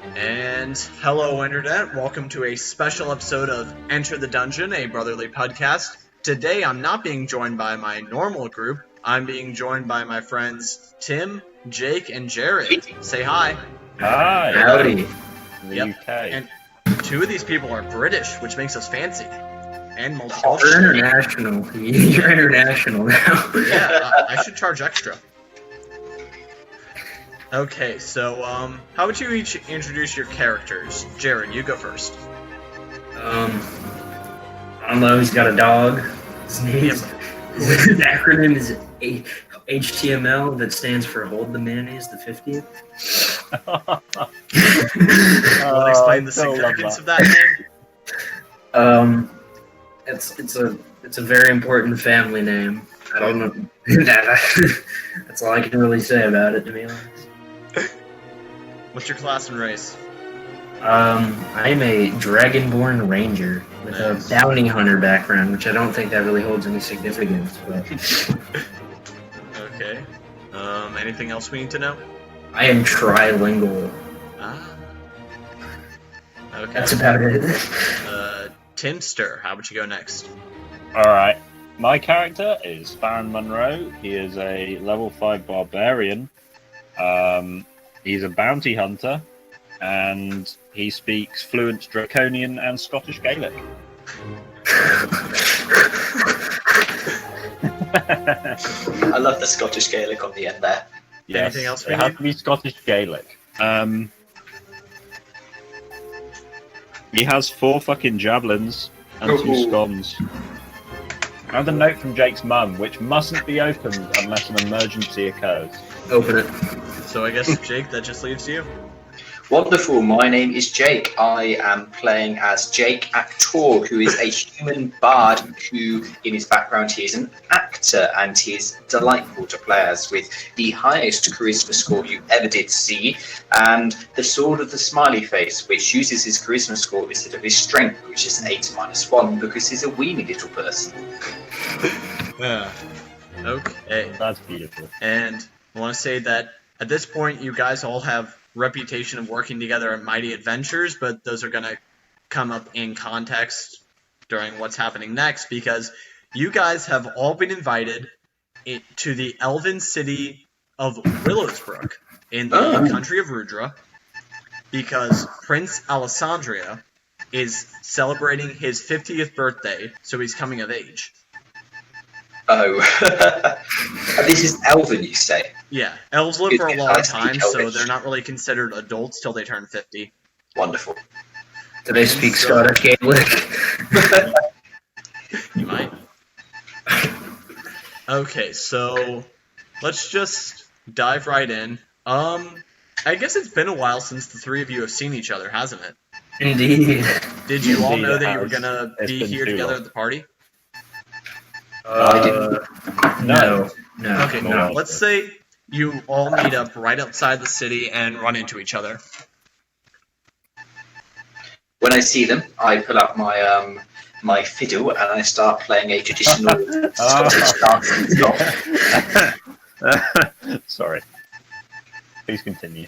And hello, Internet. Welcome to a special episode of Enter the Dungeon, a brotherly podcast. Today, I'm not being joined by my normal group. I'm being joined by my friends Tim, Jake, and Jared. Say hi. Hi. Howdy. The Yep. UK. And two of these people are British, which makes us fancy. And You're multicultural. international. You're international now. Yeah, I should charge extra. Okay, so, how would you each introduce your characters? Jared, you go first. I don't know. He's got a dog. His name is. His acronym is HTML. That stands for Hold the Mayonnaise the 50th. Want to explain the significance of that name? It's a very important family name. I don't know. That's all I can really say about it, to be honest. What's your class and race? I'm a Dragonborn Ranger with Nice. a bounty hunter background, which I don't think that really holds any significance, but Okay. Anything else we need to know? I am trilingual. Ah. Okay. That's about it. Timster, how would you go next? Alright. My character is Farren Munro. He is a level 5 barbarian. He's a bounty hunter. And he speaks fluent Draconian and Scottish Gaelic. I love the Scottish Gaelic on the end there. Yes, Anything else we it has need? to be Scottish Gaelic. He has 4 fucking javelins and 2 Ooh. scones. And a note from Jake's mum, which mustn't be opened unless an emergency occurs. Open it. So I guess, Jake, that just leaves you. Wonderful. My name is Jake. I am playing as Jake Actor, who is a human bard who, in his background, he is an actor and he is delightful to play as with the highest charisma score you ever did see and the sword of the smiley face, which uses his charisma score instead of his strength, which is 8 minus 1 because he's a weeny little person. Yeah. Okay. That's beautiful. And I want to say that at this point, you guys all have reputation of working together at Mighty Adventures, but those are going to come up in context during what's happening next, because you guys have all been invited to the elven city of Willowsbrook in the country of Rudra, because Prince Alessandria is celebrating his 50th birthday, so he's coming of age. Oh. This is Elven, you say? Yeah, elves live for a long I speak time, so Elvish. they're not really considered adults till they turn 50. Wonderful. Do they speak So- Scottish Gaelic? You might. Okay, so let's just dive right in. I guess it's been a while since the three of you have seen each other, hasn't it? Indeed. Did you all Indeed, know it that you were has. gonna It's be been here too together long. at the party? No. Okay, no. let's say you all meet up right outside the city and run into each other. When I see them, I pull out my my fiddle and I start playing a traditional Scottish dance song. Sorry. Please continue.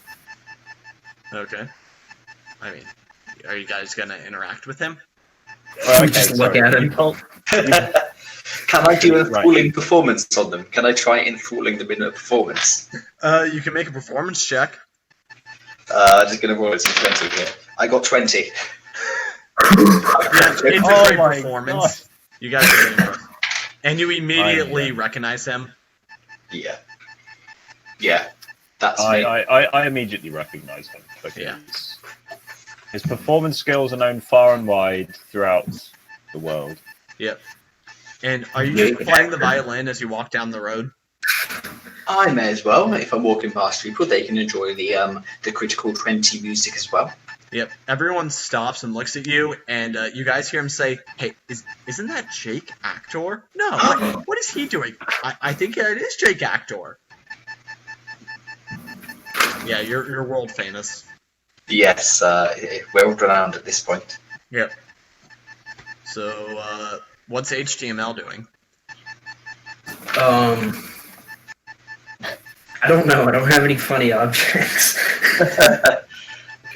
Okay. I mean, are you guys gonna interact with him? Just look at him. Can I do a Right. fooling performance on them? Can I try enthralling them in a performance? You can make a performance check. Just gonna roll some 20 here. I got 20. Yeah, it's a Oh great my performance. You guys are doing it. And you immediately recognize him. Yeah. Yeah. That's me. I immediately recognise him because Yeah. his performance skills are known far and wide throughout the world. Yep. And are you just playing the violin as you walk down the road? I may as well. If I'm walking past people, they can enjoy the critical 20 music as well. Yep. Everyone stops and looks at you, and you guys hear him say, "Hey, isn't that Jake Actor?" No. What is he doing? I think it is Jake Actor. Yeah, you're world famous. Yes, well renowned at this point. Yep. So, what's HTML doing? I don't know. I don't have any funny objects.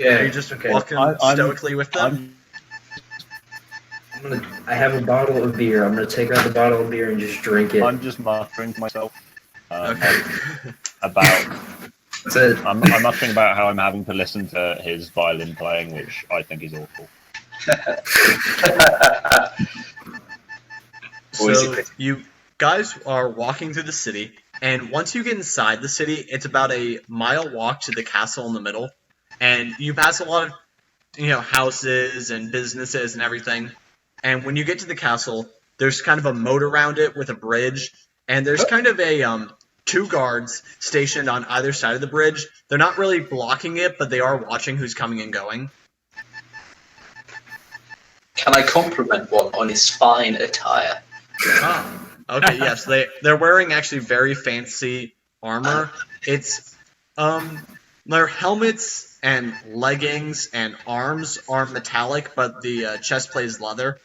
Okay. Are you just okay. walking I'm- stoically with them? I have a bottle of beer. I'm gonna take out the bottle of beer and just drink it. I'm just muttering to myself Okay. about. That's it. I'm muttering about how I'm having to listen to his violin playing, which I think is awful. Always So a pity. you guys are walking through the city, and once you get inside the city, it's about a mile walk to the castle in the middle, and you pass a lot of houses and businesses and everything. And when you get to the castle, there's kind of a moat around it with a bridge, and there's kind of a 2 guards stationed on either side of the bridge. They're not really blocking it, but they are watching who's coming and going. Can I compliment one on his fine attire? Ah, okay, yes, they're wearing actually very fancy armor. It's their helmets and leggings and arms are metallic, but the chest plate is leather.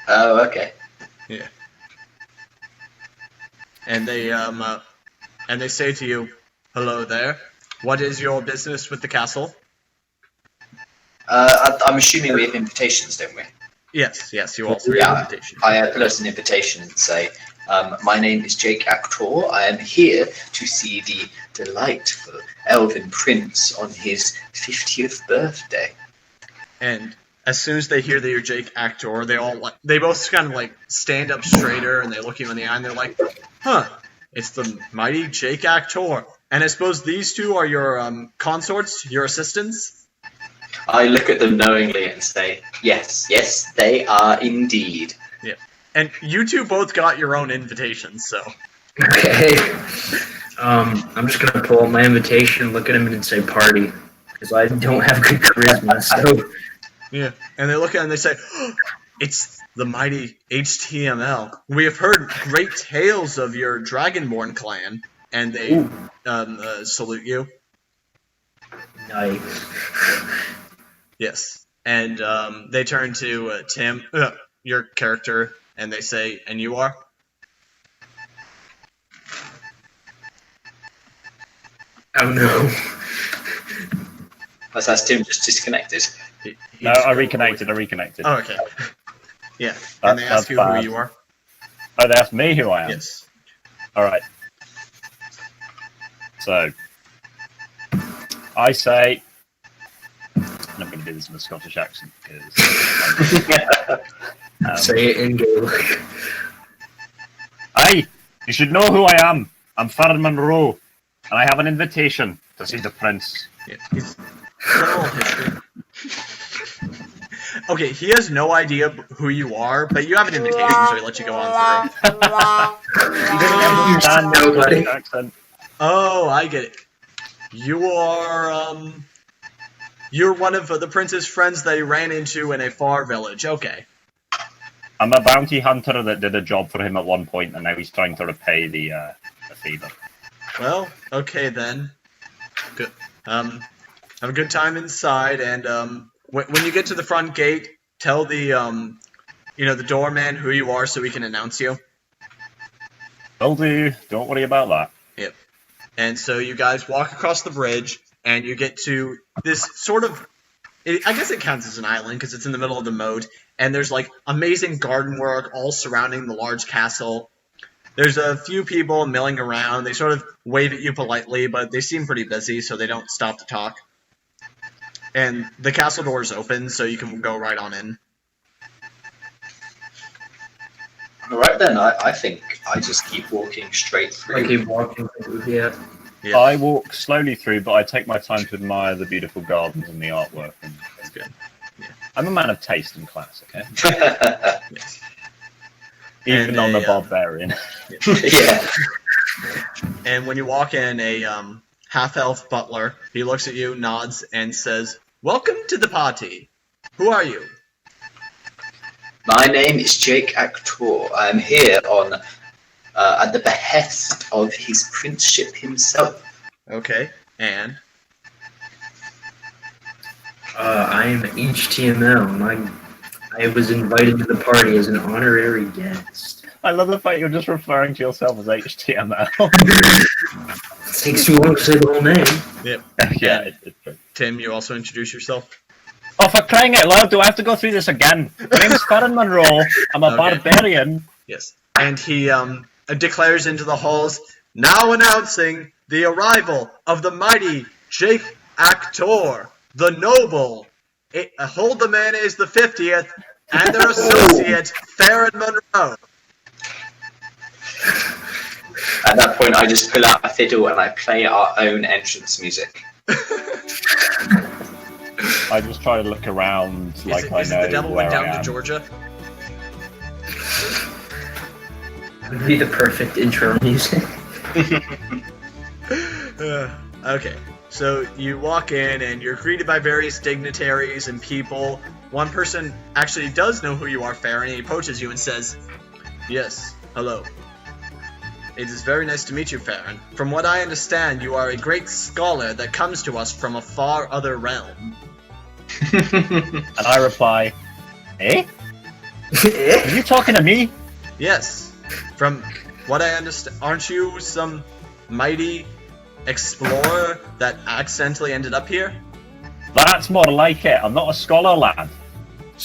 Oh, okay. And they say to you, "Hello there. What is your business with the castle?" I'm assuming we have invitations, don't we? Yes, you also Yeah. have an invitation. I pull out an invitation and say, my name is Jake Actor. I am here to see the delightful elven prince on his 50th birthday. And as soon as they hear that you're Jake Actor, they both kind of stand up straighter and they look you in the eye and they're like, "Huh, it's the mighty Jake Actor. And I suppose these two are your consorts, your assistants?" I look at them knowingly and say, yes, they are indeed. And you two both got your own invitations, so. Okay. I'm just gonna pull up my invitation, look at him, and say party, because I don't have good charisma. So Yeah. And they look at it and they say, "Oh, it's the mighty HTML. We have heard great tales of your Dragonborn clan." And they salute you. nice. Yes. And they turn to Tim, your character, and they say, "And you are?" Oh no. That's Tim just disconnected. No, I reconnected. Oh, okay. Yeah. And they ask That's you bad. who you are. Oh, they asked me who I am. Yes. All right. So, I say, I'm not going to do this in a Scottish accent because. Say it in Gaelic. Aye, you should know who I am. I'm Farren Munro, and I have an invitation to see the prince. Yeah. He's general history. Okay, he has no idea who you are, but you have an invitation, so he lets you go on through. He didn't understand the Nobody. Scottish accent. Oh, I get it. You are, you're one of the prince's friends that he ran into in a far village. Okay. I'm a bounty hunter that did a job for him at one point, and now he's trying to repay the favor. Well, okay then. Good. Have a good time inside, and when you get to the front gate, tell the the doorman who you are so we can announce you. Will do. Don't worry about that. Yep. And so you guys walk across the bridge, and you get to this sort of. I guess it counts as an island because it's in the middle of the moat, and there's amazing garden work all surrounding the large castle. There's a few people milling around. They sort of wave at you politely, but they seem pretty busy, so they don't stop to talk. And the castle door is open, so you can go right on in. All right then, I think I just keep walking straight through. I keep walking. Yeah. Yeah. I walk slowly through, but I take my time to admire the beautiful gardens and the artwork. That's good. I'm a man of taste and class, okay? Yes. Even And on the a, barbarian. Yeah. And when you walk in, a half-elf butler, he looks at you, nods, and says, "Welcome to the party. Who are you?" My name is Jake Actor. I'm here on at the behest of his princeship himself. Okay. And I am HTML. I was invited to the party as an honorary guest. I love the fact you're just referring to yourself as HTML. It takes too long to say the whole name. yep. Yeah, it's true. Tim, you also introduce yourself. Oh, for crying out loud, do I have to go through this again? My name's Farren Munro. I'm a barbarian. Yes. And he declares into the halls, now announcing the arrival of the mighty Jake Actor, the noble, Hold the Mayonnaise the 50th, and their associate, Farren Munro. At that point, I just pull out a fiddle and I play our own entrance music. I just try to look around like I is know it the devil where went down I am. to Georgia? Would be the perfect intro music. Okay, so you walk in and you're greeted by various dignitaries and people. One person actually does know who you are, Farren, and he approaches you and says, yes, hello. It is very nice to meet you, Farren. From what I understand, you are a great scholar that comes to us from a far other realm. And I reply, eh? Are you talking to me? Yes, from what I understand, aren't you some mighty explorer that accidentally ended up here? That's more like it. I'm not a scholar, lad.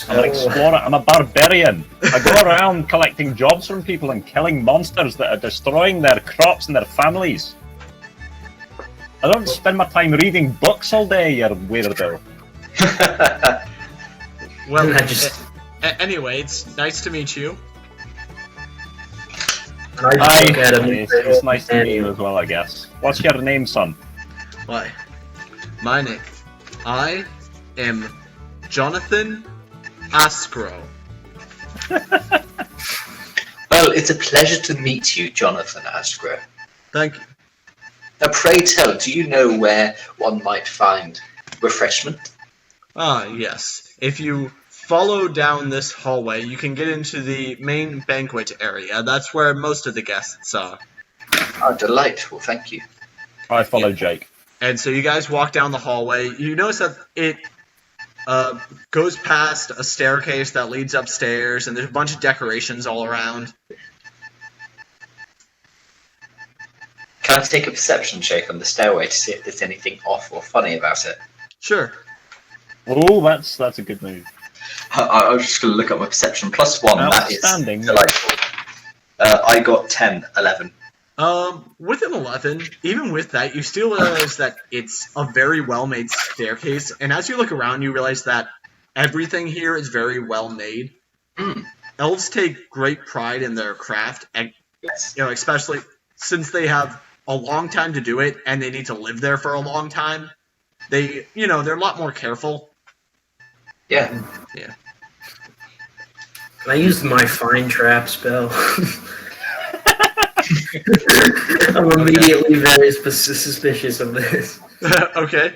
I'm an explorer. I'm a barbarian. I go around collecting jobs from people and killing monsters that are destroying their crops and their families. I don't spend my time reading books all day, you weirdo. Well, I just- anyway, it's nice to meet you. I just look at him and say, It's nice to meet you as well, I guess. What's your name, son? Why, my name, I am Jonathan Askro. Well, it's a pleasure to meet you, Jonathan Asgra. Thank you. Now, pray tell, do you know where one might find refreshment? Ah, yes. If you follow down this hallway, you can get into the main banquet area. That's where most of the guests are. Oh, delightful, thank you. I follow Jake. And so you guys walk down the hallway. You notice that it goes past a staircase that leads upstairs, and there's a bunch of decorations all around. Can I take a perception check on the stairway to see if there's anything off or funny about it? Sure. Oh, that's a good move. I was just going to look at my perception. +1, that is Outstanding. delightful. I got 10, 11. With an 11, even with that, you still realize that it's a very well-made staircase, and as you look around, you realize that everything here is very well-made. Mm. Elves take great pride in their craft, and Yes. especially since they have a long time to do it, and they need to live there for a long time. They're a lot more careful. Yeah. I used my Find Trap spell. I'm immediately very suspicious of this. Okay.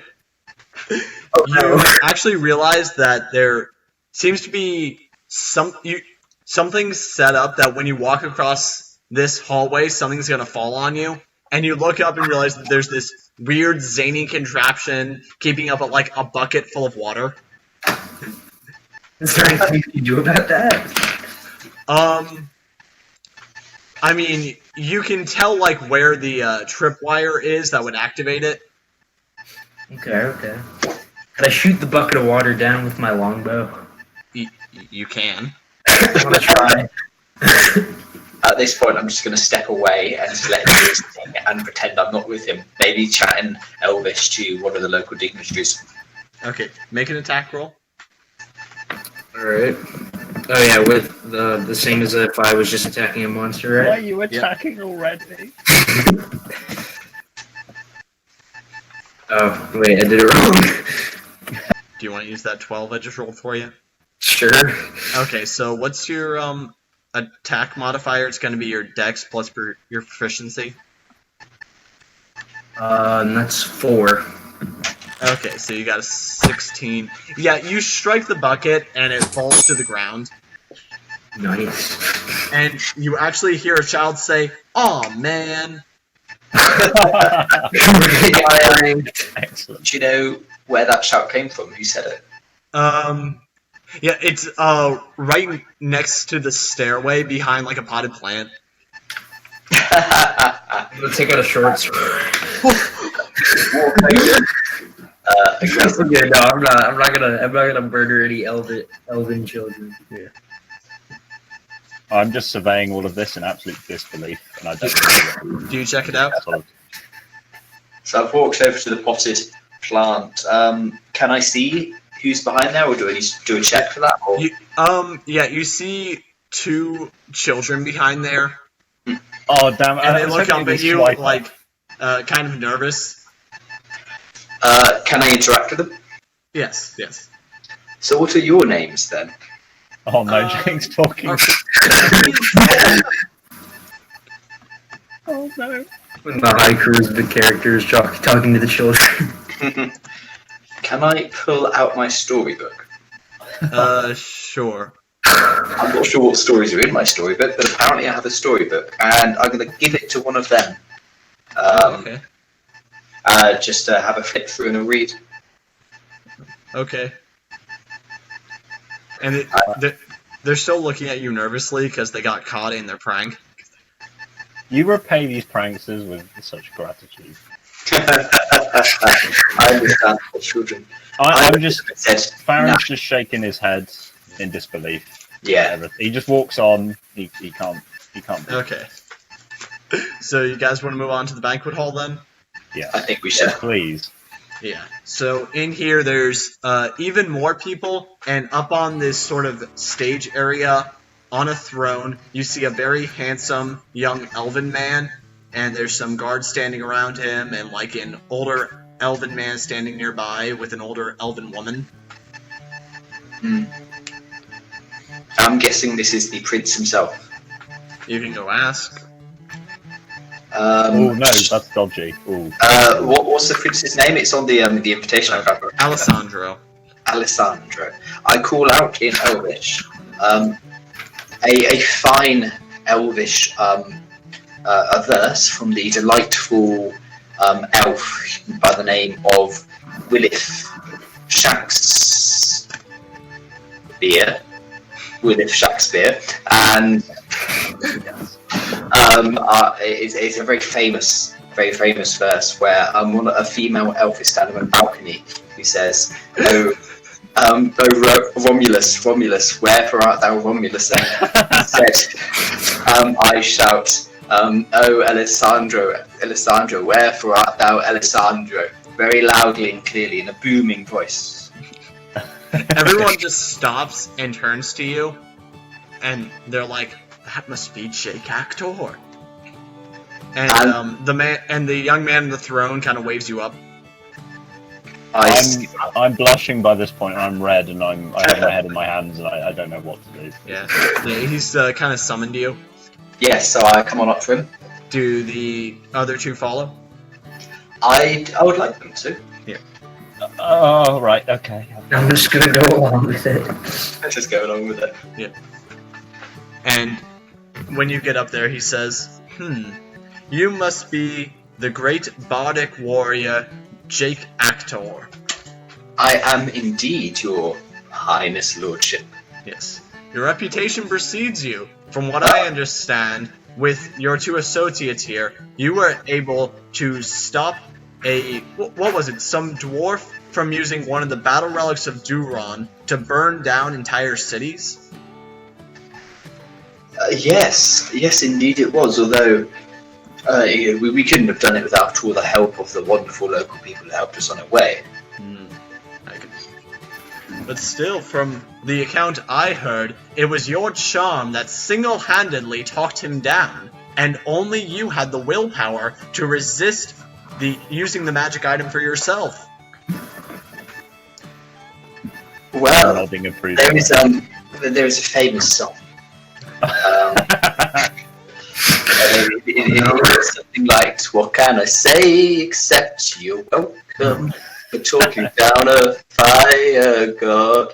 Oh, no. You actually realize that there seems to be something set up that when you walk across this hallway, something's going to fall on you. And you look up and realize that there's this weird zany contraption keeping up a bucket full of water. Is there anything you can do about that? I mean, you can tell where the tripwire is that would activate it. Okay. Could I shoot the bucket of water down with my longbow? You can. I'm gonna try. At this point, I'm just going to step away and just let him sing and pretend I'm not with him. Maybe chatting Elvish to one of the local dignitaries. Okay, make an attack roll. Alright. Oh yeah, with the same as if I was just attacking a monster, Why are right? you attacking already? Oh, wait, I did it wrong. Do you want to use that 12 I just rolled for you? Sure. Okay, so what's your attack modifier? It's going to be your dex plus your proficiency. And that's 4. Okay, so you got a 16. Yeah, you strike the bucket and it falls to the ground. Nice. And you actually hear a child say, "Aw, man." Excellent. Do you know where that shout came from? Who said it? Yeah, it's right next to the stairway behind a potted plant. I'm gonna take out a short sword. aggressive. Okay, no, I'm not gonna murder any elven children. Yeah. I'm just surveying all of this in absolute disbelief, and I don't know. Do you check it out? So I've walked over to the potted plant. Can I see who's behind there, or do I need to do a check for that? Or? Yeah, you see 2 children behind there, Oh damn! and they look up at you Swiper. like kind of nervous. Can I interact with them? Yes. So what are your names then? Oh no, Jake's talking. are- Oh no! The haiku is the characters talking to the children. Can I pull out my storybook? Sure. I'm not sure what stories are in my storybook, but apparently I have a storybook, and I'm going to give it to one of them. Okay. Just to have a flip through and a read. Okay. And they're still looking at you nervously because they got caught in their prank. You repay these pranksters with such gratitude. I understand the children. I'm just. Said, Farren's nah. just shaking his head in disbelief. Yeah. He just walks on. He can't. Okay. So you guys want to move on to the banquet hall then? Yeah. I think we should. Please. Yeah. So in here, there's even more people, and up on this sort of stage area, on a throne, you see a very handsome young elven man, and there's some guards standing around him, and like an older elven man standing nearby with an older elven woman. I'm guessing this is the prince himself. You can go ask. Oh no, that's dodgy. Ooh. What's the prince's name? It's on the invitation I got. Alessandro. Alessandro. I call out in Elvish. A fine Elvish a verse from the delightful elf by the name of Willif Shakespeare. Willif Shakespeare, and it's a very famous verse where a female elf is standing on a balcony who says, Romulus, wherefore art thou, Romulus? And he said, I shout, oh, Alessandro, wherefore art thou, Alessandro? Very loudly and clearly in a booming voice. Everyone just stops and turns to you, and they're like, "That must be Jake Actor." And the young man on the throne kind of waves you up. I'm blushing by this point. I'm red, and I have my head in my hands, and I don't know what to do. Yeah, he's kind of summoned you. Yes, so I come on up to him. Do the other 2 follow? I would like them to. Yeah. Oh right, okay. I'm just gonna go along with it. Let's just go along with it. Yeah. And when you get up there, he says, you must be the great bardic warrior, Jake Actor. I am indeed, your highness lordship. Yes. Your reputation precedes you. From what I understand, with your 2 associates here, you were able to stop what was it, some dwarf from using one of the battle relics of Duron to burn down entire cities? Yes, indeed it was, although we couldn't have done it without all the help of the wonderful local people who helped us on our way. But still, from the account I heard, it was your charm that single-handedly talked him down, and only you had the willpower to resist using the magic item for yourself. Well, there is a famous song. It goes something like, what can I say except you're welcome for talking down a fire god.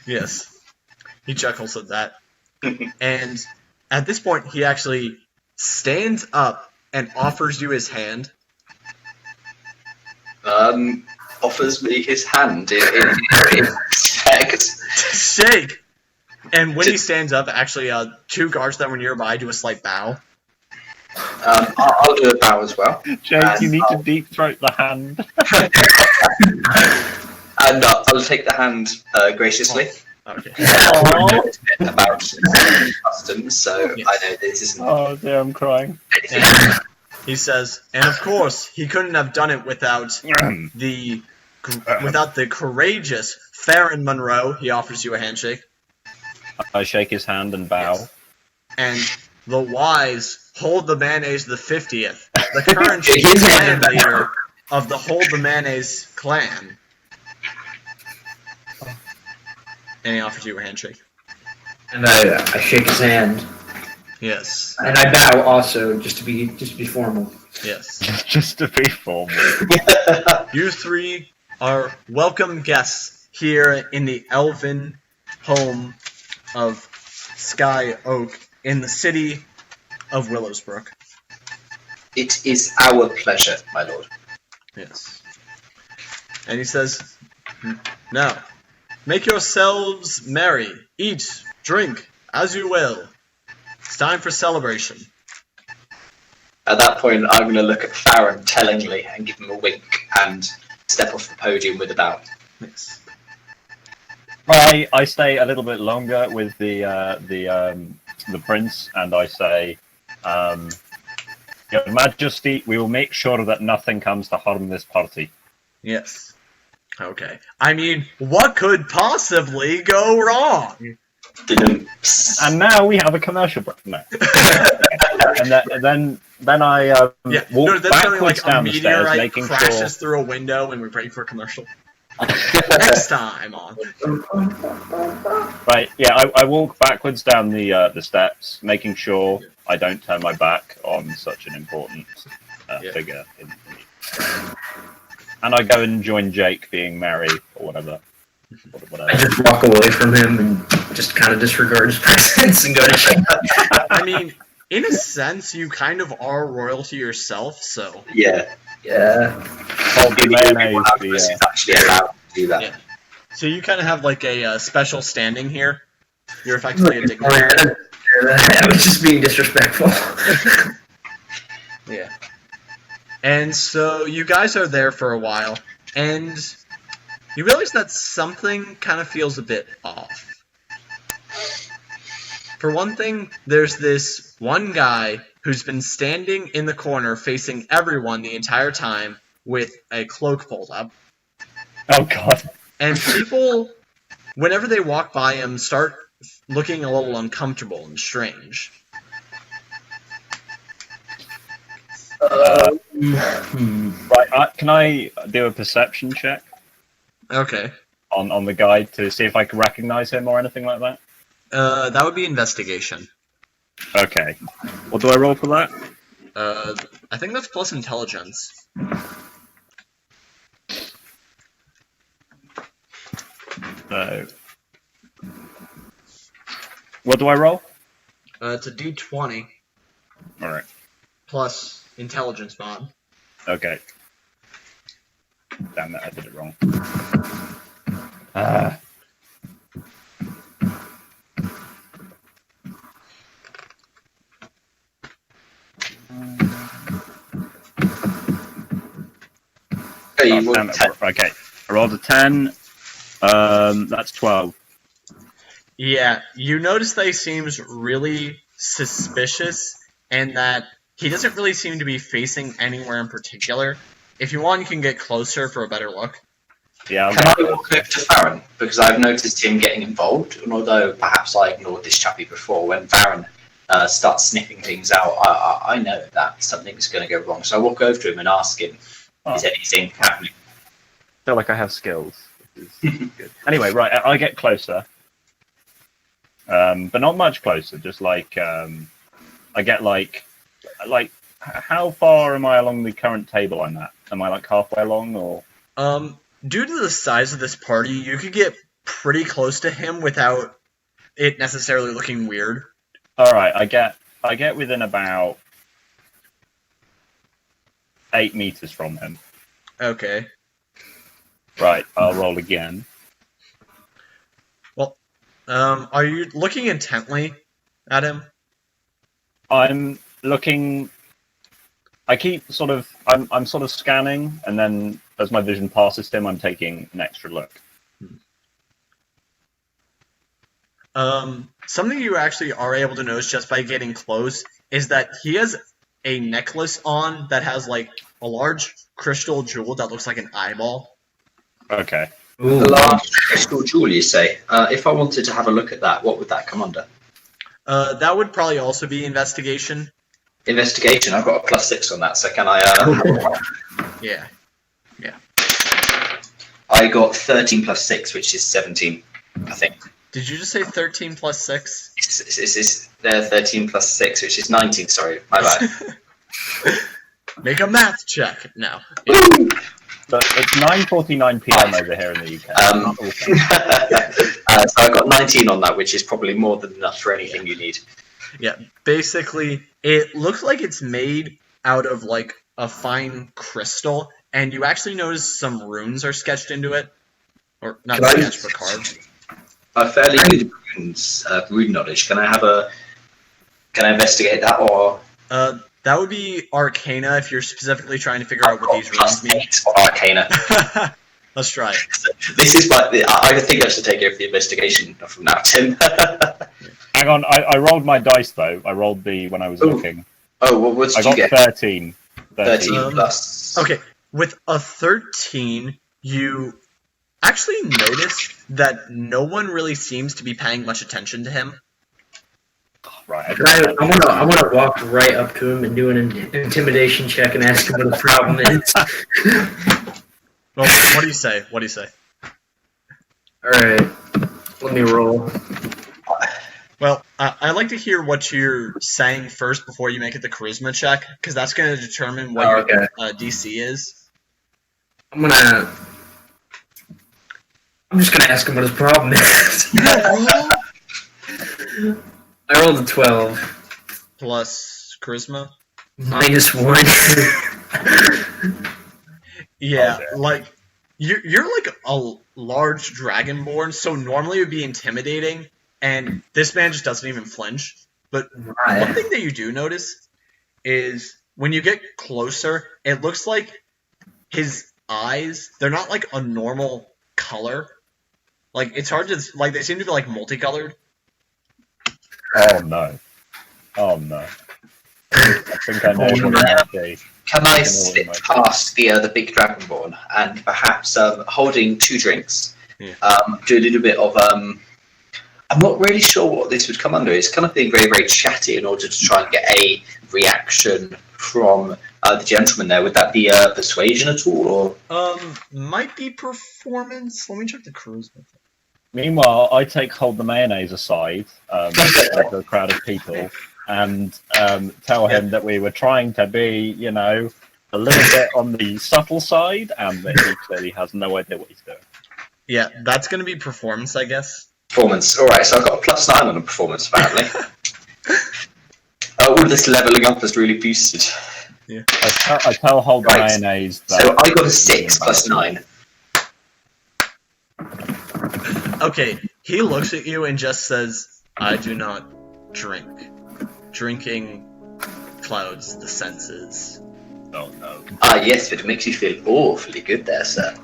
Yes. He chuckles at that. And at this point, he actually stands up and offers you his hand. Offers me his hand in respect. Shake! And when he stands up, actually, 2 guards that were nearby do a slight bow. I'll do a bow as well. Jake, And you need to deep throat the hand. And I'll take the hand graciously. Okay. About customs, so Yes. I know this isn't Oh dear, I'm crying. anything. And he says, and of course, he couldn't have done it without the courageous Farren Munro. He offers you a handshake. I shake his hand and bow. Yes. And the wise Hold the Mayonnaise the 50th, the current clan leader of the Hold the Mayonnaise clan. And he offers you a handshake. And I shake his hand. Yes. And I bow also, just to be formal. Yes. Just to be formal. You three are welcome guests here in the elven home of Sky Oak in the city of Willowsbrook. It is our pleasure, my lord. Yes. And he says, now, make yourselves merry, eat, drink, as you will. It's time for celebration. At that point, I'm going to look at Farren tellingly and give him a wink and step off the podium with a bow. Yes. I stay a little bit longer with the prince, and I say, Your Majesty, we will make sure that nothing comes to harm this party. Yes. Okay. I mean, what could possibly go wrong? And now we have a commercial break. No. and then I walk that's something backwards like a down the stairs, meteorite making crashes sure. through a window and we break for a commercial. Next time on. Right, yeah, I walk backwards down the steps, making sure I don't turn my back on such an important figure. And I go and join Jake being merry or whatever. I just walk away from him and just kind of disregard his presence and go to shake. I mean, in a sense, you kind of are royalty yourself, so. Yeah. Hold the mayonnaise. Is actually allowed to do that. Yeah. So you kind of have like a special standing here. You're effectively a dignitary. I was just being disrespectful. Yeah. And so you guys are there for a while, and you realize that something kind of feels a bit off. For one thing, there's this one guy who's been standing in the corner facing everyone the entire time with a cloak pulled up. Oh, God. And people, whenever they walk by him, start looking a little uncomfortable and strange. Right, can I do a perception check Okay. on the guy to see if I can recognize him or anything like that? That would be investigation. Okay. What do I roll for that? I think that's plus intelligence. No. What do I roll? It's a D20 Alright. plus intelligence mod. Okay. Damn it, I did it wrong. Damn it. Okay. I rolled a 10. That's 12. Yeah, you notice that he seems really suspicious, and that he doesn't really seem to be facing anywhere in particular. If you want, you can get closer for a better look. Yeah. Can I walk over to Farren? Because I've noticed him getting involved, and although perhaps I ignored this chappie before, when Farren starts sniffing things out, I know that something's going to go wrong. So I walk over to him and ask him, is anything happening? I feel like I have skills. Which is good. Anyway, right, I get closer. But not much closer, just like I get like how far am I along the current table I'm at? Am I like halfway along or Due to the size of this party, you could get pretty close to him without it necessarily looking weird. Alright, I get within about 8 meters from him. Okay. Right, I'll roll again. Well, are you looking intently at him? I'm looking I keep sort of, I'm sort of scanning, and then as my vision passes him, I'm taking an extra look. Something you actually are able to notice just by getting close is that he has a necklace on that has like a large crystal jewel that looks like an eyeball. Okay. Ooh. A large crystal jewel, you say? If I wanted to have a look at that, what would that come under? That would probably also be investigation. Investigation. I've got a +6 on that, so can I have a one? Yeah. I got 13 + 6, which is 17, I think. Did you just say 13 plus 6? It's 13 + 6, which is 19, sorry. My bad. Make a math check now. But it's 9:49 p.m. over here in the UK. So I got 19 on that, which is probably more than enough for anything you need. Yeah, basically, it looks like it's made out of like a fine crystal, and you actually notice some runes are sketched into it. Or not sketched, but carved. Fairly good rune knowledge. Can I investigate that, or? That would be Arcana if you're specifically trying to figure out what these runes mean. For Arcana. Let's try it. This is I think I should take it for the investigation from now, Tim. Hang on, I rolled my dice though. I rolled when I was looking. Oh, well, what did I you got get? 13. 13 plus. Okay, with a 13, you actually notice that no one really seems to be paying much attention to him. Right. I want to walk right up to him and do an intimidation check and ask him what the problem is. Well, what do you say? All right, let me roll. Well, I'd like to hear what you're saying first before you make it the charisma check, because that's going to determine what your DC is. I'm just gonna ask him what his problem is. I rolled a 12. Plus charisma? -1. Yeah, like, you're like a large dragonborn, so normally it would be intimidating, and this man just doesn't even flinch. But one thing that you do notice is when you get closer, it looks like his eyes, they're not like a normal color. Like, it's hard to, like, they seem to be like multicolored. Oh no. I think I know what it might be. Can I slip past the big dragonborn and perhaps holding 2 drinks, do a little bit of I'm not really sure what this would come under. It's kind of being very, very chatty in order to try and get a reaction from the gentleman there. Would that be persuasion at all, or? Might be performance. Let me check the charisma. Meanwhile, I take Hold the Mayonnaise aside, to a crowd of people, and tell him that we were trying to be, a little bit on the subtle side, and that he clearly has no idea what he's doing. Yeah, that's going to be performance, I guess. Performance. All right, so I've got a +9 on the performance, apparently. All of this leveling up has really boosted. Yeah. I tell Hold the Mayonnaise that... So I got a 6 + 9. Okay, he looks at you and just says, I do not drink. Drinking clouds the senses. Oh, no. Yes, but it makes you feel awfully good there, sir.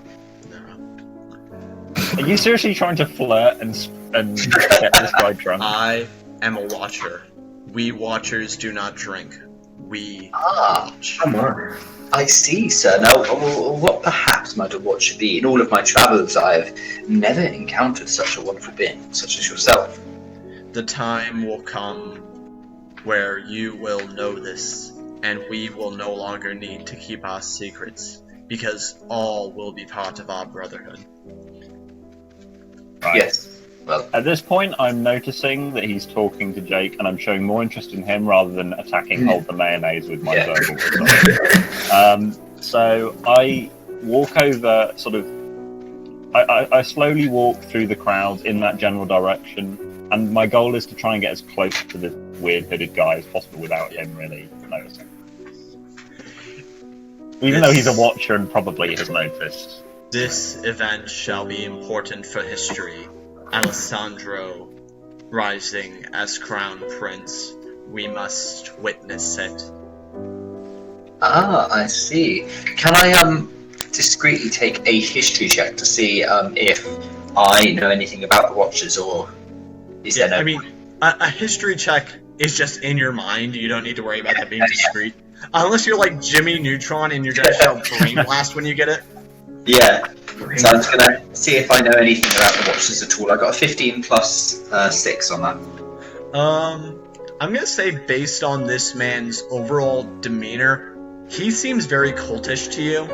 Are you seriously trying to flirt and get this guy drunk? I am a watcher. We watchers do not drink. We watch. Come on. I see, sir. Now, what perhaps might a watcher be? In all of my travels, I have never encountered such a wonderful being, such as yourself. The time will come where you will know this, and we will no longer need to keep our secrets, because all will be part of our brotherhood. Right. Yes. Well, at this point, I'm noticing that he's talking to Jake, and I'm showing more interest in him rather than attacking Hold the Mayonnaise with my verbal assault. So I walk over, I slowly walk through the crowd in that general direction, and my goal is to try and get as close to the weird hooded guy as possible without him really noticing. Even though he's a watcher and probably has noticed. This event shall be important for history. Alessandro rising as crown prince. We must witness it. Ah, I see. Can I discreetly take a history check to see if I know anything about the Watchers, or is there no? I mean, a history check is just in your mind. You don't need to worry about that being discreet. Unless you're like Jimmy Neutron and you're gonna shout Brain Blast when you get it. Yeah. So I'm just gonna see if I know anything about the Watchers at all. I got a 15 plus 6 on that. I'm gonna say based on this man's overall demeanor, he seems very cultish to you.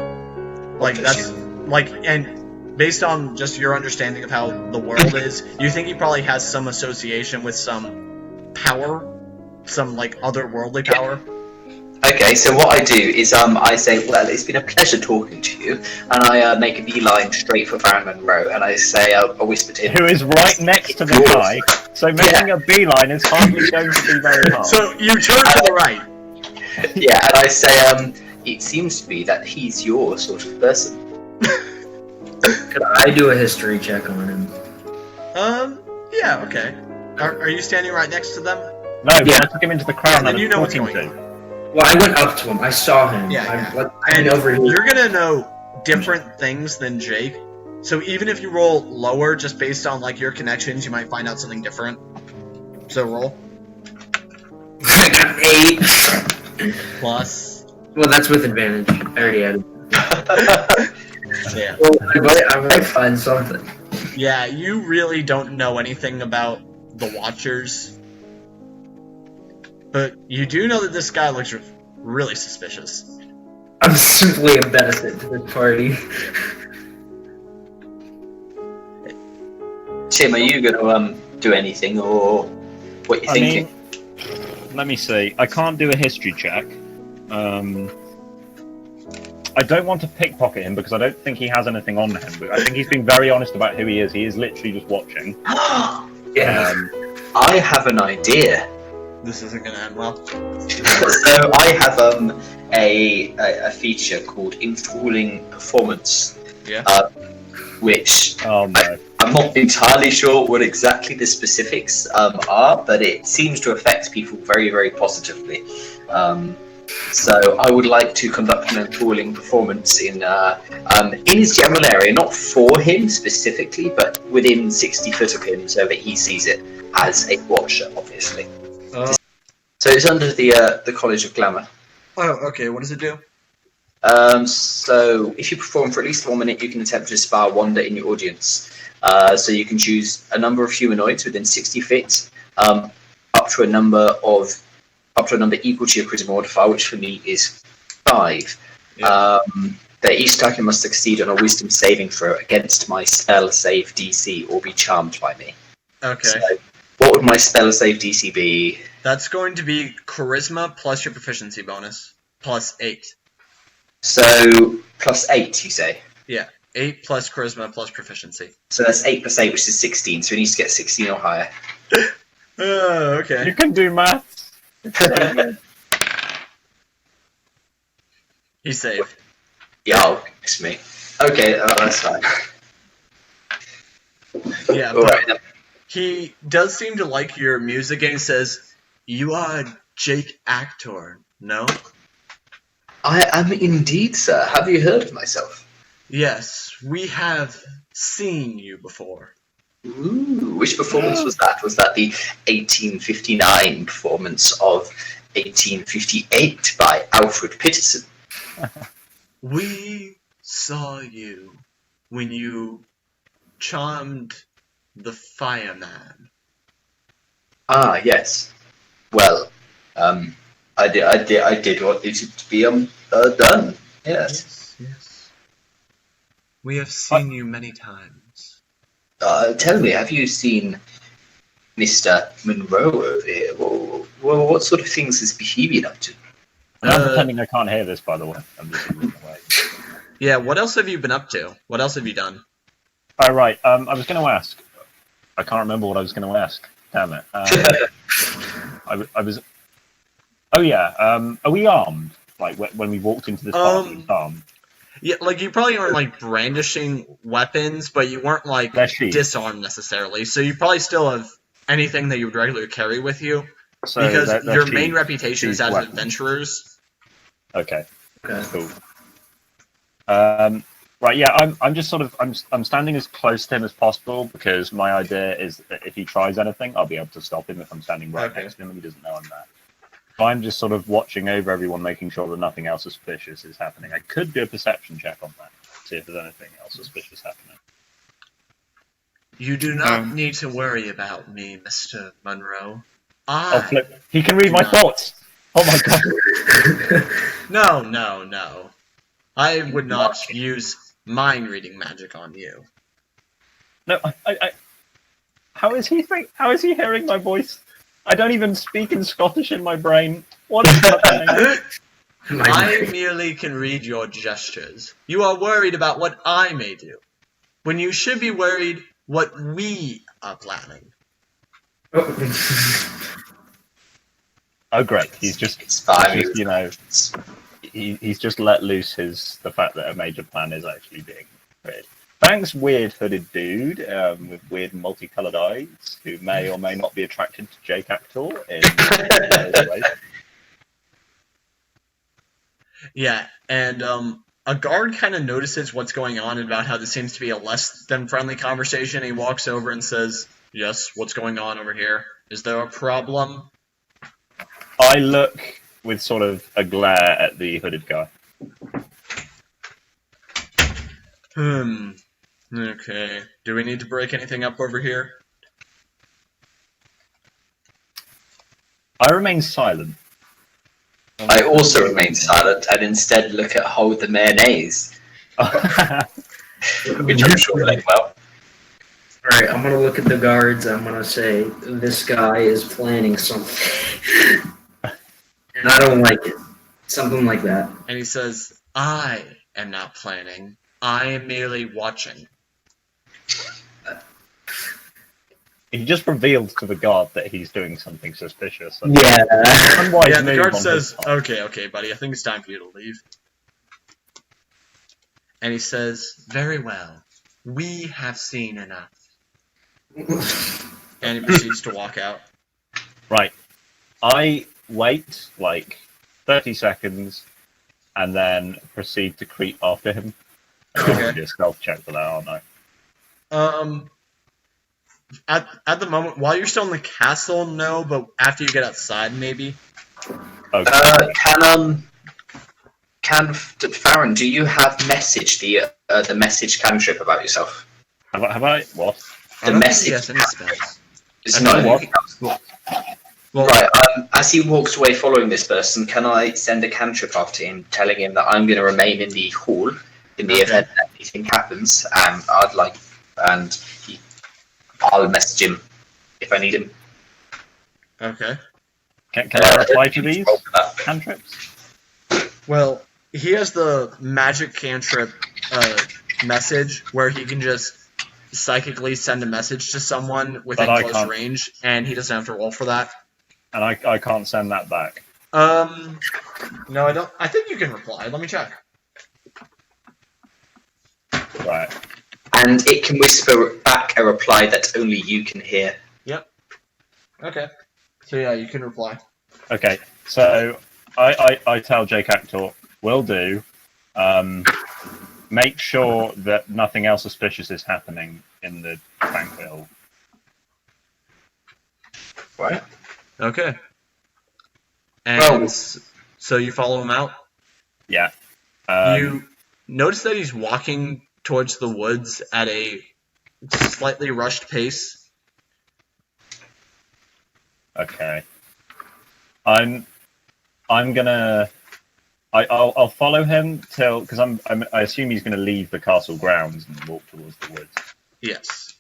Like that's like, and based on just your understanding of how the world is, you think he probably has some association with some power, some like otherworldly power. Okay, so what I do is I say, well, it's been a pleasure talking to you, and I make a beeline straight for Farren Munro, and I say, I whisper to him, Who is right next to the guy, so making a beeline is hardly going to be very hard. So you turn to the right. Yeah, and I say, it seems to be that he's your sort of person. Could I do a history check on him? Yeah, okay. Are you standing right next to them? No, but I took him into the crowd Then and you know what's talking going to. on. Well, I went up to him. I saw him. Yeah. I'm over here. You're gonna know different things than Jake. So even if you roll lower, just based on like your connections, you might find out something different. So roll. I got 8. Plus. Well, that's with advantage. I already had it. Yeah. Well, I might find something. Yeah, you really don't know anything about the Watchers. But you do know that this guy looks really suspicious. I'm simply a benefit to this party. Tim, are you going to do anything, or what you thinking? Let me see. I can't do a history check. I don't want to pickpocket him because I don't think he has anything on him. But I think he's been very honest about who he is. He is literally just watching. Yeah. I have an idea. This isn't going to end well. So I have a feature called enthralling performance. Yeah. Which Oh no. I'm not entirely sure what exactly the specifics are, but it seems to affect people very, very positively. So I would like to conduct an enthralling performance in his general area, not for him specifically, but within 60 foot of him, so that he sees it as a watcher, obviously. So it's under the College of Glamour. Oh, okay. What does it do? So if you perform for at least 1 minute, you can attempt to inspire wonder in your audience. So you can choose a number of humanoids within 60 feet, up to a number equal to your charisma modifier, which for me is 5. Yeah. That each attacker must succeed on a wisdom saving throw against my spell save DC or be charmed by me. Okay. So what would my spell save DC be? That's going to be charisma plus your proficiency bonus, plus 8. So plus 8, you say? Yeah, 8 plus charisma plus proficiency. So that's 8 plus 8, which is 16. So he needs to get 16 or higher. Oh, okay. You can do maths. He's safe. Yeah, oh, it's me. Okay, that's fine. Yeah, All but right. Then. he does seem to like your music, and he says, "You are Jake Actor, no?" I am indeed, sir. Have you heard of myself? Yes, we have seen you before. Ooh, which performance was that? Was that the 1859 performance of 1858 by Alfred Pitterson? We saw you when you charmed the fireman. Ah, yes. Well, I did what needed to be done. Yes. Yes. We have seen you many times. Tell me, have you seen Mr. Munro over here? Well, what sort of things has he been up to? I'm pretending I can't hear this, by the way. I'm just moving away. Yeah, what else have you been up to? What else have you done? Oh, right. I was going to ask. I can't remember what I was going to ask. Damn it. I was... Oh, yeah. Are we armed? Like, when we walked into this party, we were armed? Yeah, like, you probably weren't, like, brandishing weapons, but you weren't, like, disarmed necessarily. So you probably still have anything that you would regularly carry with you. So because your main reputation is as adventurers. Okay. Okay. Cool. Right, yeah, I'm just sort of I'm standing as close to him as possible because my idea is that if he tries anything, I'll be able to stop him if I'm standing right Okay. next to him and he doesn't know I'm there. So I'm just sort of watching over everyone, making sure that nothing else suspicious is happening. I could do a perception check on that, see if there's anything else suspicious happening. You do not need to worry about me, Mr. Munro. Oh, flip! He can read my thoughts. Oh my god! No. I would not use mind reading magic on you. No, I how is he How is he hearing my voice? I don't even speak in Scottish in my brain. What is happening? I merely can read your gestures. You are worried about what I may do, when you should be worried what we are planning. Oh, great! He's It's fine. just, you know, he's just let loose the fact that a major plan is actually being created. Thanks, weird hooded dude with weird multicolored eyes who may or may not be attracted to Jake Actor in various ways. Yeah, and a guard kind of notices what's going on and about how this seems to be a less than friendly conversation. He walks over and says, "Yes, what's going on over here? Is there a problem?" I look with sort of a glare at the hooded guy. Okay. Do we need to break anything up over here? I remain silent. I also remain silent and instead look at hold the mayonnaise, which I'm sure went well. Alright, I'm gonna look at the guards. I'm gonna say, this guy is planning something. And I don't like it. Something like that. And he says, "I am not planning. I am merely watching." He just revealed to the guard that he's doing something suspicious. Yeah. Unwise Yeah, the move guard on says, his part. okay, buddy, I think it's time for you to leave. And he says, "Very well. We have seen enough." And he proceeds to walk out. Right. I wait like 30 seconds and then proceed to creep after him. Okay. I'll do a stealth check for that, aren't I? At the moment, while you're still in the castle, no, but after you get outside, maybe. Okay. Can Farren, do you have message the message cantrip about yourself? Have I? What? I The don't think message he has any spells. It's I not know anything else. Well, Right. As he walks away following this person, can I send a cantrip after him, telling him that I'm going to remain in the hall in the event that anything happens, and I'll message him if I need him. okay. Can I reply to these cantrips? Well, he has the magic cantrip message where he can just psychically send a message to someone within But I close can't. range, and he doesn't have to roll for that. And I can't send that back. No, I don't. I think you can reply. Let me check. Right. And it can whisper back a reply that only you can hear. Okay. So yeah, you can reply. Okay. So I tell Jake Actor, will do. Make sure that nothing else suspicious is happening in the banquet hall. Right. Okay. And Well- so you follow him out. Yeah. You notice that he's walking towards the woods at a slightly rushed pace. Okay. I'll follow him till, because I assume he's going to leave the castle grounds and walk towards the woods. Yes.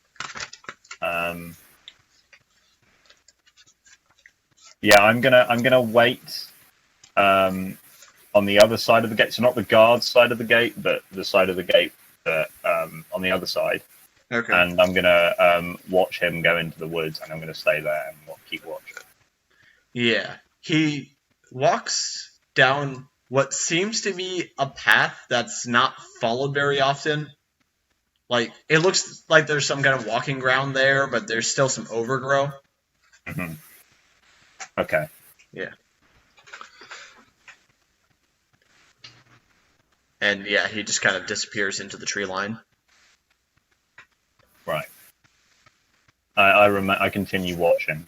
Yeah, I'm gonna wait on the other side of the gate. So not the guard's side of the gate, but the side of the gate that on the other side. Okay. And I'm gonna watch him go into the woods, and I'm gonna stay there and keep watch. Yeah. He walks down what seems to be a path that's not followed very often. Like, it looks like there's some kind of walking ground there, but there's still some overgrowth. Mm-hmm. Okay. Yeah. And yeah, he just kind of disappears into the tree line. Right. I continue watching.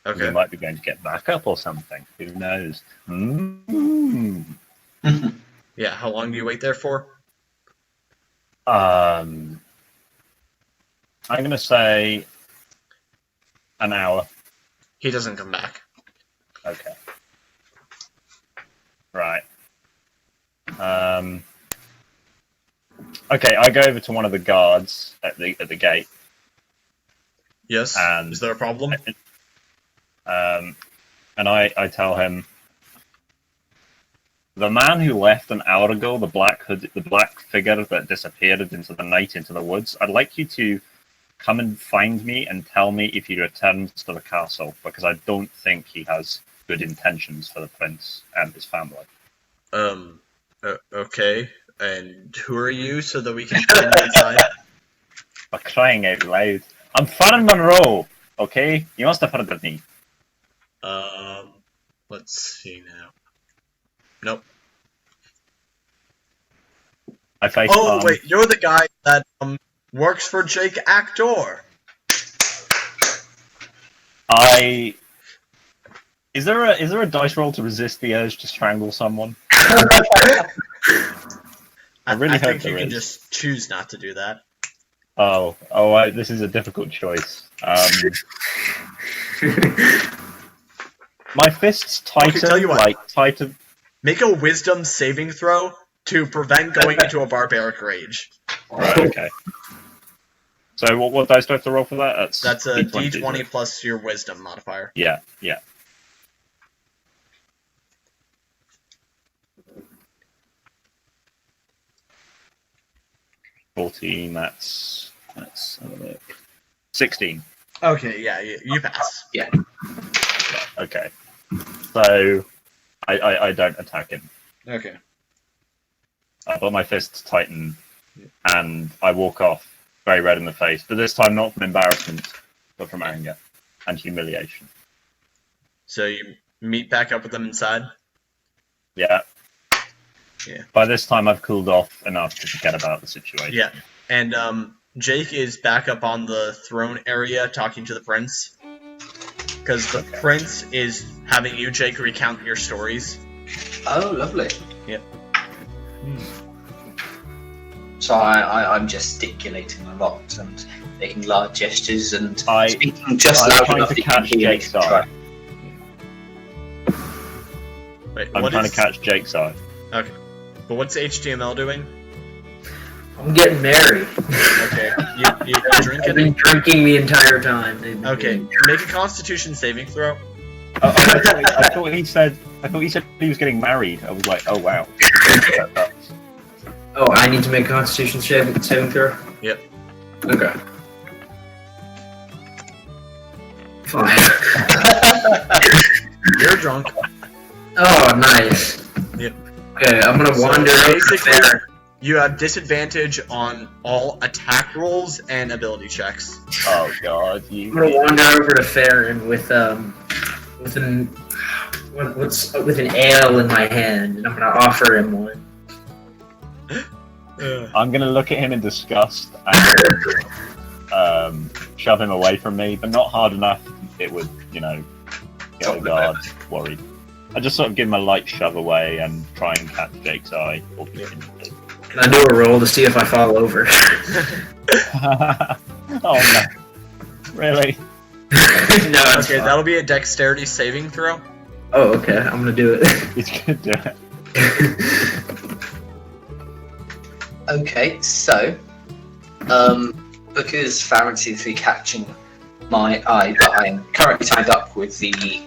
Okay. We might be going to get back up or something. Who knows? Mm. Yeah, how long do you wait there for? I'm going to say an hour. He doesn't come back. Okay. Right. Okay, I go over to one of the guards at the gate. Yes. And is there a problem? And I tell him, the man who left an hour ago, the black figure that disappeared into the night into the woods, I'd like you to come and find me and tell me if he returns to the castle, because I don't think he has good intentions for the prince and his family. Okay. And who are you, so that we can get inside? For crying out loud. I'm Farren Munro, okay? You must have heard of me. Let's see now. Nope. I face Oh, wait, you're the guy that, works for Jake Actor. Is there a dice roll to resist the urge to strangle someone? I really hope think you there can is. just choose not to do that. This is a difficult choice. My fists tighten, tell you what. tighten. Make a wisdom saving throw to prevent going into a barbaric rage. Right, okay. So what dice do I have to roll for that? That's a D20, D20 plus your wisdom modifier. Yeah. 14, that's 16. Okay, yeah, you pass. Yeah. Okay. So I don't attack him. Okay. But my fists tighten and I walk off very red in the face, but this time not from embarrassment, but from anger and humiliation. So you meet back up with them inside? Yeah. Yeah. By this time I've cooled off enough to forget about the situation. Yeah. And Jake is back up on the throne area talking to the prince. Because the prince is having you, Jake, recount your stories. Oh, lovely. Yep. So I'm gesticulating a lot and making large gestures and speaking just I'm loud trying enough to that catch you can hear me. Jake's eye. Wait, I'm trying to catch Jake's eye. Okay. But what's HTML doing? I'm getting married. Okay. You I've drinking? been drinking the entire time. Okay. Make a Constitution saving throw. I thought he said he was getting married. I was like, oh wow. Oh, I need to make a Constitution saving throw? Yep. Okay. 5. You're drunk. Oh, nice. Yep. Okay, I'm gonna wander So over basically, there. you have disadvantage on all attack rolls and ability checks. Oh god, I'm gonna wander over to Farren with an ale in my hand, and I'm gonna offer him one. I'm gonna look at him in disgust and shove him away from me, but not hard enough. It would, get the guard worried. I just sort of give him a light shove away and try and catch Jake's eye. Can I do a roll to see if I fall over? Oh no! Really? No, it's Okay, fine. that'll be a dexterity saving throw. Oh, okay. I'm gonna do it. He's gonna do it. Okay, so because Farren seems to be catching my eye, but I am currently tied up with the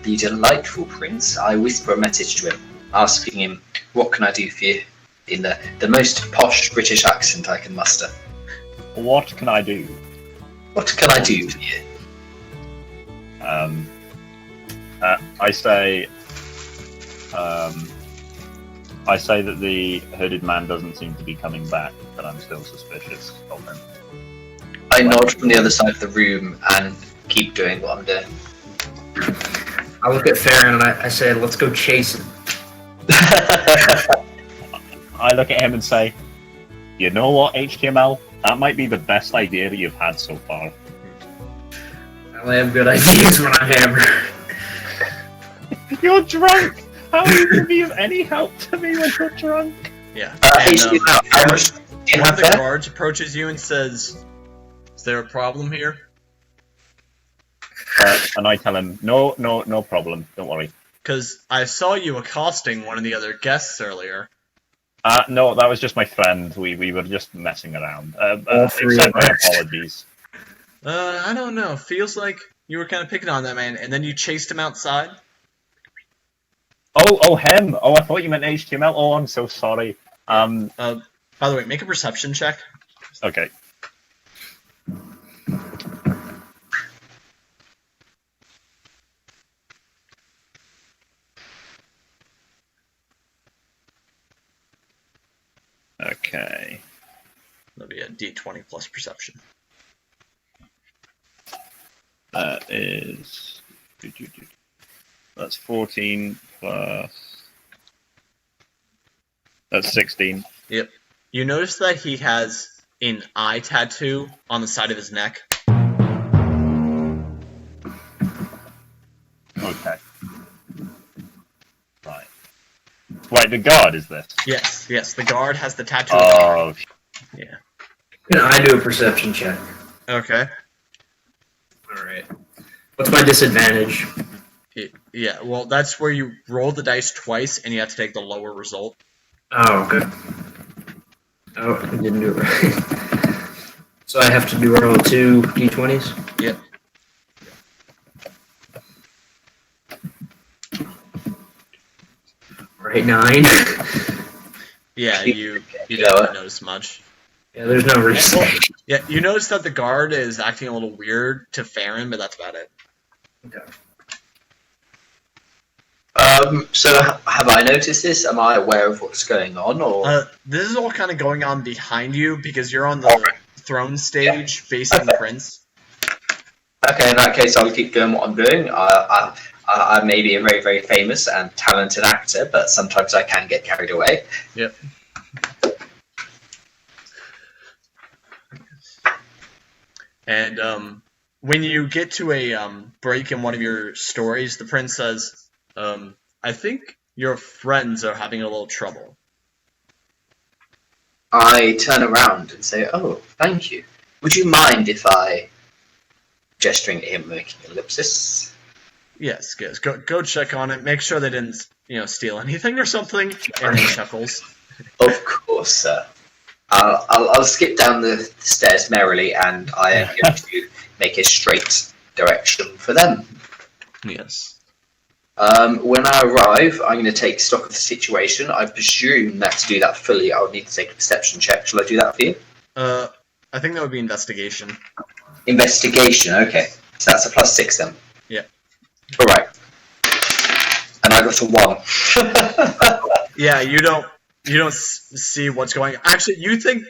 delightful prince, I whisper a message to him, asking him, "What can I do for you?" in the most posh British accent I can muster. What can I do? What can I do for you? I say that the hooded man doesn't seem to be coming back, but I'm still suspicious of him. I nod from the other side of the room and keep doing what I'm doing. I look at Farren and I say, "Let's go chase him." look at him and say, you know what, HTML? That might be the best idea that you've had so far. I have good ideas when I'm hammered. You're drunk! How are you going to be of any help to me when you're drunk? Yeah. HTML, how much do you One have of the there? guards approaches you and says, "Is there a problem here?" And I tell him, no problem, don't worry. Because I saw you accosting one of the other guests earlier. No, that was just my friend. We were just messing around. All three Accept of my us. apologies. I don't know. Feels like you were kind of picking on that man, and then you chased him outside. Oh, him! Oh, I thought you meant HTML. Oh, I'm so sorry. By the way, make a perception check. Okay. Okay. That'll be a D20 plus perception. That is... That's 14 plus... That's 16. Yep. You notice that he has an eye tattoo on the side of his neck. Okay. Right. Wait, the guard is this? Yes. The guard has the tattoo. On the arm. Oh, Yeah. Can I do a perception check? Okay. Alright. What's my disadvantage? Yeah. Well, that's where you roll the dice twice, and you have to take the lower result. Oh, okay. Oh, I didn't do it right. So I have to roll 2 d20s? Yep. Right, 9. Yeah. You Yeah. don't notice much. Yeah, there's no reason. Yeah. You notice that the guard is acting a little weird to Farren, but that's about it. Okay. So have I noticed this? Am I aware of what's going on, or This is all kind of going on behind you because you're on the throne stage facing the prince. okay? In that case, I'll keep doing what I'm doing. I may be a very, very famous and talented actor, but sometimes I can get carried away. Yep. And when you get to a break in one of your stories, the prince says, I think your friends are having a little trouble. I turn around and say, "Oh, thank you. Would you mind if I," gesturing at him, making ellipsis? Yes, good. Go check on it. Make sure they didn't, steal anything or something. And he chuckles. Of course, sir. I'll skip down the stairs merrily, and I am going to make a straight direction for them. Yes. When I arrive, I'm going to take stock of the situation. I presume that to do that fully, I would need to take a perception check. Shall I do that for you? I think that would be investigation. Investigation, okay. So that's a +6 then. Yeah. Alright. And I got a 1. Yeah, you don't see what's going on. Actually,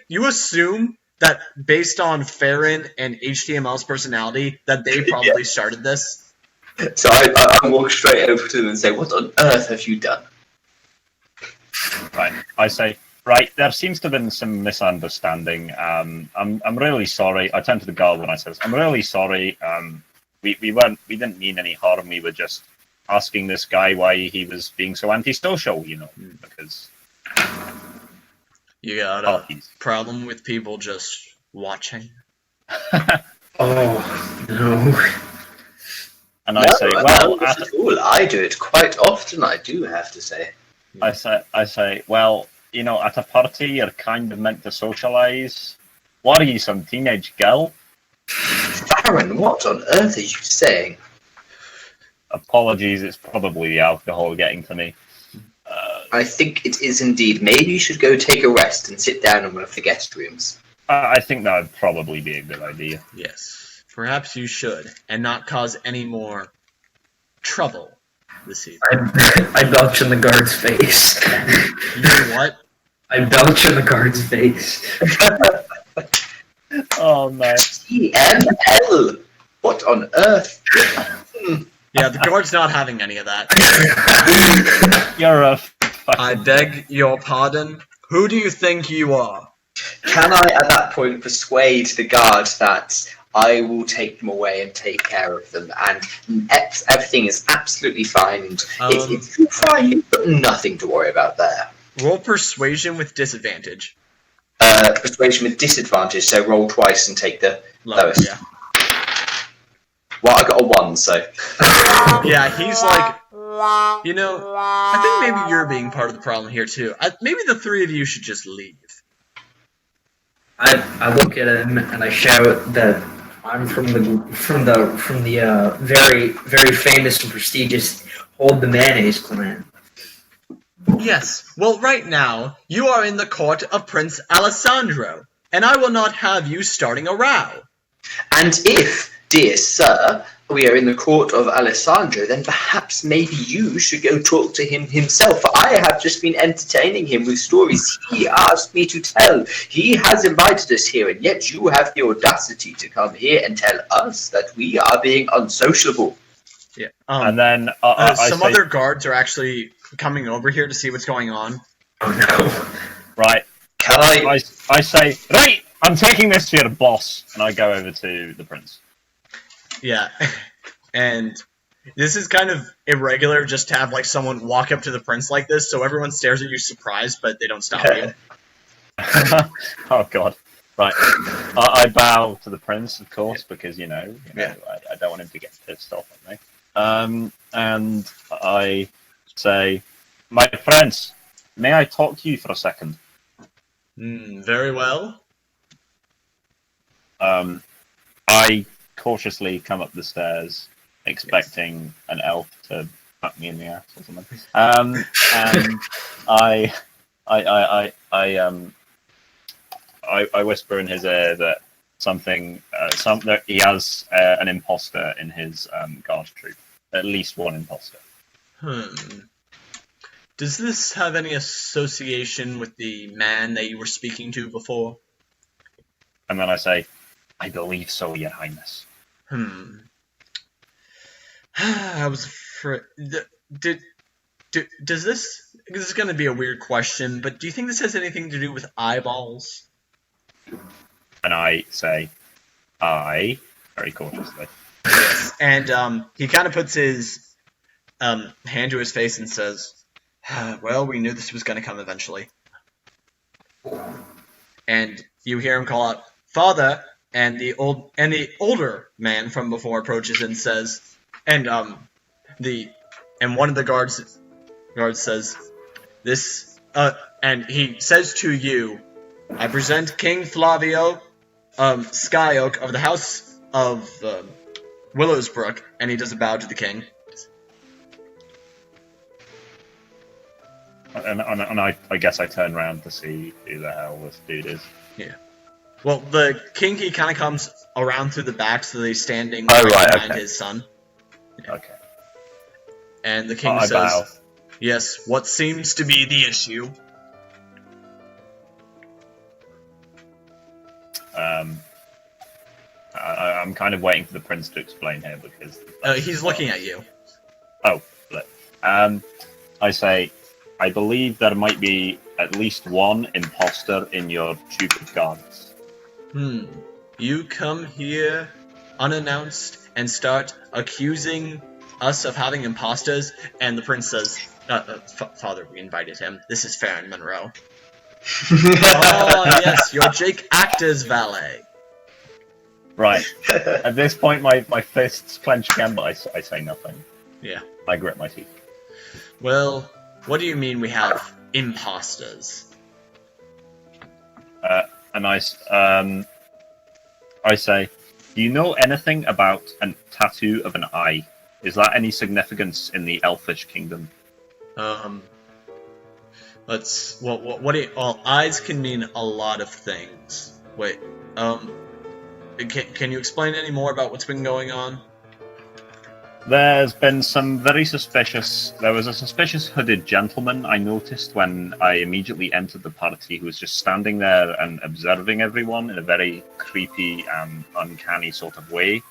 you assume that based on Farren and HTML's personality that they probably started this. So I walk straight over to them and say, "What on earth have you done?" right. I say, right, there seems to have been some misunderstanding. I'm really sorry. I turn to the guard when I says, I'm really sorry. We didn't mean any harm. We were just asking this guy why he was being so antisocial, because... You got a problem with people just watching? Oh, no. And I say, well, not at all. I do it quite often, I do have to say. I say, well, at a party, you're kind of meant to socialize. What are you, some teenage girl? Farren, what on earth are you saying? Apologies, it's probably the alcohol getting to me. I think it is indeed. Maybe you should go take a rest and sit down in one of the guest rooms. I think that would probably be a good idea. Yes. Perhaps you should, and not cause any more trouble this evening. I belch in the guard's face. You do what? I belch in the guard's face. Oh, no. TML! What on earth? Yeah, the guard's not having any of that. You're a... I beg your pardon. Who do you think you are? Can I, at that point, persuade the guard that I will take them away and take care of them, and everything is absolutely fine, and it's fine, you've got nothing to worry about there. Roll persuasion with disadvantage. Persuasion with disadvantage, so roll twice and take the lowest. Yeah. Well, I got a 1, so... Yeah, he's like, I think maybe you're being part of the problem here, too. Maybe the three of you should just leave. I look at him and I shout that I'm from the very, very famous and prestigious Hold the Mayonnaise clan. Yes, well, right now, you are in the court of Prince Alessandro, and I will not have you starting a row. And if, dear sir, we are in the court of Alessandro, then perhaps maybe you should go talk to him himself. I have just been entertaining him with stories he asked me to tell. He has invited us here, and yet you have the audacity to come here and tell us that we are being unsociable. Yeah. And then some other guards are actually coming over here to see what's going on. Oh no. Right. Can I say, right, I'm taking this to your boss, and I go over to the prince. Yeah, and this is kind of irregular just to have like someone walk up to the prince like this, so everyone stares at you surprised, but they don't stop you. Oh god. Right. I bow to the prince, of course, because I don't want him to get pissed off at me. And I say, my friends, may I talk to you for a second? Very well. I cautiously come up the stairs, expecting an elf to fuck me in the ass or something. And I whisper in his ear that that he has an imposter in his guard troop. At least one imposter. Does this have any association with the man that you were speaking to before? And then I say, I believe so, Your Highness. I was afraid. Does this is going to be a weird question, but do you think this has anything to do with eyeballs? And I say, I, very cautiously. Yes. And he kind of puts his hand to his face and says, well, we knew this was going to come eventually. And you hear him call out, Father, and the older man from before approaches and says, and one of the guards says, this, and he says to you, I present King Flavio Skyoak of the House of Willowsbrook, and he does a bow to the king. And I guess I turn around to see who the hell this dude is. Yeah. Well, the king, he kind of comes around through the back, so he's standing behind his son. Yeah. Okay. And the king says, bow. Yes, what seems to be the issue? I'm kind of waiting for the prince to explain here because... he's looking at you. Oh, look. I say, I believe there might be at least one imposter in your troop of guards. You come here unannounced and start accusing us of having imposters, and the prince says, Father, we invited him. This is Farren Munro. Oh, yes, you're Jake Actor's valet. Right. At this point, my fists clench again, but I say nothing. Yeah. I grit my teeth. Well, what do you mean we have imposters? And I say, do you know anything about a tattoo of an eye? Is that any significance in the Elvish kingdom? Eyes can mean a lot of things. Wait, can you explain any more about what's been going on? There's been some very suspicious... There was a suspicious hooded gentleman I noticed when I immediately entered the party who was just standing there and observing everyone in a very creepy and uncanny sort of way.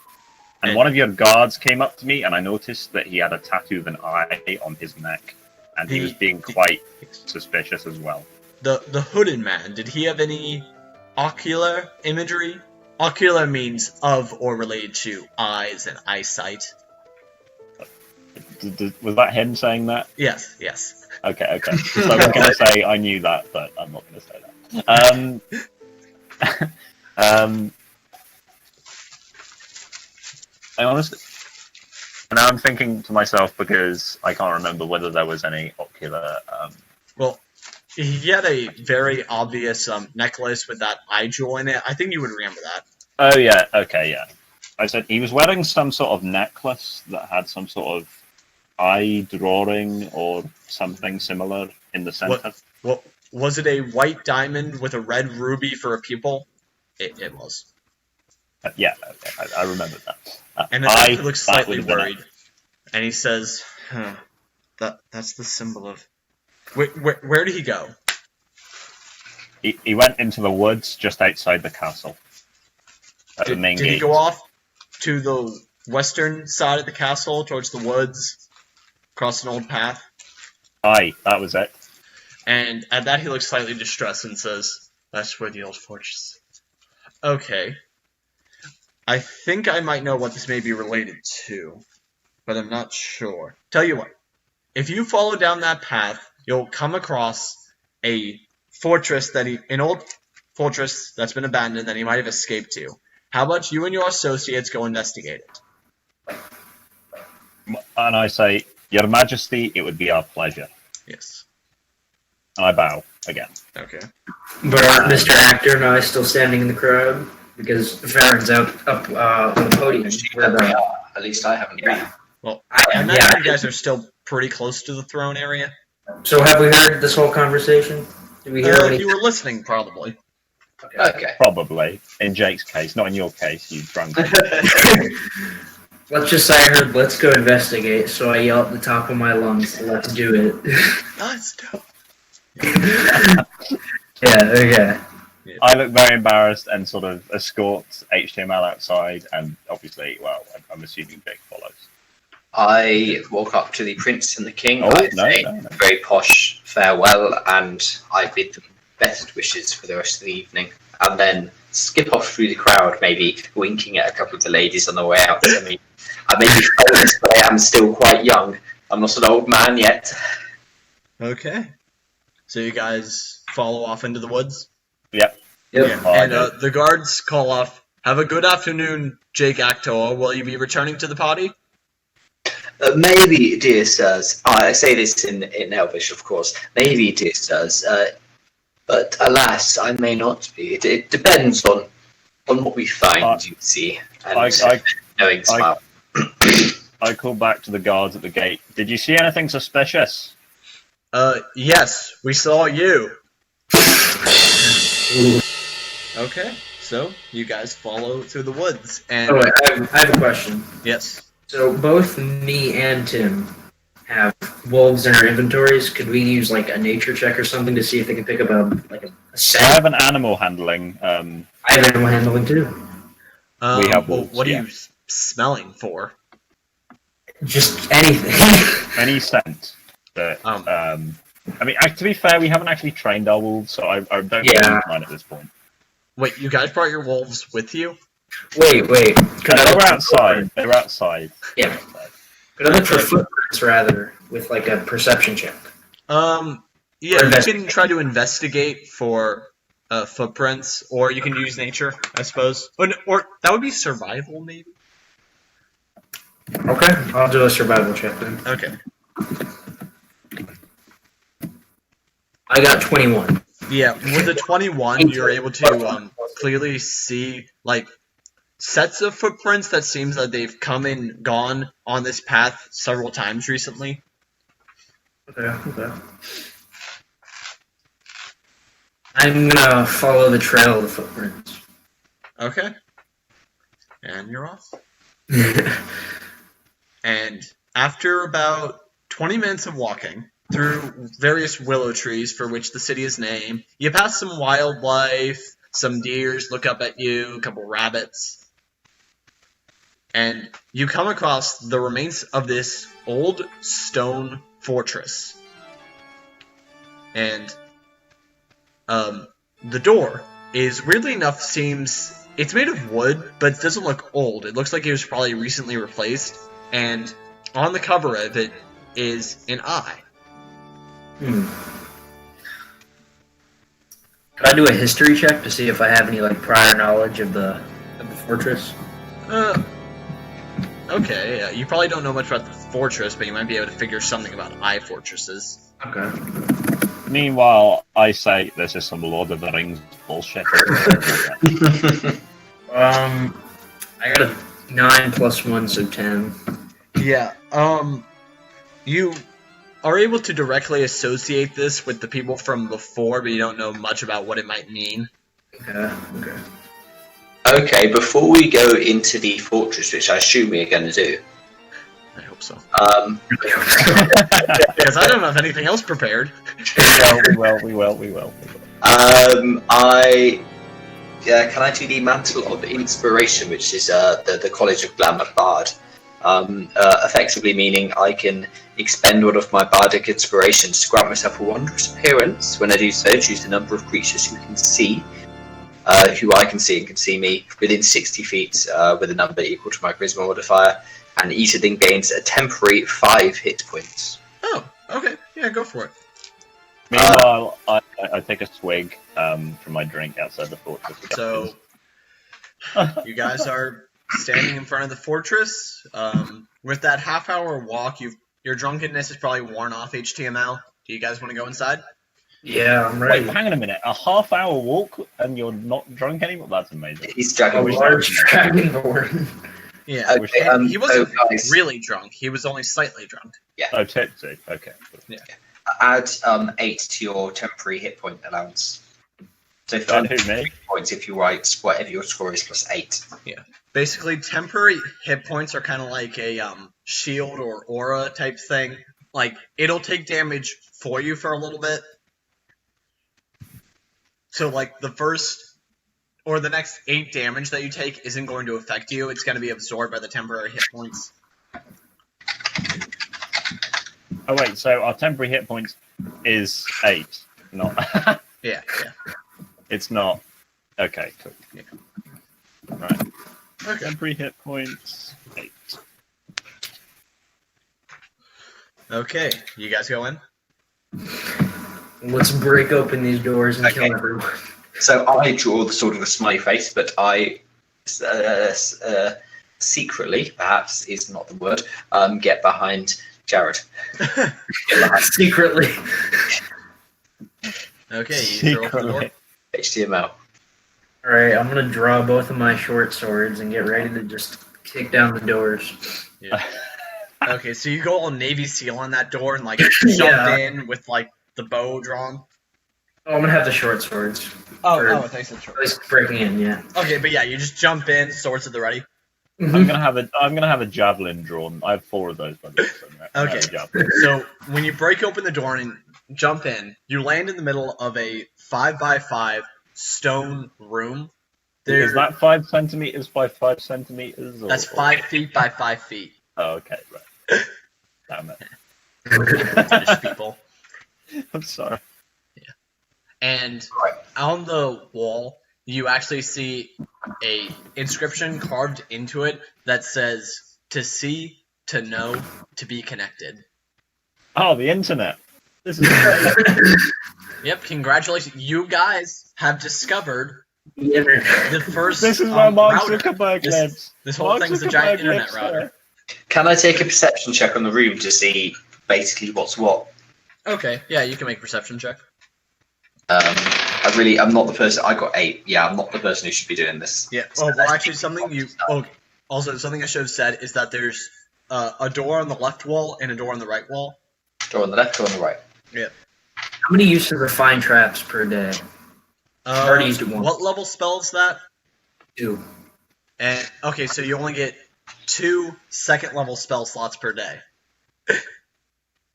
And one of your guards came up to me and I noticed that he had a tattoo of an eye on his neck. And he was being quite suspicious as well. the hooded man, did he have any ocular imagery? Ocular means of or related to eyes and eyesight. Was that him saying that? Yes, yes. Okay. So I was going to say I knew that, but I'm not going to say that. I honestly, now I'm thinking to myself because I can't remember whether there was any ocular. Well, he had a very obvious necklace with that eye jewel in it. I think you would remember that. Oh yeah, okay, yeah. I said he was wearing some sort of necklace that had some sort of eye drawing or something similar in the center. What was it? A white diamond with a red ruby for a pupil? It was. Yeah, okay, I remember that. And he looks slightly worried, and he says, "That's the symbol of." Where did he go? He went into the woods just outside the castle. Did he go off to the western side of the castle, towards the woods, across an old path? Aye, that was it. And at that he looks slightly distressed and says, "That's where the old fortress is." Okay. I think I might know what this may be related to, but I'm not sure. Tell you what, if you follow down that path, you'll come across an old fortress that's been abandoned that he might have escaped to. How about you and your associates go investigate it? And I say, Your Majesty, it would be our pleasure. Yes. And I bow again. Okay. But aren't Mr. Actor and I still standing in the crowd? Because Farren's up on the podium. At least I haven't been. Well, I imagine you guys are still pretty close to the throne area. So have we heard this whole conversation? Did we hear anything? You were listening, probably. Okay. Probably. In Jake's case, not in your case, you drunk. Let's just say I heard, let's go investigate, so I yell at the top of my lungs, let's do it. Let's go. Yeah, okay. I look very embarrassed and sort of escort HTML outside, and obviously, well, I'm assuming Jake follows. I walk up to the prince and the king. Oh, I no. very posh farewell, and I bid them best wishes for the rest of the evening, and then skip off through the crowd, maybe winking at a couple of the ladies on the way out. I mean, I may be famous, but I am still quite young. I'm not an old man yet. Okay. So you guys follow off into the woods? Yep. Yep. And the guards call off, "Have a good afternoon, Jake Actor. Will you be returning to the party?" Maybe, dear sirs. I say this in Elvish, of course. Maybe, dear sirs. But alas, I may not be. It depends on what we find, you see. And knowing smile. I call back to the guards at the gate. Did you see anything suspicious? Yes, we saw you. Okay, so you guys follow through the woods, and Oh, wait, I have a question. yes, So both me and Tim have wolves in our inventories. Could we use like a nature check or something to see if they can pick up a I scent? have an animal handling. I have animal handling too. We have wolves, what are yeah. you smelling for? Just anything. Any scent. But, I mean, to be fair, we haven't actually trained our wolves, so I don't really mind at this point. Wait, you guys brought your wolves with you? Wait. They were outside. They were outside. Yeah. Could I look for footprints rather with like a perception check? Yeah, you can try to investigate for footprints, or you can use nature, I suppose. Or that would be survival, maybe? Okay, I'll do a survival check then. Okay. I got 21. Yeah, with the 21, you're able to clearly see, like, sets of footprints that seems that they've come and gone on this path several times recently. Okay. I'm gonna follow the trail of the footprints. Okay. And you're off. And after about 20 minutes of walking through various willow trees for which the city is named, you pass some wildlife, some deers look up at you, a couple rabbits, and you come across the remains of this old stone fortress. And the door is, weirdly enough, it's made of wood, but it doesn't look old. It looks like it was probably recently replaced, and on the cover of it is an eye. Could I do a history check to see if I have any prior knowledge of the fortress? Okay, you probably don't know much about the fortress, but you might be able to figure something about eye fortresses. Okay. Meanwhile, I say this is some Lord of the Rings bullshit. I got a 9 + 1, so 10. Yeah, you are able to directly associate this with the people from before, but you don't know much about what it might mean. Okay. Okay, before we go into the fortress, which I assume we're going to do, I hope so. Yeah. Because I don't have anything else prepared. We will. Can I do the Mantle of Inspiration, which is the College of Glamour Bard? Effectively meaning I can expend one of my bardic inspirations to grant myself a wondrous appearance. When I do so, choose the number of creatures who I can see and can see me within 60 feet with a number equal to my charisma modifier, and each of them gains a temporary 5 hit points. Oh, okay. Yeah, go for it. Meanwhile, I take a swig from my drink outside the fortress. So, you guys are standing in front of the fortress. With that half-hour walk, your drunkenness is probably worn off, HTML. Do you guys want to go inside? Yeah, I'm ready. Wait, hang on a minute. A half-hour walk and you're not drunk anymore? That's amazing. He's A dragging me. large dragonborn. Yeah, Okay, and he wasn't guys. really drunk. He was only slightly drunk. Oh, tipsy. Okay. Add 8 to your temporary hit point allowance. So Don't 5 hit me. points if you write whatever your score is plus 8. Basically, temporary hit points are kind of like a shield or aura type thing. Like, it'll take damage for you for a little bit. So, like, the first or the next 8 damage that you take isn't going to affect you. It's going to be absorbed by the temporary hit points. Oh, wait, so our temporary hit points is 8. Not. Yeah. It's not. Okay, cool. Yeah. Right. Okay. Temporary hit points 8. Okay, you guys go in? Let's break open these doors and kill everyone. So I draw the sort of the smiley face, but I secretly, perhaps is not the word, get behind Jared. Secretly. Okay, you throw open the door. HTML. Alright, I'm gonna draw both of my short swords and get ready to just kick down the doors. Yeah. Okay, so you go all Navy SEAL on that door and, like, jump in with, like, the bow drawn? Oh, I'm gonna have the short swords. Oh, thanks for At least breaking in, yeah. Okay, but yeah, you just jump in, swords at the ready. I'm gonna have a javelin drawn. I have 4 of those, by the way. So I'm gonna have a javelin. So when you break open the door and jump in, you land in the middle of a 5x5 stone room. Is that 5 centimeters by 5 centimeters? Or, That's 5 feet by 5 feet. Oh, okay, right. Damn it. British people. I'm sorry. And on the wall, you actually see a inscription carved into it that says, "To see, to know, to be connected." Oh, the internet. This is great. Yep, congratulations. You guys have discovered The internet. the first This is where Mark router. Zuckerberg lives. This whole Mark thing's a giant Zuckerberg internet lives router. there. Can I take a perception check on the room to see basically what's what? Okay, yeah, you can make a perception check. I'm not the person. I got 8. Yeah, I'm not the person who should be doing this. Yeah. Oh, well, actually, something I should have said is that there's a door on the left wall and a door on the right wall. Door on the left, door on the right. Yeah. How many uses of fine traps per day? I've already used it once. What level spell is that? 2. And okay, so you only get 2 second level spell slots per day.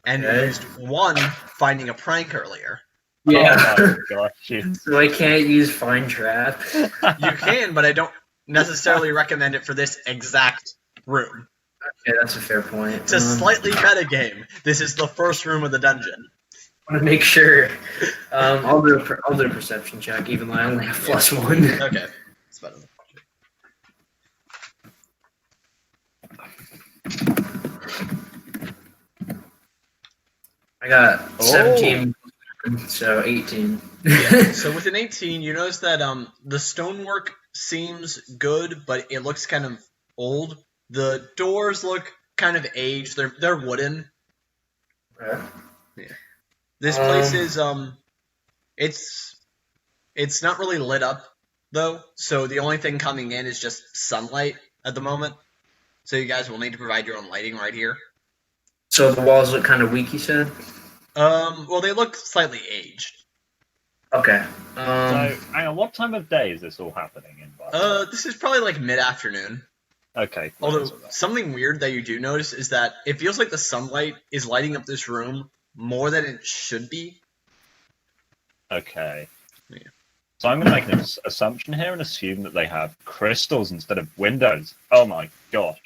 And you Okay. used 1 finding a prank earlier. Yeah. Oh my gosh. So I can't use fine trap. You can, but I don't necessarily recommend it for this exact room. Okay, that's a fair point. It's a slightly meta game. This is the first room of the dungeon. want to make sure. I'll do a perception check, even though I only have +1. Okay. It's better. I got 17, so 18. Yeah. So with an 18, you notice that the stonework seems good, but it looks kind of old. The doors look kind of aged. They're wooden. Okay. Yeah. This place is it's not really lit up though, so the only thing coming in is just sunlight at the moment. So you guys will need to provide your own lighting right here. So the walls look kind of weak, you said? Well, they look slightly aged. Okay. So, hang on, what time of day is this all happening in? This is probably like mid-afternoon. Okay. Although, something weird that you do notice is that it feels like the sunlight is lighting up this room more than it should be. Okay. Yeah. So I'm going to make an assumption here and assume that they have crystals instead of windows. Oh my gosh.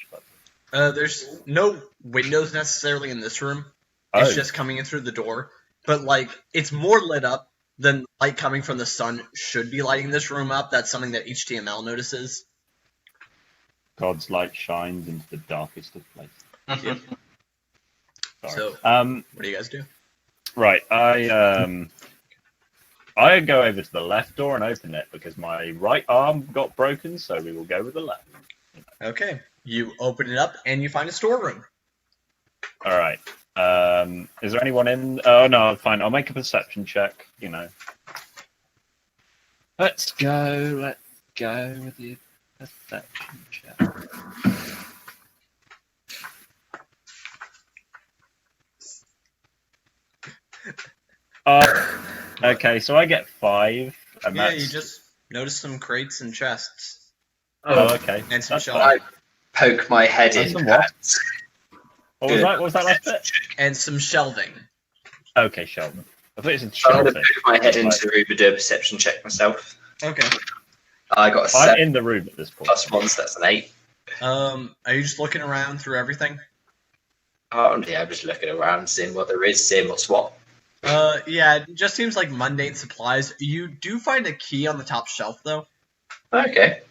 There's no windows necessarily in this room. Oh. It's just coming in through the door. But, like, it's more lit up than light coming from the sun should be lighting this room up. That's something that HTML notices. God's light shines into the darkest of places. Yeah. Sorry. So, what do you guys do? Right, I go over to the left door and open it because my right arm got broken, so we will go with the left. Okay. You open it up and you find a storeroom. All right. Is there anyone in? Oh no, fine. I'll make a perception check. You know. Let's go with the perception check. Okay, so I get 5. And Yeah, that's... you just notice some crates and chests. Oh, okay. And some That's shelving. Poke my head That's in. some what? What was that? What was that last bit? And some shelving. Okay, Sheldon. I thought it was I'm going to Sheldon. poke my head into the room and do a perception check myself. Okay. I got a I'm 7 in the room at this point. +1, so that's an 8. Are you just looking around through everything? Oh, yeah, I'm just looking around, seeing what there is, seeing what's what. Yeah, it just seems like mundane supplies. You do find a key on the top shelf, though. Okay.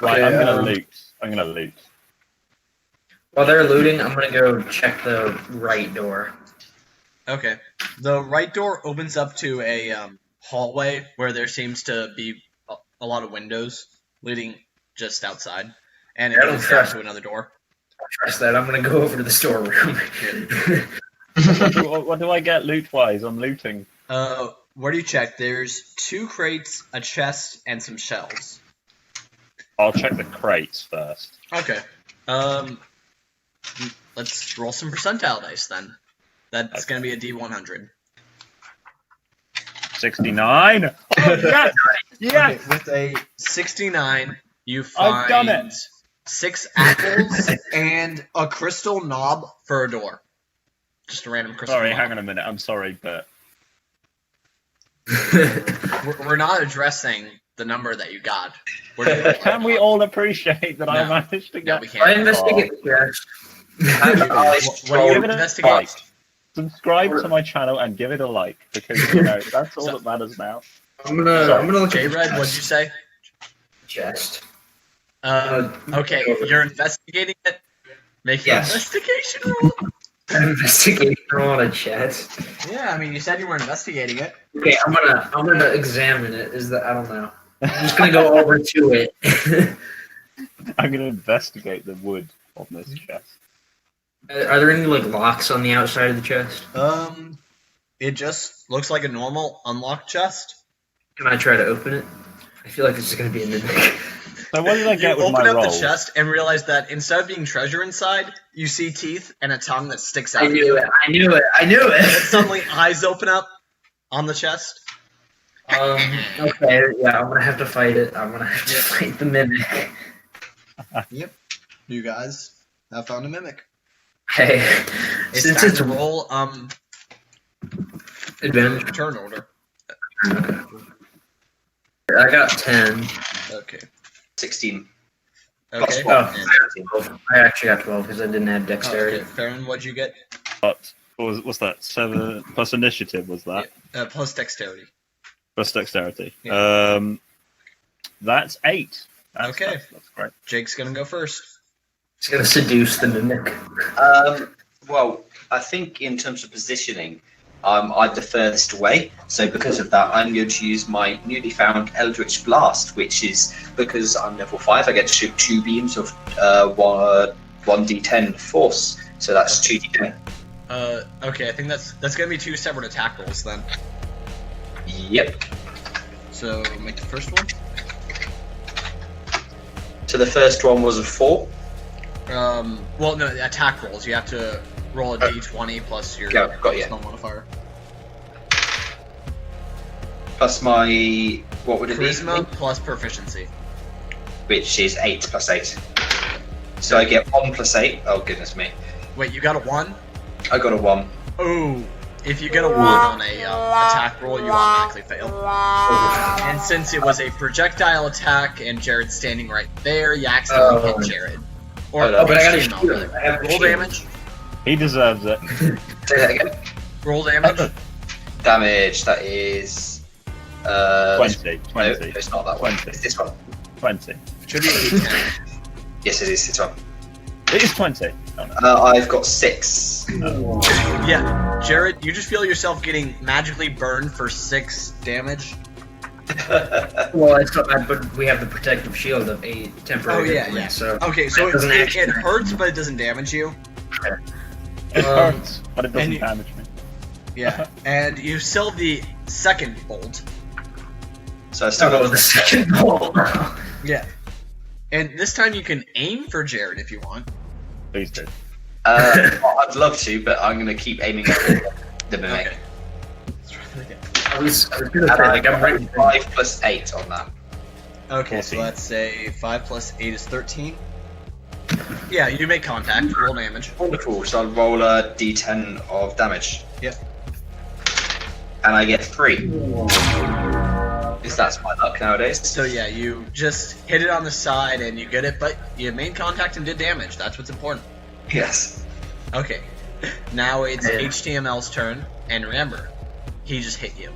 Right, I'm gonna loot. While they're looting, I'm going to go check the right door. Okay. The right door opens up to a hallway where there seems to be a lot of windows leading just outside. And it I don't goes down trust- to another door. Trust that. I'm going to go over to the storeroom. What do I get loot-wise? I'm looting. Where do you check? There's 2 crates, a chest, and some shelves. I'll check the crates first. Okay. Let's roll some percentile dice then. That's going to be a D100. 69. Oh, yes! Yes! Okay, with a 69, you I've done find it. 6 apples and a crystal knob for a door. Just a random crystal Sorry, knob. hang on a minute. I'm sorry, but We're not addressing the number that you got. We're can we all appreciate that I No. managed to No, get? we I can't. investigate the chest. What do you Give it a investigate? like. Subscribe to my channel and give it a like because you know that's all that matters now. I'm gonna look at J-Red, what'd you say? chest. Okay, you're investigating it. Make an Yes. investigation roll. Investigation on a chest. Yeah, I mean, you said you were investigating it. Okay, I'm gonna examine it. Is that I don't know. I'm just gonna go over to it. I'm gonna investigate the wood on this chest. Are there any like locks on the outside of the chest? It just looks like a normal unlocked chest. Can I try to open it? I feel like this is gonna be a mimic. So what did I You get with open my up roll? the chest and realize that instead of being treasure inside, you see teeth and a tongue that sticks out. I knew it. I knew it. I knew And it. suddenly eyes open up on the chest. Okay. Yeah, I'm gonna have to fight it. I'm gonna have to fight the mimic. Yep. You guys have found a mimic. Hey, It's since time it's to roll advantage, turn order. I got 10. Okay. 16. Okay. Plus one. Oh, I actually got 12 because I didn't add dexterity. Okay. Farren, what'd you get? But What's that? 7 plus initiative was that? Plus dexterity. Plus dexterity. Yeah. That's 8. Okay. That's great. Jake's gonna go first. He's gonna seduce the mimic. Well, I think in terms of positioning, I'm the furthest away. So because of that, I'm going to use my newly found Eldritch Blast, which is because I'm level 5. I get to shoot 2 beams of 1d10 force. So that's 2d10. Okay, I think that's gonna be 2 separate attack rolls then. Yep. So make the first one. So the first one was a 4. Well, no, attack rolls. You have to roll a d20 plus your got you. spell modifier. Plus my, what would it Charisma be? plus proficiency. Which is 8 plus 8. So I get 1 plus 8. Oh, goodness me. Wait, you got a 1? I got a 1. Oh, if you get a 1 on a attack roll, you automatically fail. And since it was a projectile attack and Jared's standing right there, you accidentally hit Jared. Or, but I got a Shimo, shield. really. I have a Roll shield. damage. He deserves it. Say that again. Roll damage. Damage, that is... 20. No, it's not that one. 20. It's this one. 20. Should be a d10. Yes, it is this one. It is 20. Oh, no. I've got 6. Yeah, Jared, you just feel yourself getting magically burned for 6 damage. Well, it's not bad, but we have the protective shield of 8 temporary. Oh, yeah, hit points, yeah. So Okay, so That doesn't it actually- hurts, but it doesn't damage you. It hurts, but it and doesn't you- damage me. Yeah, and you still have the second bolt. So I still oh, got the second ball. Yeah. And this time you can aim for Jared if you want. Please do. I'd love to, but I'm going to keep aiming at the mimic. Okay. Let's try that again. I was gonna And say, I like, I'm ready. got 5 plus 8 on that. Okay, so 14. let's say 5 plus 8 is 13. Yeah, you make contact, roll damage. Wonderful. So I'll roll a d10 of damage. Yep. And I get 3. Because that's my luck nowadays. So yeah, you just hit it on the side and you get it, but you made contact and did damage. That's what's important. Yes. Okay. Now it's Yeah. HTML's turn, and remember, he just hit you.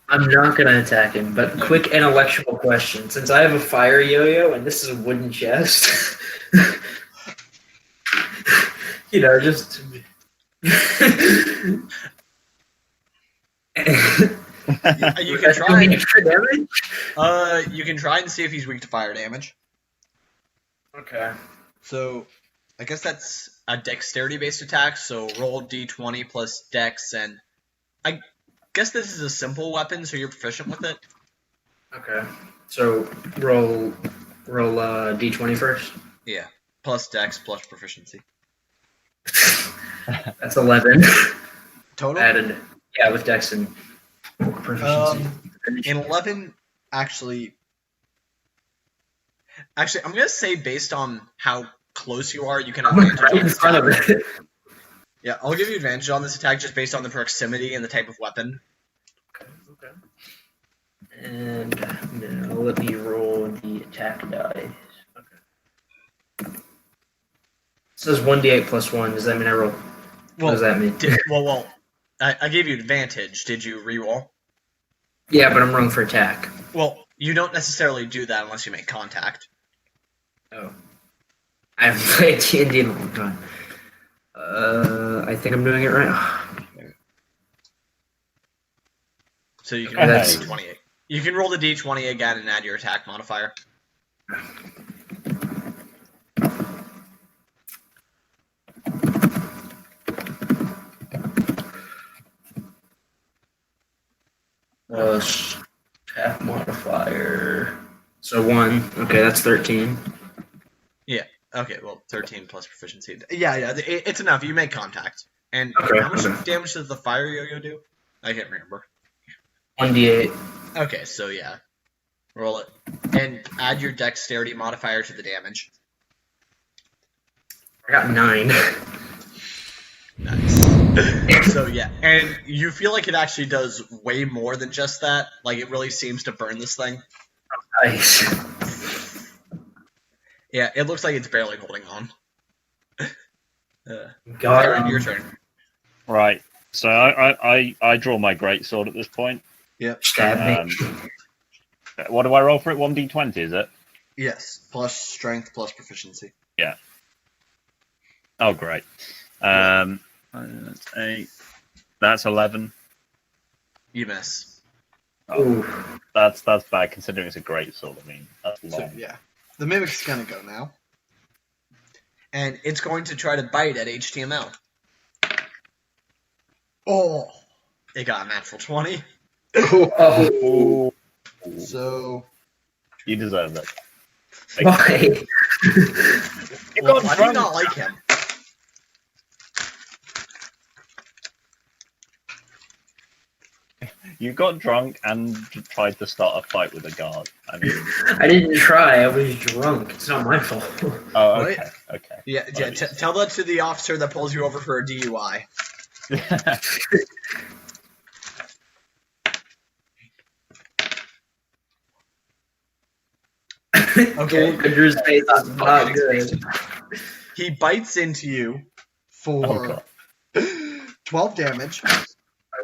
I'm not gonna attack him, but quick intellectual question. Since I have a fire yo-yo and this is a wooden chest, you know, just You can Do try. extra damage? You can try and see if he's weak to fire damage. Okay. So, I guess that's a dexterity-based attack. So roll d20 plus dex, and I guess this is a simple weapon, so you're proficient with it. Okay. So roll d20 first. Yeah, plus dex plus proficiency. That's 11. Total. Added, yeah, with dex and proficiency. In 11, actually, I'm gonna say based on how close you are, you can I'm advantage right on in this front of attack. it. Yeah, I'll give you advantage on this attack just based on the proximity and the type of weapon. Okay. And now let me roll the attack die. Okay. It says 1d8 plus 1. Does that mean I roll? What does that mean? Well, I gave you advantage. Did you reroll? Yeah, but I'm rolling for attack. Well, you don't necessarily do that unless you make contact. Oh. I haven't played D&D in a long time. I think I'm doing it right. So you can Okay, roll the that's- d20. You can roll the d20 again and add your attack modifier. Attack modifier. So 1. Okay, that's 13. Okay, well, 13 plus proficiency. Yeah, it's enough. You make contact. And Okay, how much okay. damage does the fire yo-yo do? I can't remember. 1d8. Okay, so yeah. Roll it. And add your dexterity modifier to the damage. I got 9. Nice. So yeah, and you feel like it actually does way more than just that. Like it really seems to burn this thing. Nice. Yeah, it looks like it's barely holding on. Farren, your turn. Right. So I draw my greatsword at this point. Yep. Stab me. What do I roll for it? 1d20, is it? Yes. Plus strength, plus proficiency. Yeah. Oh, great. That's 8. That's 11. You miss. Ooh. That's bad considering it's a greatsword. I mean, that's long. So, yeah. The mimic's gonna go now. And it's going to try to bite at HTML. Oh! It got a natural 20. Oh. So... You deserve it. Why? Well, I do not like him. You got drunk and tried to start a fight with a guard. I mean, I didn't try. I was drunk. It's not my fault. oh, Right? okay, okay. Yeah, tell that to the officer that pulls you over for a DUI. Okay. Andrew's face is not good. He bites into you for 12 damage. Okay.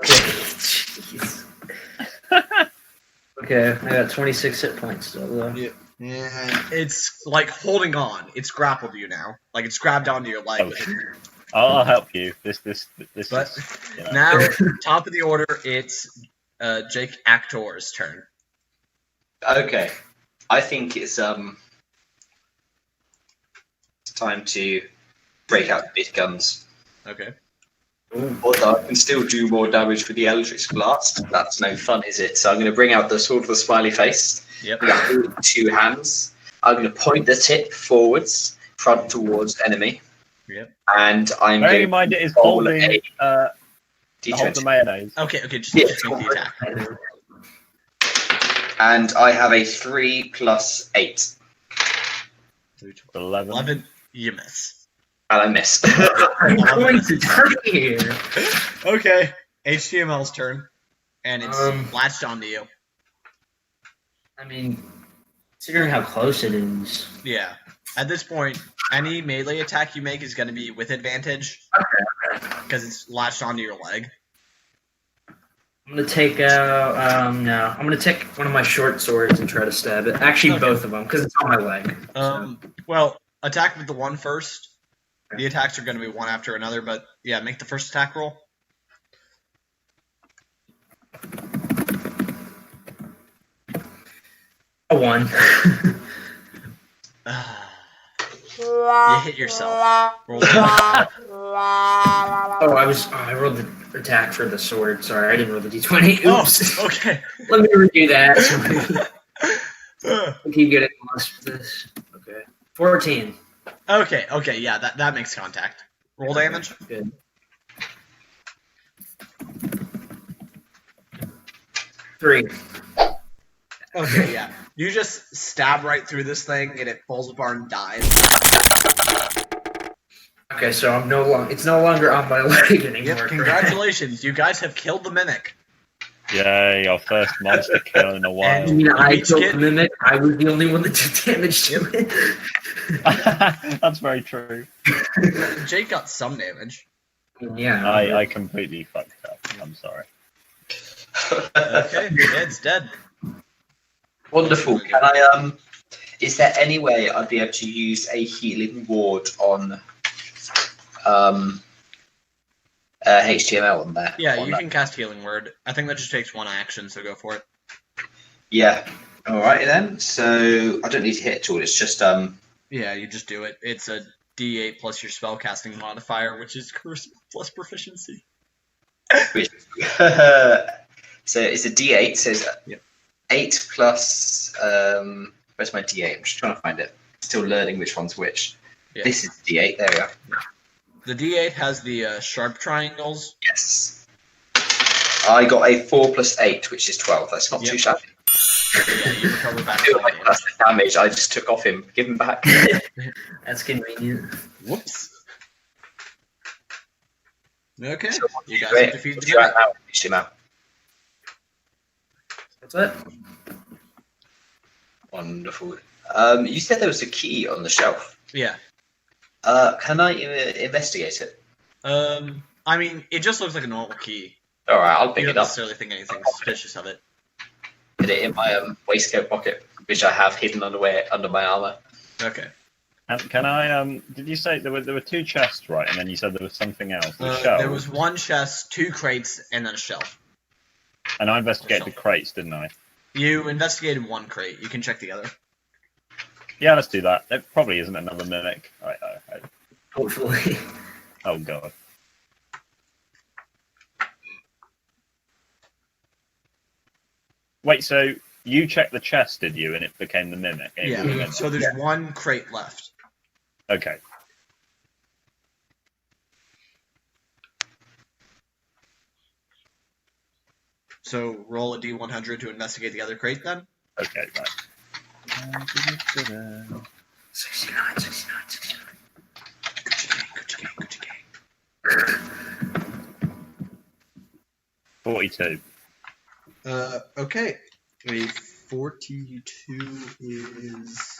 Jeez. Okay, I got 26 hit points still, though. Yeah. And it's like holding on. It's grappled you now. Like it's grabbed onto your leg. Okay. I'll help you. This But is, you know. now, top of the order, it's Jake Actor's turn. Okay. I think it's time to break out the big guns. Okay. Although I can still do more damage with the Eldritch Blast. That's no fun, is it? So I'm going to bring out the sword of the smiley face. Yep. I'm going to hold it with 2 hands. I'm going to point the tip forwards, front towards enemy. Yep. And I'm Bearing going in mind it is roll holding a hold D20. the mayonnaise. Okay, just Yeah. make the attack. And I have a 3 plus 8. 11. 11, you miss. And I missed. I'm going to die here. Okay, HTML's turn. And it's latched onto you. I mean, considering how close it is. Yeah. At this point, any melee attack you make is going to be with advantage. Because it's latched onto your leg. I'm going to take out, no. I'm going to take one of my short swords and try to stab it. Actually, Okay. both of them, because it's on my leg. Well, attack with the one first. The attacks are going to be one after another, but yeah, make the first attack roll. A 1. You hit yourself. Roll damage. I rolled the attack for the sword. Sorry, I didn't roll the d20. Oops. Oh, okay. Let me redo that. Keep getting lost with this. Okay. 14. Okay, yeah, that makes contact. Roll damage. Good. 3. Okay, yeah. You just stab right through this thing and it falls apart and dies. Okay, so I'm it's no longer on my leg anymore. Yep, congratulations, you guys have killed the mimic. Yay, our first monster kill in a while. I mean, I Each killed kid- the mimic. I was the only one that did damage to it. That's very true. Jake got some damage. Yeah. I completely fucked up. I'm sorry. Okay, it's dead. Wonderful. Can I is there any way I'd be able to use a healing ward on HTML on there? Yeah, on you that? can cast Healing Word. I think that just takes one action, so go for it. Yeah. Alrighty then. So I don't need to hit at all, it's just Yeah, you just do it. It's a D8 plus your spellcasting modifier, which is Charisma plus proficiency. so it's a D8, so it's Yep. 8 plus where's my D8? I'm just trying to find it. Still learning which one's which. Yeah. This is D8, there we are. The D8 has the sharp triangles. Yes. I got a 4 plus 8, which is 12. That's not too shabby. Yeah, you recover back I feel 20 like damage. that's the damage I just took off him. Give him back. That's convenient. Whoops. Okay, So you guys Great. have defeated What's the your mimic. now, HTML? What's that? Wonderful. You said there was a key on the shelf. Yeah. Can I investigate it? I mean, it just looks like a normal key. All right, I'll pick You it don't up. necessarily think anything suspicious of it. Put it in my waistcoat pocket, which I have hidden under my armor. Okay. And can I? Did you say there were two chests, right? And then you said there was something else. There was one chest, 2 crates, and then a shelf. And I investigated the crates, didn't I? You investigated 1 crate. You can check the other. Yeah, let's do that. There probably isn't another mimic. Hopefully. Oh god. Wait, so you checked the chest, did you? And it became the mimic? Yeah. So there's 1 crate left. Okay. So roll a d100 to investigate the other crate then. Okay, right. 69. Gucci gang. 42. Okay. A 42 is...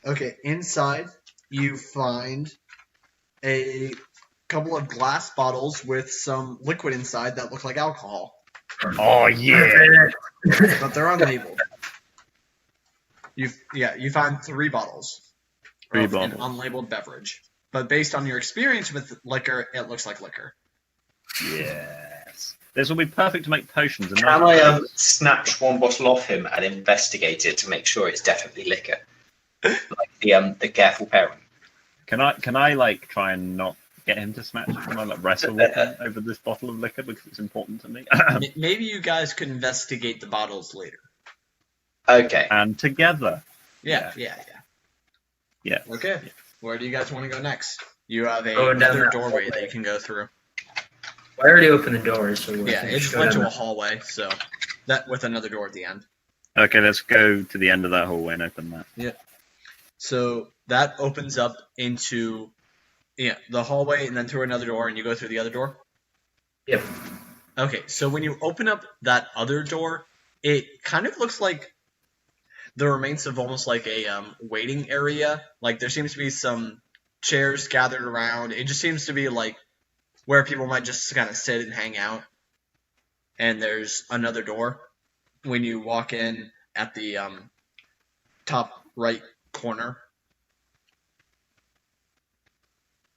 Okay, inside you find a couple of glass bottles with some liquid inside that look like alcohol. Oh yeah. But they're unlabeled. You find 3 bottles. 3 of bottles. an unlabeled beverage. But based on your experience with liquor, it looks like liquor. Yes. This will be perfect to make potions. And Can I snatch one bottle off him and investigate it to make sure it's definitely liquor? Like the careful parent. Can I like try and not get him to smash it? Can I like wrestle with him over this bottle of liquor because it's important to me? Maybe you guys could investigate the bottles later. Okay. And together. Yeah. Okay. Where do you guys want to go next? You have another doorway that you can go through. I already opened the doors, so Yeah, it just went to a hallway, so that with another door at the end. Okay, let's go to the end of that hallway and open that. Yeah. So that opens up into the hallway and then through another door, and you go through the other door? Yep. Okay, so when you open up that other door, it kind of looks like the remains of almost like a waiting area. Like there seems to be some chairs gathered around. It just seems to be like where people might just kind of sit and hang out. And there's another door. When you walk in at the top right corner.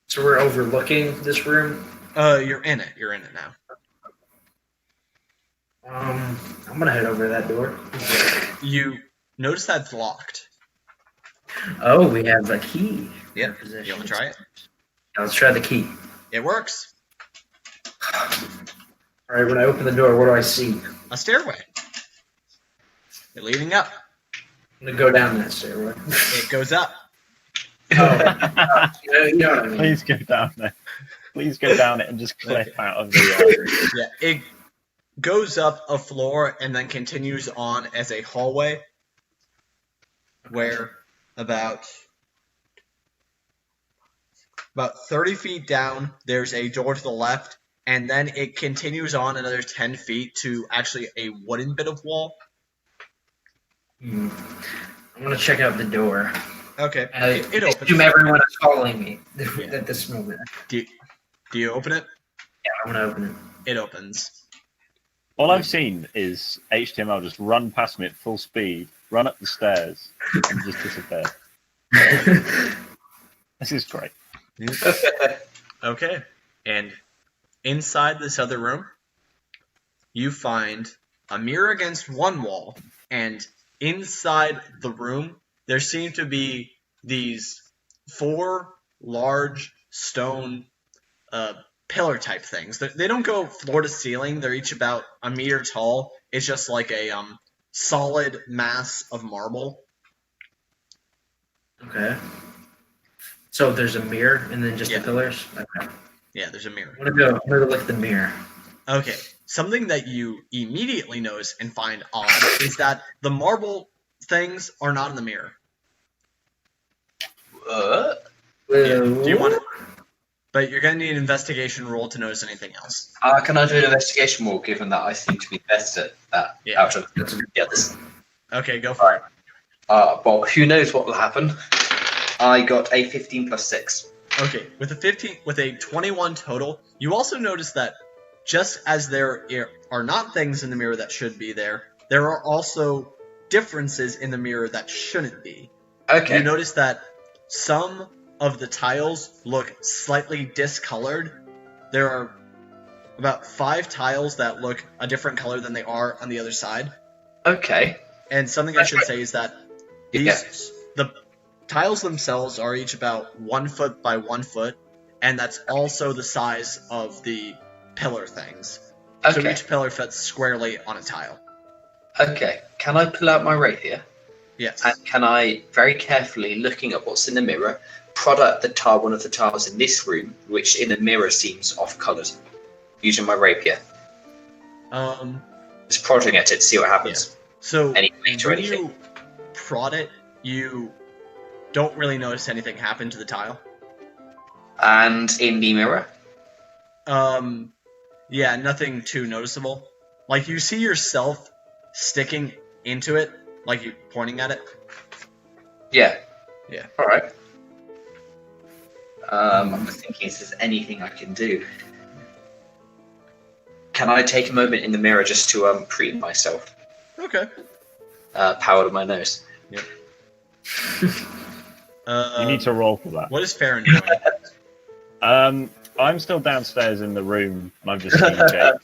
So we're overlooking this room? You're in it. You're in it now. I'm gonna head over to that door. You notice that's locked. Oh, we have a key. Yep. You want to try it? Let's try the key. It works. All right, when I open the door, what do I see? A stairway. You're leading up. I'm gonna go down that stairway. It goes up. Oh, you know what I mean. Please go down there. Please go down it and just clip out of the... Yeah, it goes up a floor and then continues on as a hallway where about 30 feet down, there's a door to the left, and then it continues on another 10 feet to actually a wooden bit of wall. I'm gonna check out the door. Okay, it I opens. assume everyone is following me at this moment. Do you open it? Yeah, I'm gonna open it. It opens. All I've seen is HTML just run past me at full speed, run up the stairs, and just disappear. This is great. Okay, and inside this other room, you find a mirror against one wall, and inside the room, there seem to be these 4 large stone pillar type things. They don't go floor to ceiling. They're each about a meter tall. It's just like a solid mass of marble. Okay. So there's a mirror and then just the pillars? Okay. Yeah, there's a mirror. I'm gonna go look at the mirror. Okay. Something that you immediately notice and find odd is that the marble things are not in the mirror. What? Do you want it? But you're going to need an investigation roll to notice anything else. Can I do an investigation roll, given that I seem to be better at that out of the others? Okay, go for it. Well, who knows what will happen? I got a 15 plus 6. Okay, with a 21 total, you also notice that just as there are not things in the mirror that should be there are also differences in the mirror that shouldn't be. Okay. You notice that some of the tiles look slightly discolored. There are about 5 tiles that look a different color than they are on the other side. Okay. And something I should say is that the tiles themselves are each about 1 foot by 1 foot, and that's also the size of the pillar things. So Okay. each pillar fits squarely on a tile. Okay. Can I pull out my rapier? Yes. And can I, very carefully, looking at what's in the mirror, prod at one of the tiles in this room, which in the mirror seems off-coloured, using my rapier? Just prodding at it to see what happens. So Any weight or when anything? you prod it, you don't really notice anything happen to the tile. And in the mirror? Yeah, nothing too noticeable. Like, you see yourself sticking into it, like you pointing at it. Yeah. Yeah. Alright. I'm thinking if there's anything I can do. Can I take a moment in the mirror just to preen myself? Okay. Power to my nose. Yep. You need to roll for that. What is Farren doing? I'm still downstairs in the room. And I'm just seeing Jake.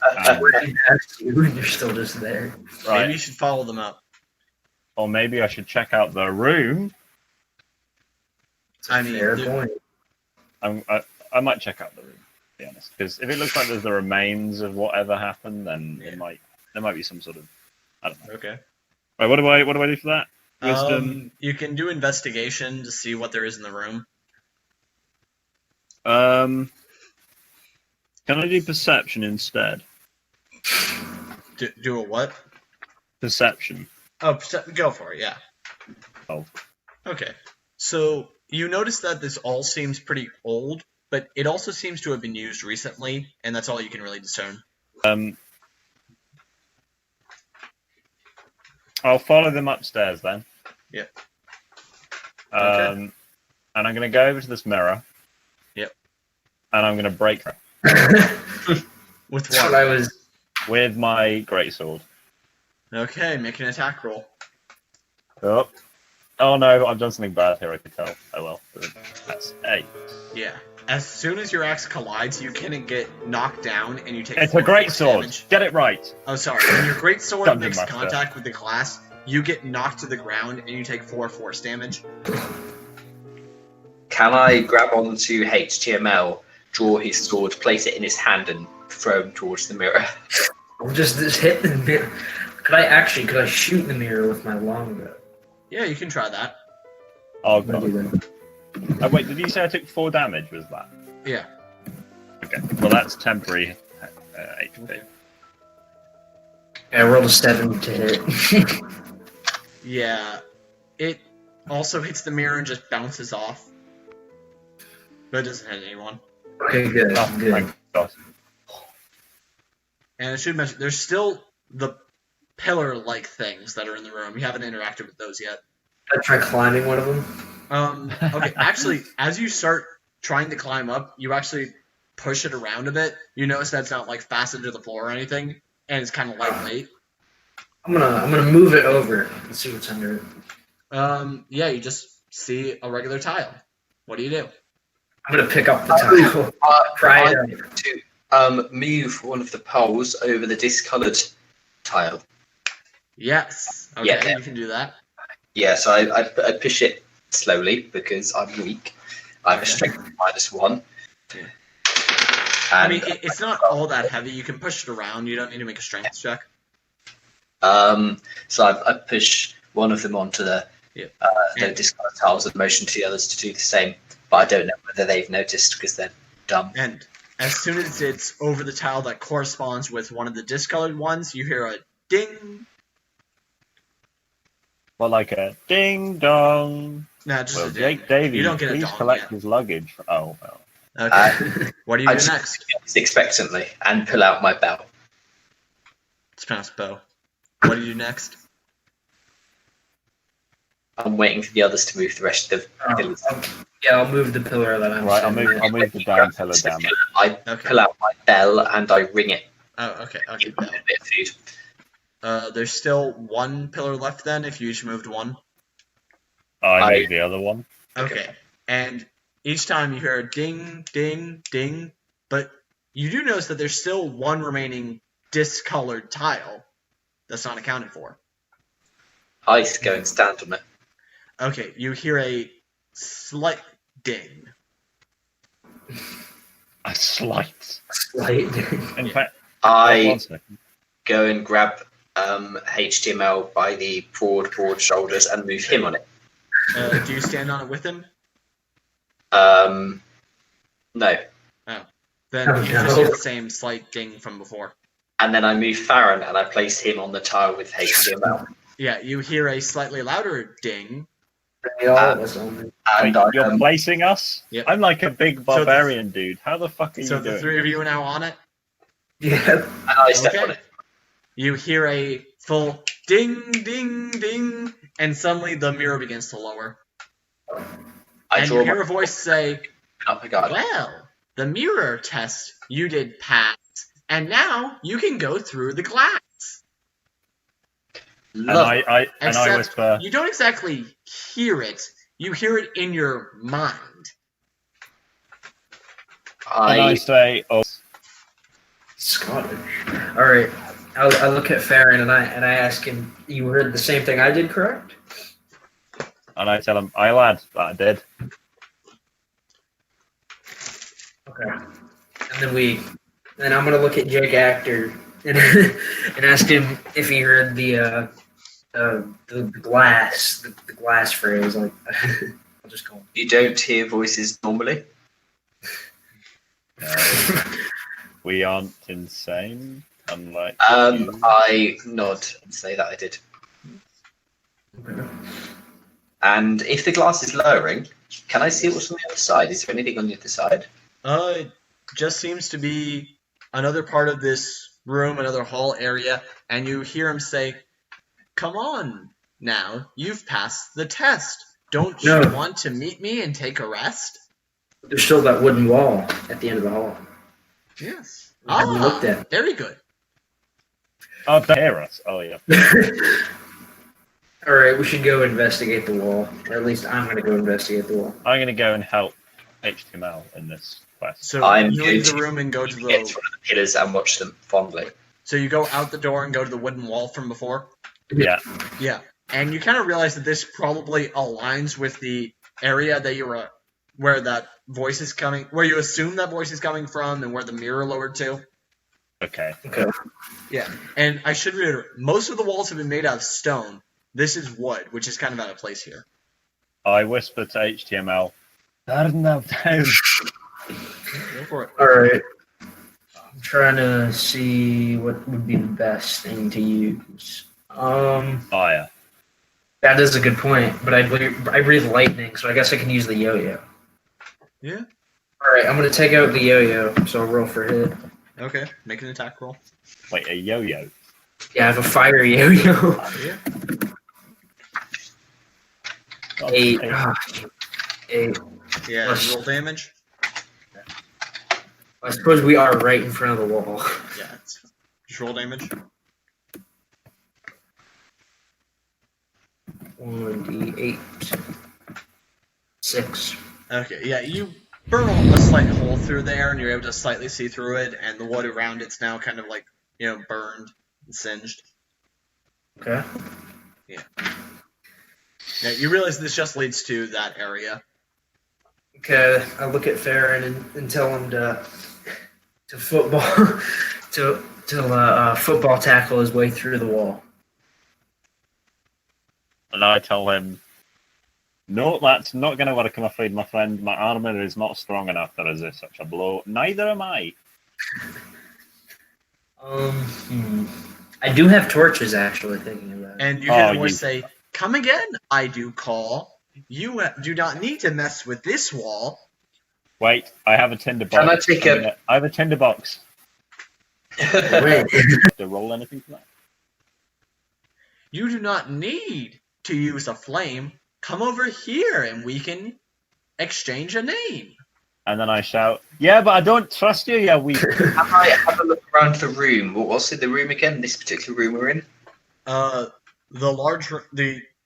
That's you, and you're still just there. Right. Maybe you should follow them up. Or maybe I should check out the room. I mean, Fair point. I might check out the room, to be honest. Because if it looks like there's the remains of whatever happened, then there might be some sort of, I don't know. Okay. Right, what do I do for that? Wisdom. You can do investigation to see what there is in the room. Can I do perception instead? Do a what? Perception. Oh, go for it, yeah. Oh. Okay. So, you notice that this all seems pretty old, but it also seems to have been used recently, and that's all you can really discern. I'll follow them upstairs then. Yeah. And I'm going to go over to this mirror. Yep. And I'm going to break her With That's what what? I was. with my greatsword. Okay, make an attack roll. Oh no, I've done something bad here, I could tell. Oh well. That's 8. Yeah. As soon as your axe collides, you can get knocked down, and you take It's 4 a great force sword. damage. Get it right. Oh, sorry. When your great sword Dungeon makes Master. contact with the glass, you get knocked to the ground, and you take 4 force damage. Can I grab onto HTML, draw his sword, place it in his hand, and throw him towards the mirror? I'll just hit the mirror. Could I shoot the mirror with my longbow? Yeah, you can try that. Oh I'm gonna do god. that. Oh wait, did you say I took 4 damage? Was that? Yeah. Okay. Well, that's temporary HP. I rolled a 7 to hit. Yeah. It also hits the mirror and just bounces off. But it doesn't hit anyone. Okay, good. Oh good. my god. And I should mention, there's still the pillar-like things that are in the room. You haven't interacted with those yet. I try climbing one of them. Okay, actually, as you start trying to climb up, you actually push it around a bit. You notice that it's not like fastened to the floor or anything, and it's kind of lightweight. I'm gonna move it over and see what's under it. Yeah, you just see a regular tile. What do you do? I'm gonna pick up the tile. Pry I it up. need to move one of the poles over the discoloured tile. Yes. Okay, Yeah. you can do that. Yeah, so I push it slowly because I'm weak. I'm a strength of -1. Yeah. And I mean, it's not all that heavy. You can push it around. You don't need to make a strength check. so I push one of them onto the Yeah. discoloured tiles and motion to the others to do the same. But I don't know whether they've noticed because they're dumb. And as soon as it's over the tile that corresponds with one of the discolored ones, you hear a ding. Well, like a ding dong. Nah, just Well, a ding. Jake Davies, You don't get a please dong collect yet. his luggage. Oh well. Okay. What do you I do just next? expectantly and pull out my belt. It's pronounced bow. What do you do next? I'm waiting for the others to move the rest of the pillars. Yeah, I'll move the pillar that I'm Right, I'll standing move. at. I'll move the down pillar down. I Okay. pull out my bell and I ring it. Oh, okay. Give them a bit of food. There's still one pillar left then, if you each moved one. I moved the other one. Okay. And each time you hear a ding, ding, ding, but you do notice that there's still one remaining discolored tile that's not accounted for. I go and stand on it. Okay, you hear a slight ding. A slight. Light. In fact, I one second. go and grab HTML by the broad shoulders and move him on it. Do you stand on it with him? No. Then Oh, you just no. hear the same slight ding from before. And then I move Farren and I place him on the tile with HTML. Yeah, you hear a slightly louder ding. All of us on And Wait, you're I, placing us? Yep. I'm like a big barbarian dude. How the fuck are So you the doing? three of you are now on it. Yeah. and I step Okay. on it. You hear a full ding, ding, ding, and suddenly the mirror begins to lower. I And draw you hear my a voice say, up the guard. well, the mirror test you did pass, and now you can go through the glass. And Love I Except whisper, you don't exactly hear it. You hear it in your mind. and I say, oh, Scottish. All right. I look at Farren and I ask him, "You heard the same thing I did, correct?" and I tell him, aye lad, that I did. Okay. And then I'm gonna look at Jake Actor and and ask him if he heard the glass phrase. Like, I'll just go. You don't hear voices normally. We aren't insane, unlike you. I nod and say that I did. And if the glass is lowering, can I see what's on the other side? Is there anything on the other side? It just seems to be another part of this room, another hall area, and you hear him say, come on now, you've passed the test. Don't you No. want to meet me and take a rest? There's still that wooden wall at the end of the hall. Yes. I haven't looked at it. Very good. Oh, they hear us. Oh, yeah. All right, we should go investigate the wall, or at least I'm gonna go investigate the wall. I'm going to go and help HTML in this quest. So I'm you leave the going to room and go to Get the... to one of the pillars and watch them fondly. So you go out the door and go to the wooden wall from before? Yeah. Yeah. And you kind of realize that this probably aligns with the area that you were... where that voice is coming... where you assume that voice is coming from and where the mirror lowered to. Okay. Okay. Yeah. And I should reiterate, most of the walls have been made out of stone. This is wood, which is kind of out of place here. I whisper to HTML, turn that down. Go for it. All right. I'm trying to see what would be the best thing to use. Fire. That is a good point, but I breathe lightning, so I guess I can use the yo-yo. Yeah. All right, I'm gonna take out the yo-yo, so I'll roll for hit. Okay. Make an attack roll. Wait, a yo-yo? Yeah, I have a fire yo-yo. Yeah. Oh, 8. eight. Ah, 8. Yeah. Plus- Roll damage. I suppose we are right in front of the wall. Yeah. Just roll damage. 1d8. 6. Okay. Yeah. You burn a slight hole through there, and you're able to slightly see through it, and the wood around it's now kind of like, burned and singed. Okay. Yeah. You realize this just leads to that area. Okay, I look at Farren and tell him to football to football tackle his way through the wall. And I tell him, no, that's not going to work, I'm afraid, my friend. My armor is not strong enough to resist such a blow. Neither am I. I do have torches, actually, thinking about it. And you hear Oh, the voice you- say, come again, I do call. You do not need to mess with this wall. Wait, I have a tinderbox. Can I take I have a tinderbox. Wait. To roll anything for that? You do not need to use a flame. come over here and we can exchange a name. And then I shout, "Yeah, but I don't trust you, yeah, we." I have a look around the room? What's in the room again? This particular room we're in? The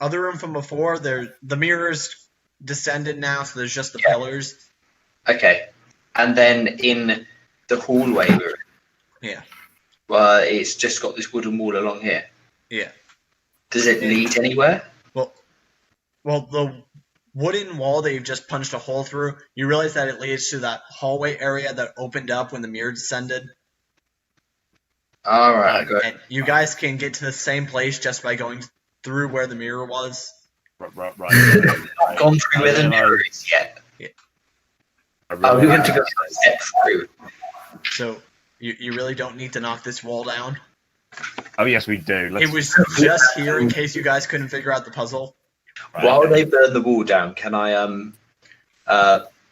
other room from before, the mirror's descended now, so there's just the pillars. Okay. And then in the hallway we're in. Yeah. It's just got this wooden wall along here. Yeah. Does it lead anywhere? Well, the wooden wall that you've just punched a hole through, you realize that it leads to that hallway area that opened up when the mirror descended. All right, good. And you guys can get to the same place just by going through where the mirror was. Right. Not gone through where the mirror is yet. Yeah. We want to go a step through. So you really don't need to knock this wall down. Oh yes, we do. It was just here in case you guys couldn't figure out the puzzle. Right. While they burn the wall down, can I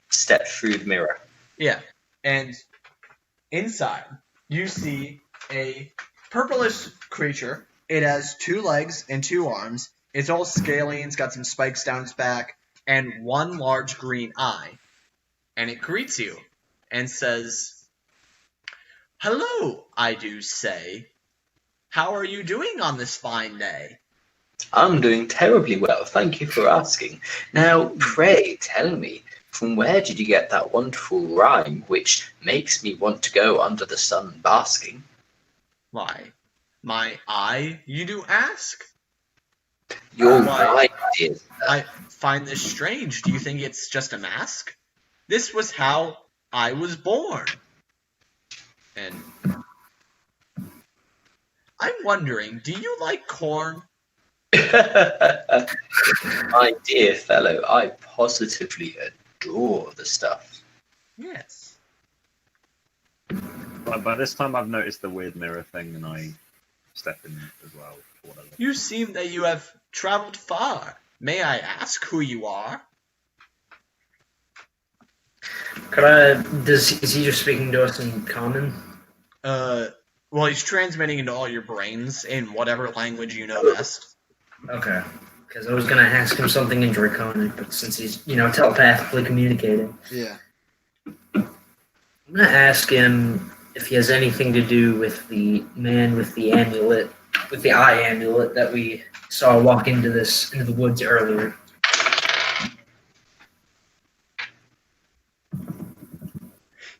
step through the mirror? Yeah, and inside you see a purplish creature. It has 2 legs and 2 arms. It's all scaly and it's got some spikes down its back and 1 large green eye. And it greets you and says, "Hello, I do say. How are you doing on this fine day?" I'm doing terribly well, thank you for asking. Now, pray tell me, from where did you get that wonderful rhyme which makes me want to go under the sun basking? Why, my eye, you do ask? You're Why? right, dear. I find this strange. Do you think it's just a mask? This was how I was born. And I'm wondering, do you like corn? My dear fellow, I positively adore the stuff. Yes. By this time, I've noticed the weird mirror thing, and I step in as well. For whatever. You seem that you have traveled far. May I ask who you are? Is he just speaking to us in common? Well, he's transmitting into all your brains in whatever language you know best. Okay. Because I was going to ask him something in Draconic, but since he's, telepathically communicating. Yeah. I'm going to ask him if he has anything to do with the man with the amulet, with the eye amulet that we saw walk into the woods earlier.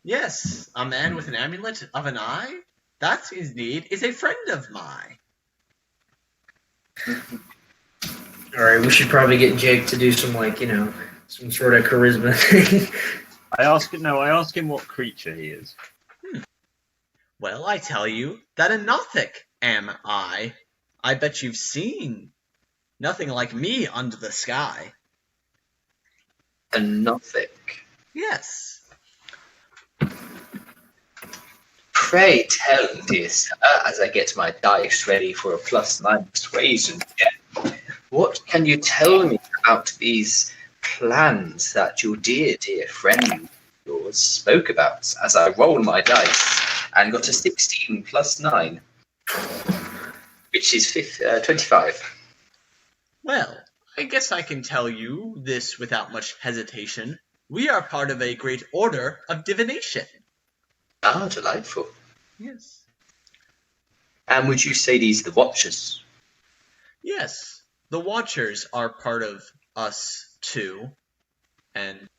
Yes, a man with an amulet of an eye? That, indeed, is a friend of mine. Alright, we should probably get Jake to do some, some sort of charisma thing. I ask him what creature he is. Well, I tell you that a Nothic am I. I bet you've seen nothing like me under the sky. A Nothic. Yes. Pray tell, dear sir, as I get my dice ready for a +9 persuasion check, what can you tell me about these plans that your dear friend of yours spoke about? As I roll my dice and got a 16 + 9, which is 25. Well, I guess I can tell you this without much hesitation. We are part of a great order of divination. Ah, delightful. Yes. And would you say these are the Watchers? Yes. The Watchers are part of us, too. And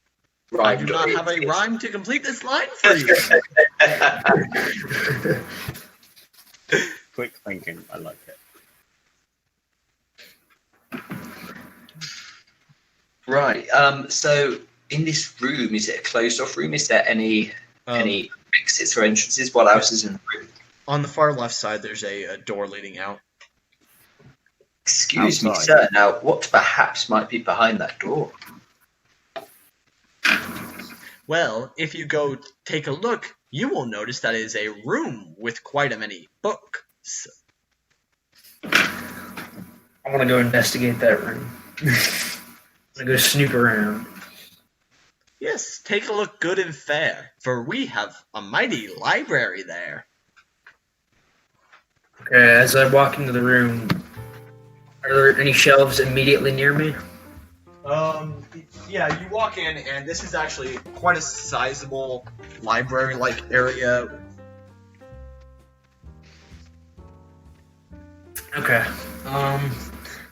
I do not have a rhyme to complete this line for you. Quick thinking, I like it. Right. So in this room, is it a closed-off room? Is there any exits or entrances? What else is in the room? On the far left side, there's a door leading out. Excuse me, Outside. sir. Now, what perhaps might be behind that door? Well, if you go take a look, you will notice that it is a room with quite a many books. I want to go investigate that room. I'm going to go snoop around. Yes, take a look good and fair, for we have a mighty library there. Okay, as I walk into the room, are there any shelves immediately near me? Yeah, you walk in, and this is actually quite a sizable library-like area. Okay. I'm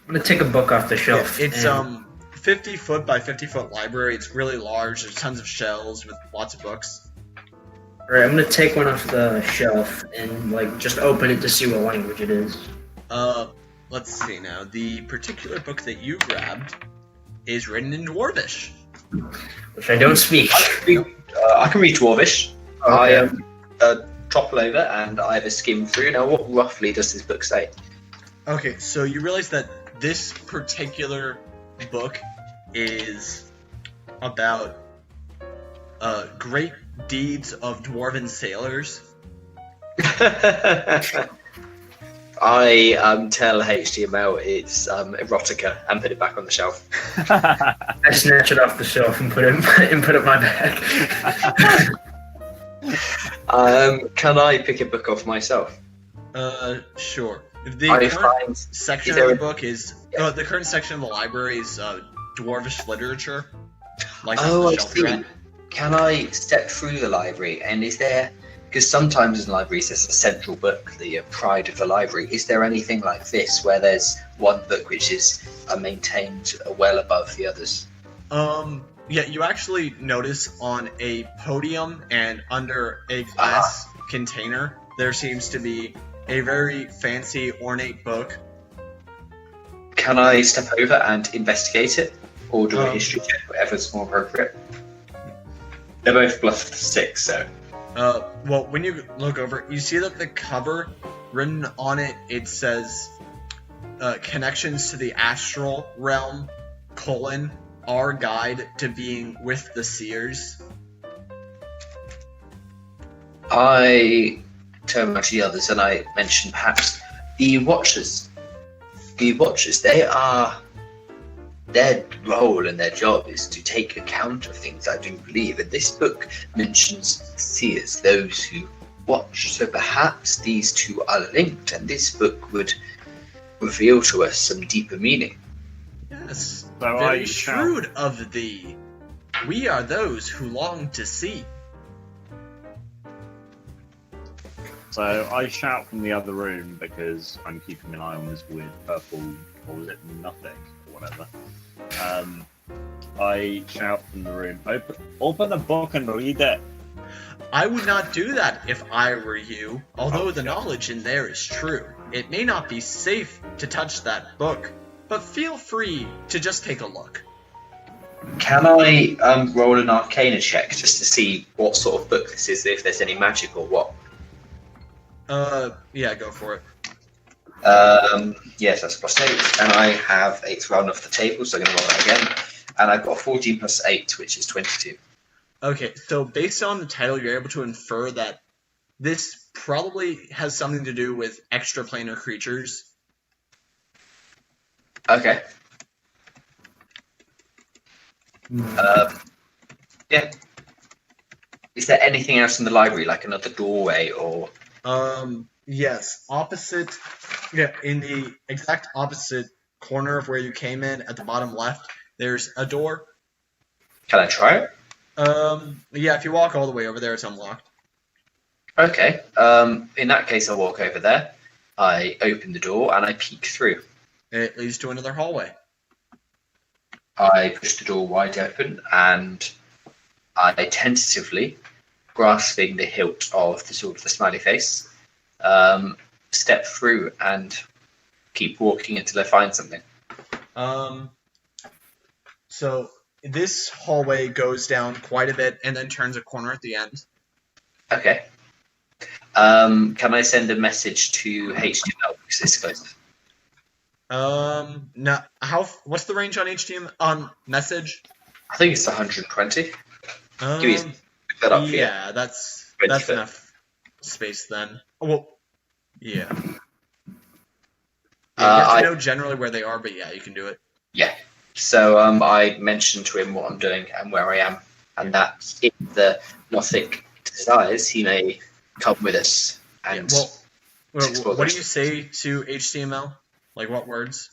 gonna take a book off the shelf. Yeah, it's and- 50 foot by 50 foot library. It's really large. There's tons of shelves with lots of books. Alright, I'm gonna take one off the shelf and like just open it to see what language it is. Let's see now. The particular book that you grabbed is written in Dwarvish. Which I don't speak. I can read Dwarvish. Okay. I topple over and I have a skim through. Now, what roughly does this book say? Okay, so you realize that this particular book is about great deeds of dwarven sailors. I tell HTML it's erotica and put it back on the shelf. I snatch it off the shelf and put it in my bag. Can I pick a book off myself? Sure. The I current find section is there of a- the book is the current section of the library is dwarvish literature. Like Oh, the I shelf you're see. at. Can I step through the library? And is there, because sometimes in libraries there's a central book, the pride of the library. Is there anything like this where there's one book which is maintained well above the others? Yeah, you actually notice on a podium and under a glass container there seems to be a very fancy, ornate book. Can I step over and investigate it? Or do a Um, history check, whatever's more appropriate? They're both bluffed 6, so. Well, when you look over, you see that the cover, written on it, it says, connections to the astral realm, our guide to being with the seers. I turn back to the others and I mention perhaps the Watchers. The Watchers, their role and their job is to take account of things, I do believe. And this book mentions seers, those who watch. So perhaps these two are linked, and this book would reveal to us some deeper meaning. Yes, So very I shrewd of thee. We are those who long to see. So I shout from the other room because I'm keeping an eye on this weird purple, or was it nothing, or whatever. I shout from the room, open the book and read it. I would not do that if I were you, although Oh, the God. knowledge in there is true. It may not be safe to touch that book, but feel free to just take a look. Can I roll an Arcana check just to see what sort of book this is, if there's any magic or what? Yeah, go for it. Yes, that's +8, and I have 8 thrown off the table, so I'm going to roll that again. And I've got 14 plus 8, which is 22. Okay, so based on the title, you're able to infer that this probably has something to do with extraplanar creatures. Okay. Yeah. Is there anything else in the library, like another doorway or? Yes, in the exact opposite corner of where you came in, at the bottom left, there's a door. Can I try it? Yeah, if you walk all the way over there, it's unlocked. Okay. In that case, I'll walk over there. I open the door and I peek through. It leads to another hallway. I push the door wide open and I tentatively, grasping the hilt of the sword of the smiley face, step through and keep walking until I find something. So this hallway goes down quite a bit and then turns a corner at the end. Okay. Can I send a message to HTML because this goes? No. What's the range on HTML on message? I think it's 120. Give me look that up for you. Yeah, that's 20 foot. enough space then. Well, yeah. You I have to know generally where they are, but yeah, you can do it. Yeah. So I mentioned to him what I'm doing and where I am, and that if the Nothic desires, he may come with us. And Yeah, well, explore what do those. you say to HTML? Like what words?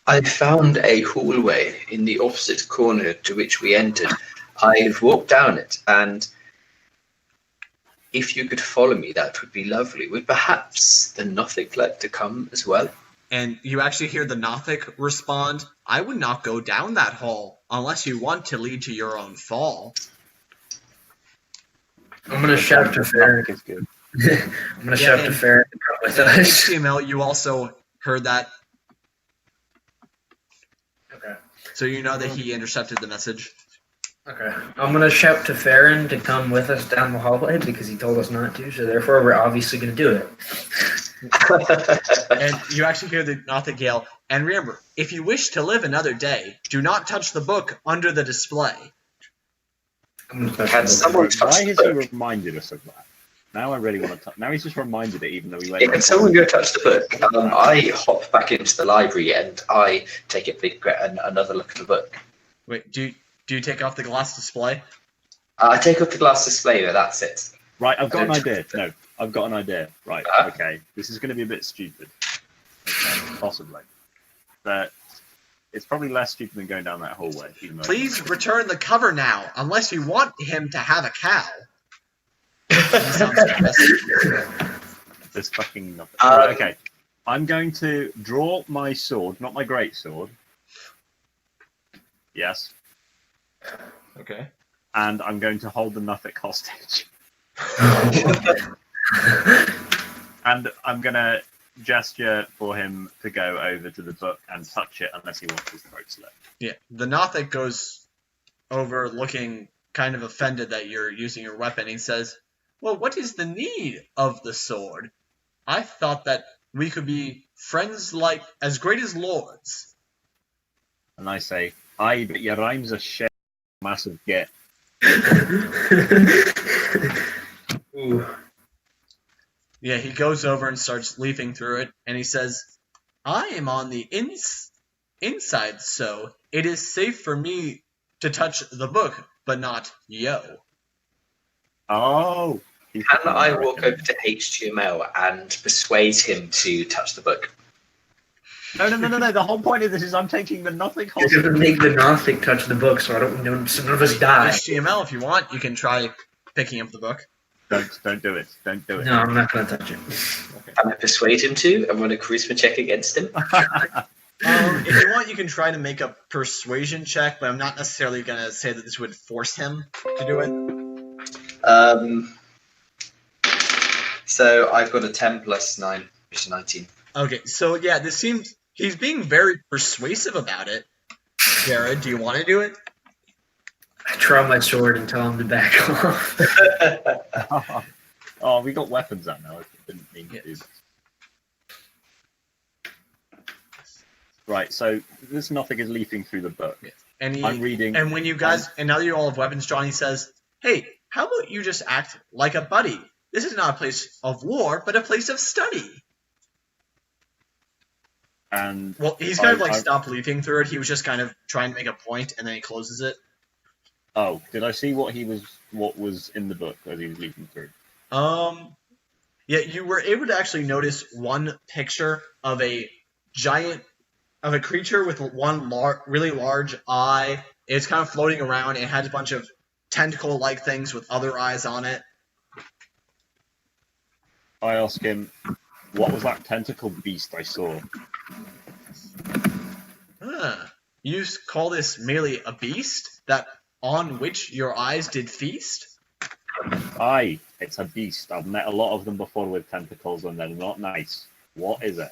I found a hallway in the opposite corner to which we entered. I've walked down it, and if you could follow me, that would be lovely. Would perhaps the Nothic like to come as well? And you actually hear the Nothic respond, I would not go down that hall unless you want to lead to your own fall. I'm gonna shout to Farren. It's good. I'm gonna shout to Farren to come with us. HTML, you also heard that, Okay. so you know that he intercepted the message. Okay. I'm gonna shout to Farren to come with us down the hallway because he told us not to, so therefore we're obviously gonna do it. And you actually hear the Nothic yell, and remember, if you wish to live another day, do not touch the book under the display. I'm gonna touch Can the book. someone touch Why the has he book? reminded us of that? Now I really want to. Now he's just reminded it, even though we let. Yeah, can someone go touch the book? I hop back into the library and I take another look at the book. Wait, do you take off the glass display? I take up the glass display there, that's it. Right, I've got an idea. No, I've got an idea. Right, okay. This is going to be a bit stupid. Okay, possibly. But it's probably less stupid than going down that hallway. Even though Please return the cover now, unless you want him to have a cow. There's fucking nothing. Right, okay. I'm going to draw my sword, not my great sword. Yes. Okay. And I'm going to hold the Nothic hostage. And I'm going to gesture for him to go over to the book and touch it unless he wants his throat slit. Yeah, the Nothic goes over looking kind of offended that you're using your weapon. He says, well, what is the need of the sword? I thought that we could be friends like as great as lords. And I say, aye, but your rhymes are shit, massive git. Ooh. Yeah, he goes over and starts leafing through it, and he says, I am on the inside, so it is safe for me to touch the book, but not yo. Oh. Can I walk over to HTML and persuade him to touch the book? No. The whole point of this is I'm taking the Nothic You're hostage. gonna make the Gnostic touch the book, so I don't know, so none of us die. HTML, if you want, you can try picking up the book. Don't do it. Don't do it. No, I'm not gonna touch it. Can I persuade him to? I'm going to charisma check against him. If you want, you can try to make a persuasion check, but I'm not necessarily going to say that this would force him to do it. So I've got a 10 plus 9, which is 19. Okay, so yeah, this seems he's being very persuasive about it. Jared, do you want to do it? I draw my sword and tell him to back off. Oh, we got weapons out now. I didn't mean to do Yes. this. Right, so this Nothic is leafing through the book. And I'm reading. And when you guys, and now that you all have weapons drawn, he says, "Hey, how about you just act like a buddy? This is not a place of war, but a place of study." And Well, he's kind of like I- stopped leafing through it. He was just kind of trying to make a point, and then he closes it. oh, did I see what was in the book as he was leafing through? Yeah, you were able to actually notice one picture of a creature with one really large eye. It's kind of floating around. It had a bunch of tentacle-like things with other eyes on it. I ask him, what was that tentacle beast I saw? You call this merely a beast that on which your eyes did feast? Aye, it's a beast. I've met a lot of them before with tentacles and they're not nice. What is it?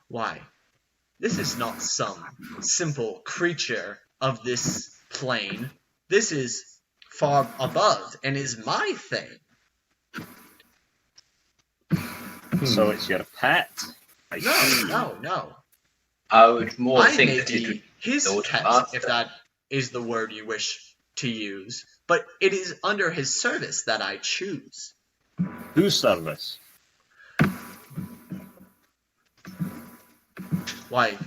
Why, this is not some simple creature of this plane. This is far above and is my thing. So it's your pet? I see. No. I would more I think may that it be would his Lord pet, Master. if that is the word you wish to use, but it is under his service that I choose. Whose service? Why,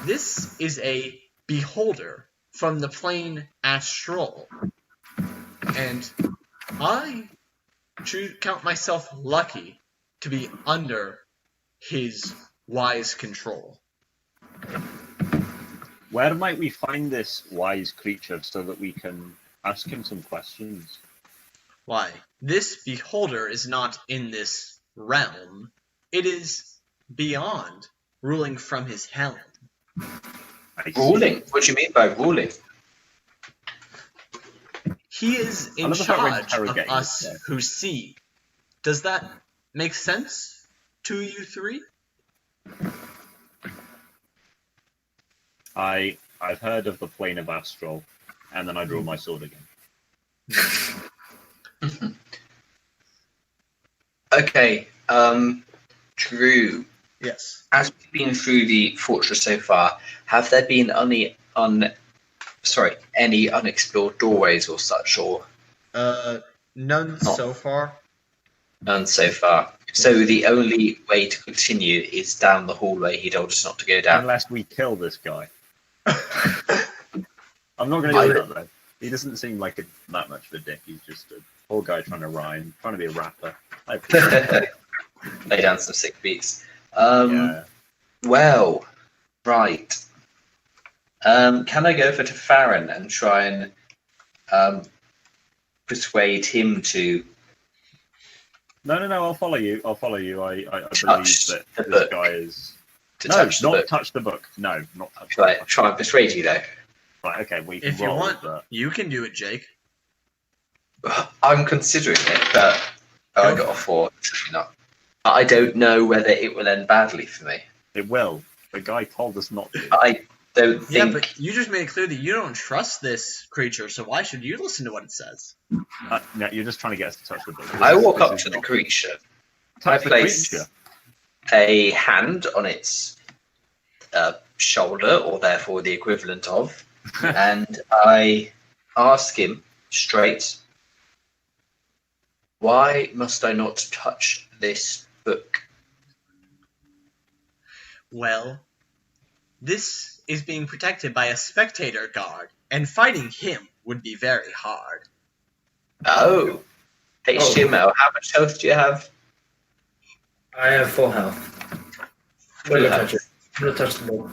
this is a beholder from the plane astral, and I count myself lucky to be under his wise control. Where might we find this wise creature so that we can ask him some questions? Why, this beholder is not in this realm. It is beyond, ruling from his helm. Ruling? What do you mean by ruling? He is in never thought we'd charge of interrogate us this, who see. Does that make sense to you three? I've heard of the plane of astral, and then I draw my sword again. Okay, Drew, Yes. as we've been through the fortress so far, have there been any unexplored doorways or such, or None so far. none so far? So the only way to continue is down the hallway he told us not to go down. Unless we kill this guy. I'm not going to do that, though. He doesn't seem like that much of a dick. He's just a poor guy trying to rhyme, trying to be a rapper. I appreciate it. Lay down some sick beats. Yeah. Well, right. Can I go over to Farren and try and persuade him to No, I'll follow you. I believe touch that the this book? guy is... touch the book? touch the book. No, not touch Try, the book. try and persuade you, though. Right, okay, we can If you roll, want, but... you can do it, Jake. I'm considering it, but I got a 4. Certainly not. I don't know whether it will end badly for me. It will. The guy told us not to. I don't Yeah, think. but you just made it clear that you don't trust this creature, so why should you listen to what it says? No, you're just trying to get us to touch the book. I walk This up is to the not- creature. Touch I the place creature. a hand on its shoulder, or therefore the equivalent of, and I ask him straight, why must I not touch this book? Well, this is being protected by a spectator guard, and fighting him would be very hard. Oh. HTML, how much health do you have? I have full health. I'm Full gonna health. touch it. I'm gonna touch the book.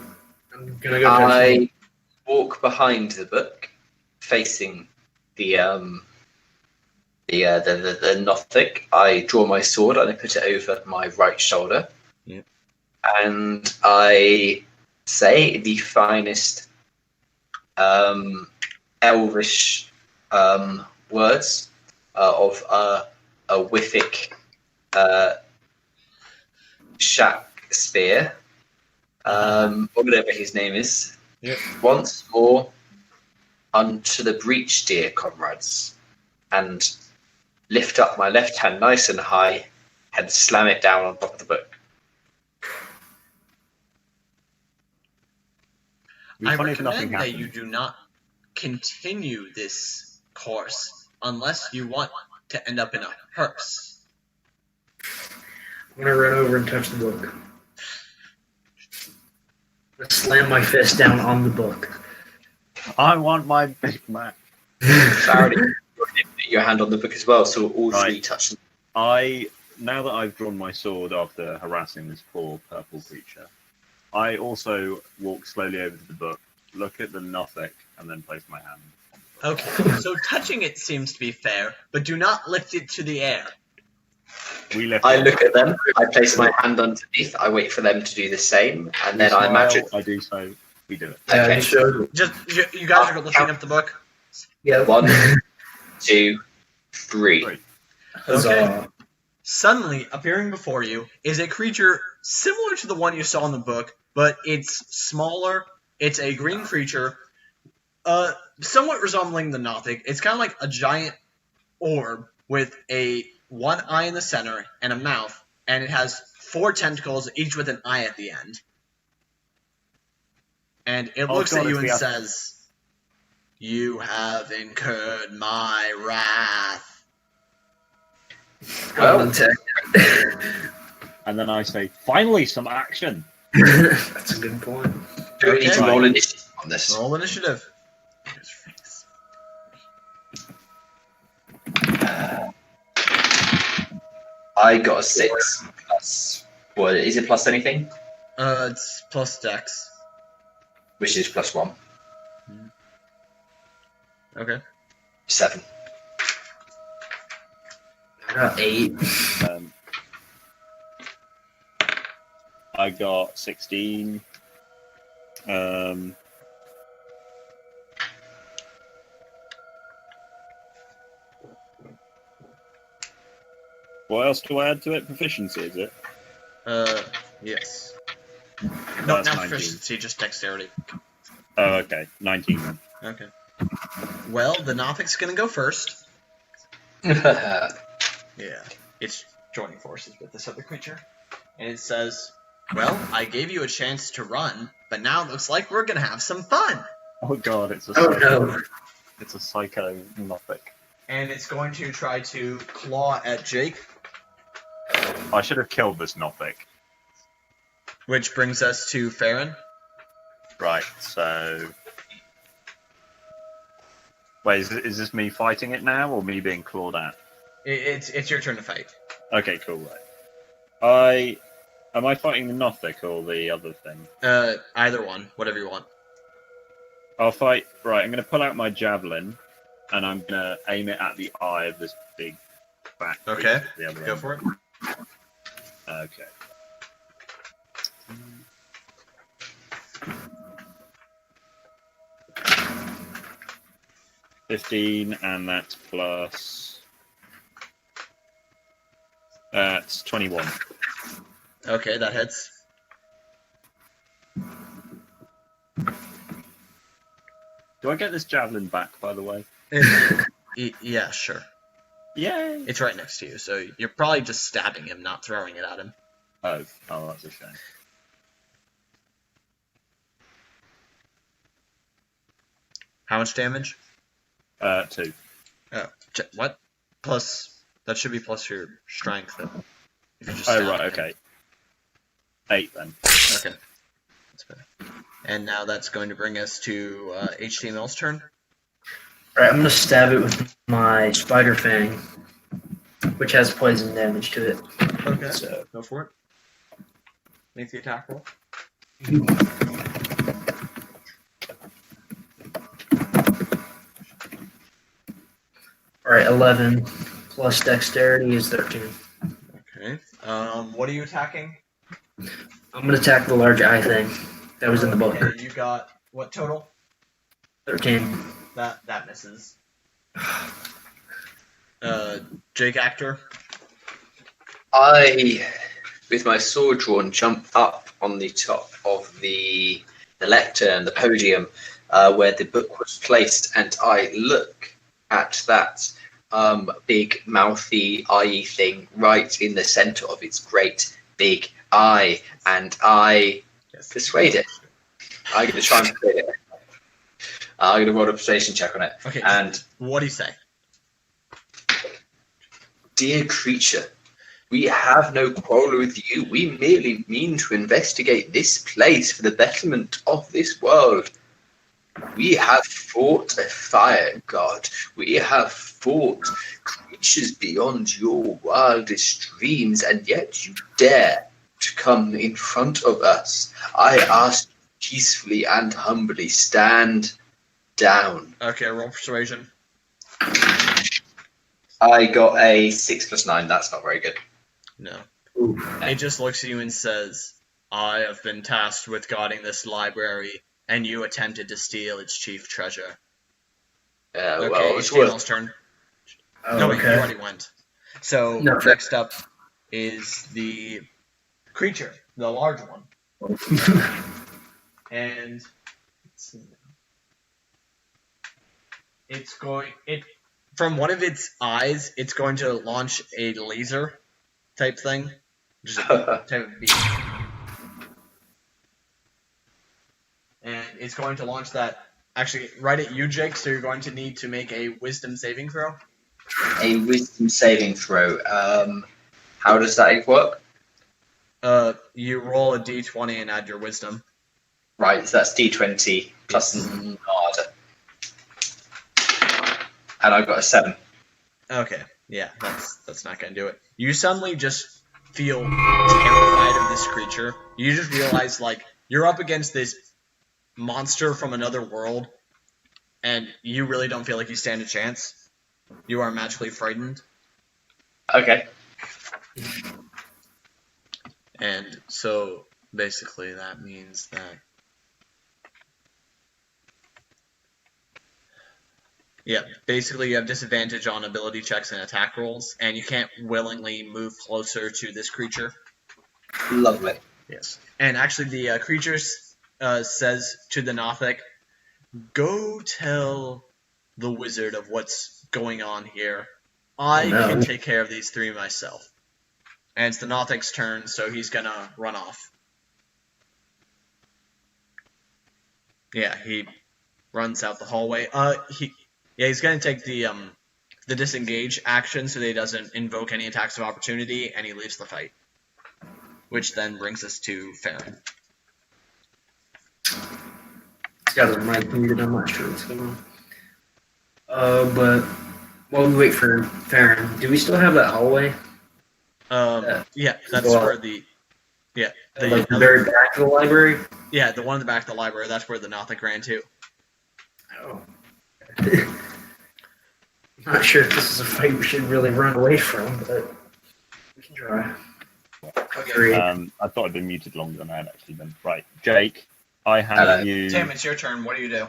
I'm gonna go touch it. I walk behind the book, facing the Nothic. I draw my sword and I put it over my right shoulder. Yep. And I say the finest Elvish words of a Withic Shakespeare, or whatever his name is. Yep. Once more, unto the breach, dear comrades, and lift up my left hand nice and high and slam it down on top of the book. I Funny if nothing recommend that happened. you do not continue this course unless you want to end up in a hearse. I'm gonna run over and touch the book. I'm gonna slam my fist down on the book. I want my Big Mac. Faraday, put your hand on the book as well, so all three Right. touch. Now that I've drawn my sword after harassing this poor purple creature, I also walk slowly over to the book, look at the Nothic, and then place my hand on the book. Okay, so touching it seems to be fair, but do not lift it to the air. We lift I it. look at them, I place my hand underneath, I wait for them to do the same, and then I Smile, magic. I do so. We do it. Okay. you showed it. Just you guys are lifting up the book. Yeah. 1, 2, 3. Three. Huzzah. Suddenly appearing before you is a creature similar to the one you saw in the book, but it's smaller. It's a green creature, somewhat resembling the Nothic. It's kind of like a giant orb with one eye in the center and a mouth, and it has 4 tentacles, each with an eye at the end. And it looks at you and says, "You have incurred my wrath." Well, I'm attacked. And then I say, finally, some action. That's a good point. do we need to Okay. roll initiative on this? Roll initiative. I got a 6 plus. What is it? Plus anything? It's plus dex. Which is plus 1. Okay. 7. I got 8. I got 16. What else do I add to it? Proficiency, is it? Yes. Oh, No, that's not 19. proficiency, just dexterity. Oh, okay. 19 then. Okay. Well, the Nothic's gonna go first. I Yeah. It's joining forces with this other creature. And it says, well, I gave you a chance to run, but now it looks like we're gonna have some fun. Oh god, it's a Oh psycho. no. It's a psycho Nothic. And it's going to try to claw at Jake, I should have killed this Nothic. which brings us to Farren. Right, so... Wait, is this me fighting it now, or me being clawed at? It's your turn to fight. Okay, cool, right. Am I fighting the Nothic or the other thing? Either one, whatever you want. I'll fight... Right, I'm going to pull out my javelin, and I'm going to aim it at the eye of this big fat Okay, creature at the other go end. for it. Okay. $15, and that's plus... That's 21. Okay, that hits. Do I get this javelin back, by the way? Yeah, sure. Yay! It's right next to you, so you're probably just stabbing him, not throwing it at him. Oh, that's a shame. How much damage? 2. Oh, what? Plus, that should be plus your strength, though. If you just Oh, stab right, him. okay. 8 then. Okay. That's better. And now that's going to bring us to HTML's turn. Alright, I'm gonna stab it with my spider fang, which has poison damage to it. Okay. So Go for it. Make the attack roll. alright, 11 plus dexterity is 13. Okay. What are you attacking? I'm gonna attack the large eye thing that was in the book. Okay, you got what total? 13. That misses. Jake Actor. I, with my sword drawn, jump up on the top of the lectern, the podium, where the book was placed, and I look at that big mouthy eye thing right in the center of its great big eye, and I persuade it. I'm going to try and persuade it. I'm going to roll a persuasion check on it. Okay. And What do you say? dear creature, we have no quarrel with you. We merely mean to investigate this place for the betterment of this world. We have fought a fire god. We have fought creatures beyond your wildest dreams, and yet you dare to come in front of us. I ask you peacefully and humbly, stand down. Okay, roll persuasion. I got a 6 plus 9. That's not very good. No. Ooh. It just looks at you and says, I have been tasked with guarding this library, and you attempted to steal its chief treasure. Well, Okay, it's HTML's worth. turn. Oh, No, wait, you okay. already went. So, No. next up is the creature, the large one. And let's see. It's going from one of its eyes, it's going to launch a laser type thing. Just a type of beam. And it's going to launch that actually right at you, Jake, so you're going to need to make a wisdom saving throw. A wisdom saving throw. How does that work? You roll a d20 and add your wisdom. Right, so that's d20 plus nada. And I've got a 7. Okay, Yeah, that's not gonna do it. You suddenly just feel terrified of this creature. You just realize, like, you're up against this monster from another world, and you really don't feel like you stand a chance. You are magically frightened. Okay. And so, basically, that means that... Yeah, basically you have disadvantage on ability checks and attack rolls, and you can't willingly move closer to this creature. Lovely. Yes. And actually the creature says to the Nothic, go tell the wizard of what's going on here. I can take care of these three myself. And it's the Nothic's turn, so he's gonna run off. Yeah, he runs out the hallway. He's gonna take the disengage action so that he doesn't invoke any attacks of opportunity, and he leaves the fight. Which then brings us to Farren. These guys are mic muted. I'm not sure what's going on. But while we wait for Farren, do we still have that hallway? Yeah, that's where the... Yeah. The very back of the library? Yeah, the one in the back of the library. That's where the Nothic ran to. Oh. I'm not sure if this is a fight we should really run away from, but we can try. Okay. I thought I'd been muted longer than I had actually been. Right, Jake, I hand you... Tim, it's your turn. What do you do?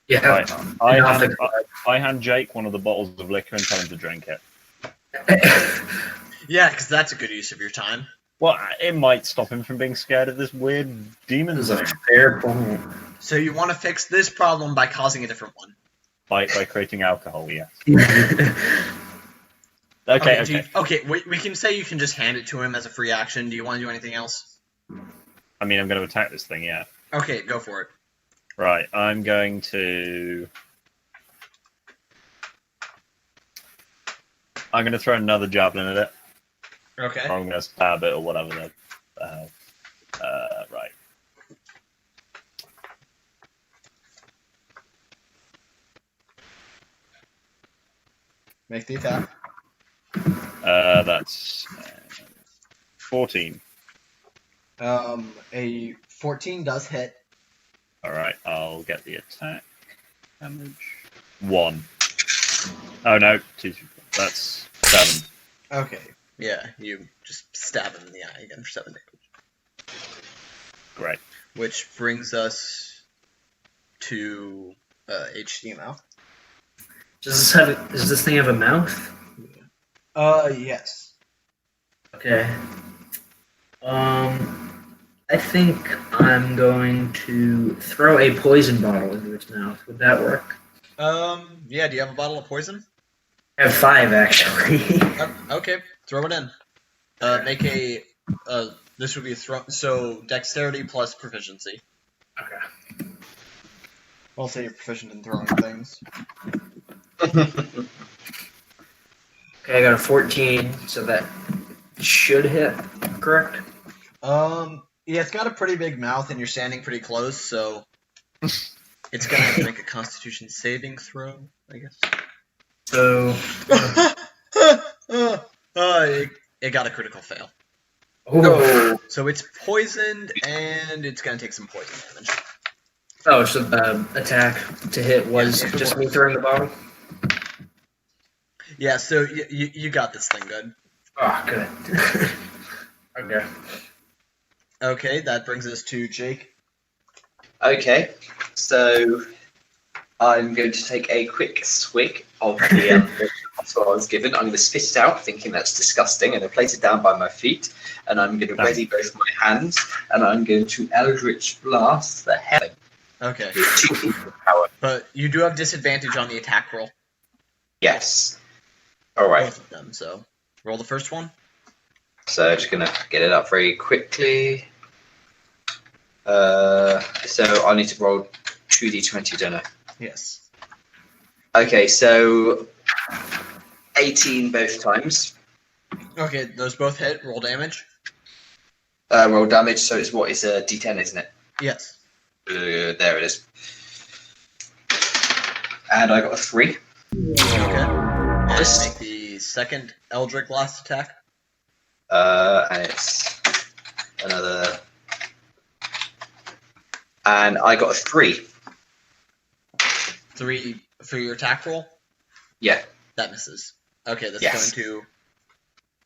Yeah. Right. I hand Jake one of the bottles of liquor and tell him to drink it. Yeah, because that's a good use of your time. Well, it might stop him from being scared of this weird demon This is a thing. fair point. So you want to fix this problem by causing a different one. By creating alcohol, yeah. Okay, Okay. We can say you can just hand it to him as a free action. Do you want to do anything else? I mean, I'm going to attack this thing, yeah. Okay, go for it. Right, I'm going to throw another javelin at it. Okay. Or I'm going to stab it or whatever. Right. Make the attack. That's 14. A 14 does hit. Alright, I'll get the attack damage. 1. Oh no, 2. That's 7. Okay. Yeah, you just stab him in the eye again for 7 damage. Great. Which brings us to HD mouth. Does this thing have a mouth? Yes. Okay. I think I'm going to throw a poison bottle into its mouth. Would that work? Yeah, do you have a bottle of poison? I have 5, actually. Okay, throw it in. Make a, this would be a throw, so dexterity plus proficiency. Okay. I'll say you're proficient in throwing things. Okay, I got a 14, so that should hit, correct? Yeah, it's got a pretty big mouth and you're standing pretty close, so it's gonna have to make a Constitution saving throw, I guess. So... it got a critical fail. Oh, So it's poisoned and it's gonna take some poison damage. oh, so the attack to hit was just me throwing the bottle? Yeah, so you got this thing good. Oh, good. Okay. Okay, that brings us to Jake. Okay, so I'm going to take a quick swig of the that's what I was given. I'm going to spit it out, thinking that's disgusting, and I place it down by my feet, and I'm going to ready both my hands, and I'm going to Eldritch Blast the hell Okay, with 2 points of power. but you do have disadvantage on the attack roll. Yes. All right. Both of them, so roll the first one. So just going to get it up very quickly. So I need to roll 2d20, don't I? Yes. Okay, so 18 both times. Okay, those both hit. Roll damage. Roll damage, so it's what is a d10, isn't it? Yes. There it is. And I got a 3. Okay. And make the second Eldritch Blast attack. And it's another. And I got a 3. 3 for your attack roll? Yeah. That misses. Okay, that's Yes. going to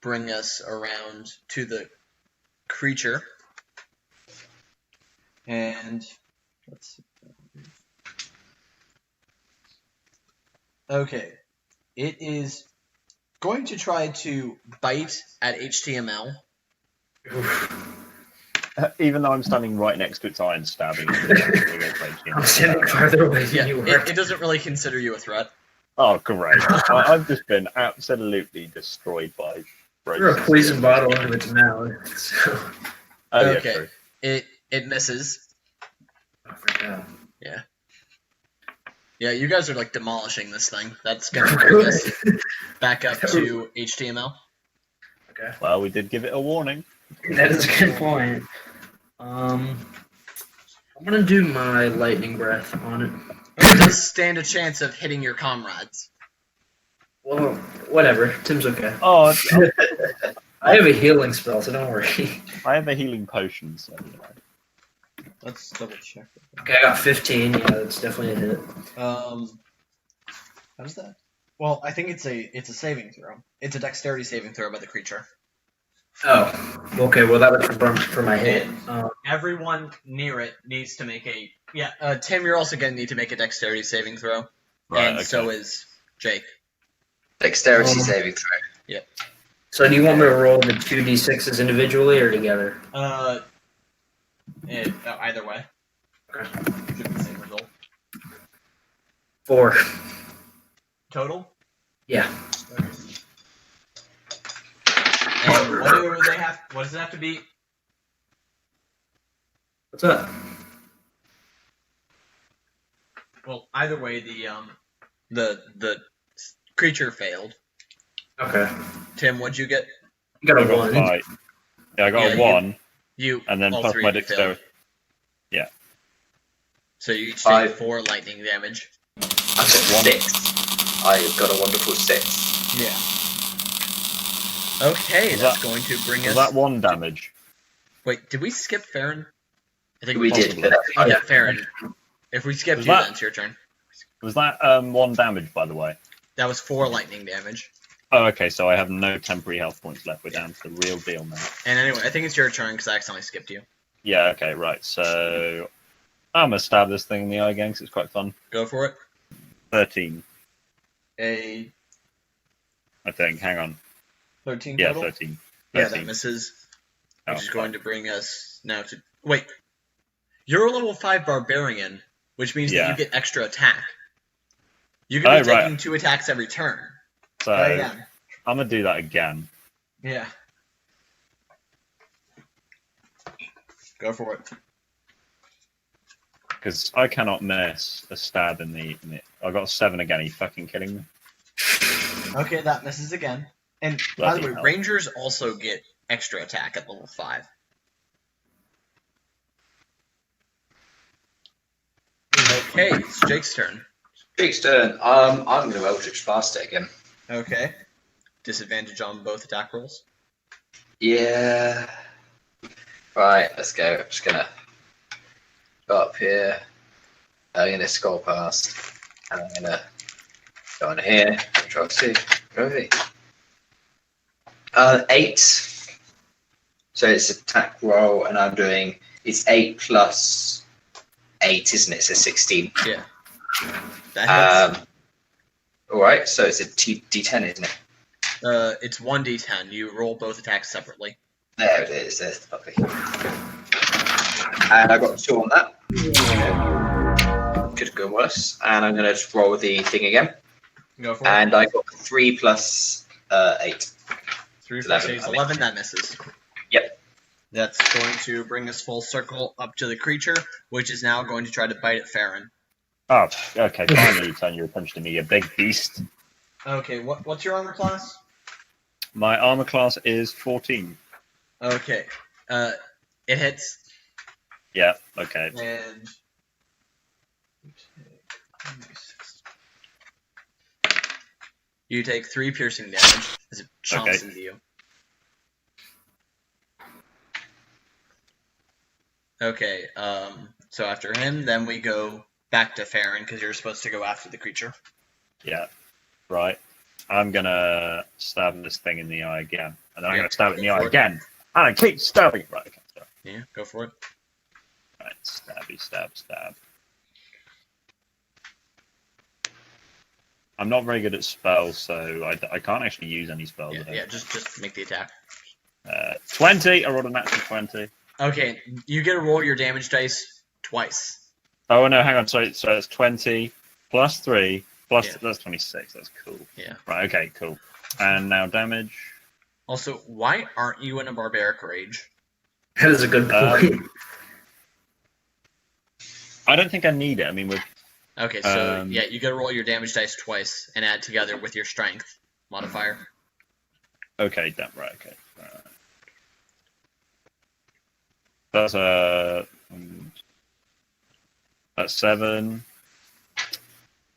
bring us around to the creature. And let's see. Okay. It is going to try to bite at HTML. Even though I'm standing right next to its eye and stabbing it. I'm standing farther away Yeah, than you were. it doesn't really consider you a threat. Oh, great. I've just been absolutely destroyed by Threw a poison bottle into its mouth. So. Oh, yeah, Okay. true. It misses. I forgot. Yeah. Yeah, you guys are like demolishing this thing. That's gonna bring us back up to HTML. Okay. Well, we did give it a warning. That is a good point. I'm gonna do my lightning breath on it. It does stand a chance of hitting your comrades. Well, whatever. Tim's okay. Oh, I have a healing spell, so don't worry. I have a healing potion, so you know. Let's double check. Okay, I got 15. Yeah, that's definitely a hit. How's that? Well, I think it's a saving throw. It's a dexterity saving throw by the creature. Oh, okay. Well, that was for my hit. Everyone near it needs to make a Tim, you're also gonna need to make a dexterity saving throw, Right, and okay. so is Jake. Dexterity saving throw. So, do you want me to roll the 2d6s individually or together? Either way. Okay. Should be the same result. 4. Total? Yeah. And what does it have to be? What's up? Well, either way, the creature failed. Okay. Tim, what'd you get? You got I a got 1. five. Yeah, I got Yeah, a 1, You and then all plus three my of you failed. dexterity. So you each Five. take 4 lightning damage. I got 6. I've got a wonderful 6. Yeah. Okay, Was that's that- going to bring Was us. that 1 damage? Wait, did we skip Farren? I think We did. possibly. But Yeah, Farren. If we skipped Was you, that- then it's your turn. Was that 1 damage, by the way? That was 4 lightning damage. Oh, okay, so I have no temporary health points left. We're down to the real deal now. And anyway, I think it's your turn because I accidentally skipped you. Yeah, okay, right. So I'm going to stab this thing in the eye again because it's quite fun. Go for it. 13, A I think. Hang on. 13 Yeah, total? 13. Yeah, that 13. misses. Oh, Which is going to bring us now to... Wait. You're a level 5 barbarian, which means that Yeah. you get extra attack. You can be Oh, right. taking 2 attacks every turn. So Yeah. I'm going to do that again. Yeah. Go for it. Because I cannot miss a stab in the... I got a 7 again. Are you fucking kidding me? Okay, that misses again. And by Bloody the way, hell. rangers also get extra attack at level 5. Okay, it's Jake's turn. Jake's turn. I'm going to Eldritch Blast it again. Okay. Disadvantage on both attack rolls. Yeah. Right, let's go. I'm just going to go up here. I'm going to scroll past. And I'm going to go on here. Control C. Control V. 8. So it's attack roll, and I'm doing... It's 8 plus 8, isn't it? So 16. Yeah. That hits. Alright, so it's a D10, isn't it? It's 1d10. You roll both attacks separately. There it is. There's the puppy. And I got 2 on that. Could have gone worse. And I'm going to roll the thing again. Go for it. And I got 3 plus 8. 3 plus 11, 8 is I mean. 11. That misses. Yep. That's going to bring us full circle up to the creature, which is now going to try to bite at Farren. Oh, okay. Finally you turn your attention to me, you big beast. Okay, what's your armor class? My armor class is 14. Okay. It hits, Yeah, okay. and... You take 3 piercing damage as it chomps Okay. into you. Okay, so after him, then we go back to Farren, because you're supposed to go after the creature. Yeah. Right. I'm gonna stab this thing in the eye again. And then I'm Yeah, gonna stab it in the go eye for it. again. And I keep stabbing it. Right, okay, sorry. Yeah, go for it. Right, stabby, stab, stab. I'm not very good at spells, so I can't actually use any spells. Yeah, I don't yeah, think. just make the attack. 20. I rolled a natural 20. Okay, you get to roll your damage dice twice. Oh no, hang on. So it's 20 plus 3 plus Yeah. that's 26. That's cool. Yeah. Right. Okay. Cool. And now damage. Also, why aren't you in a barbaric rage? That is a good point. I don't think I need it. I mean, with Okay, so yeah, you gotta roll your damage dice twice and add together with your strength modifier. okay, damn right. Okay. Right. That's that's 7,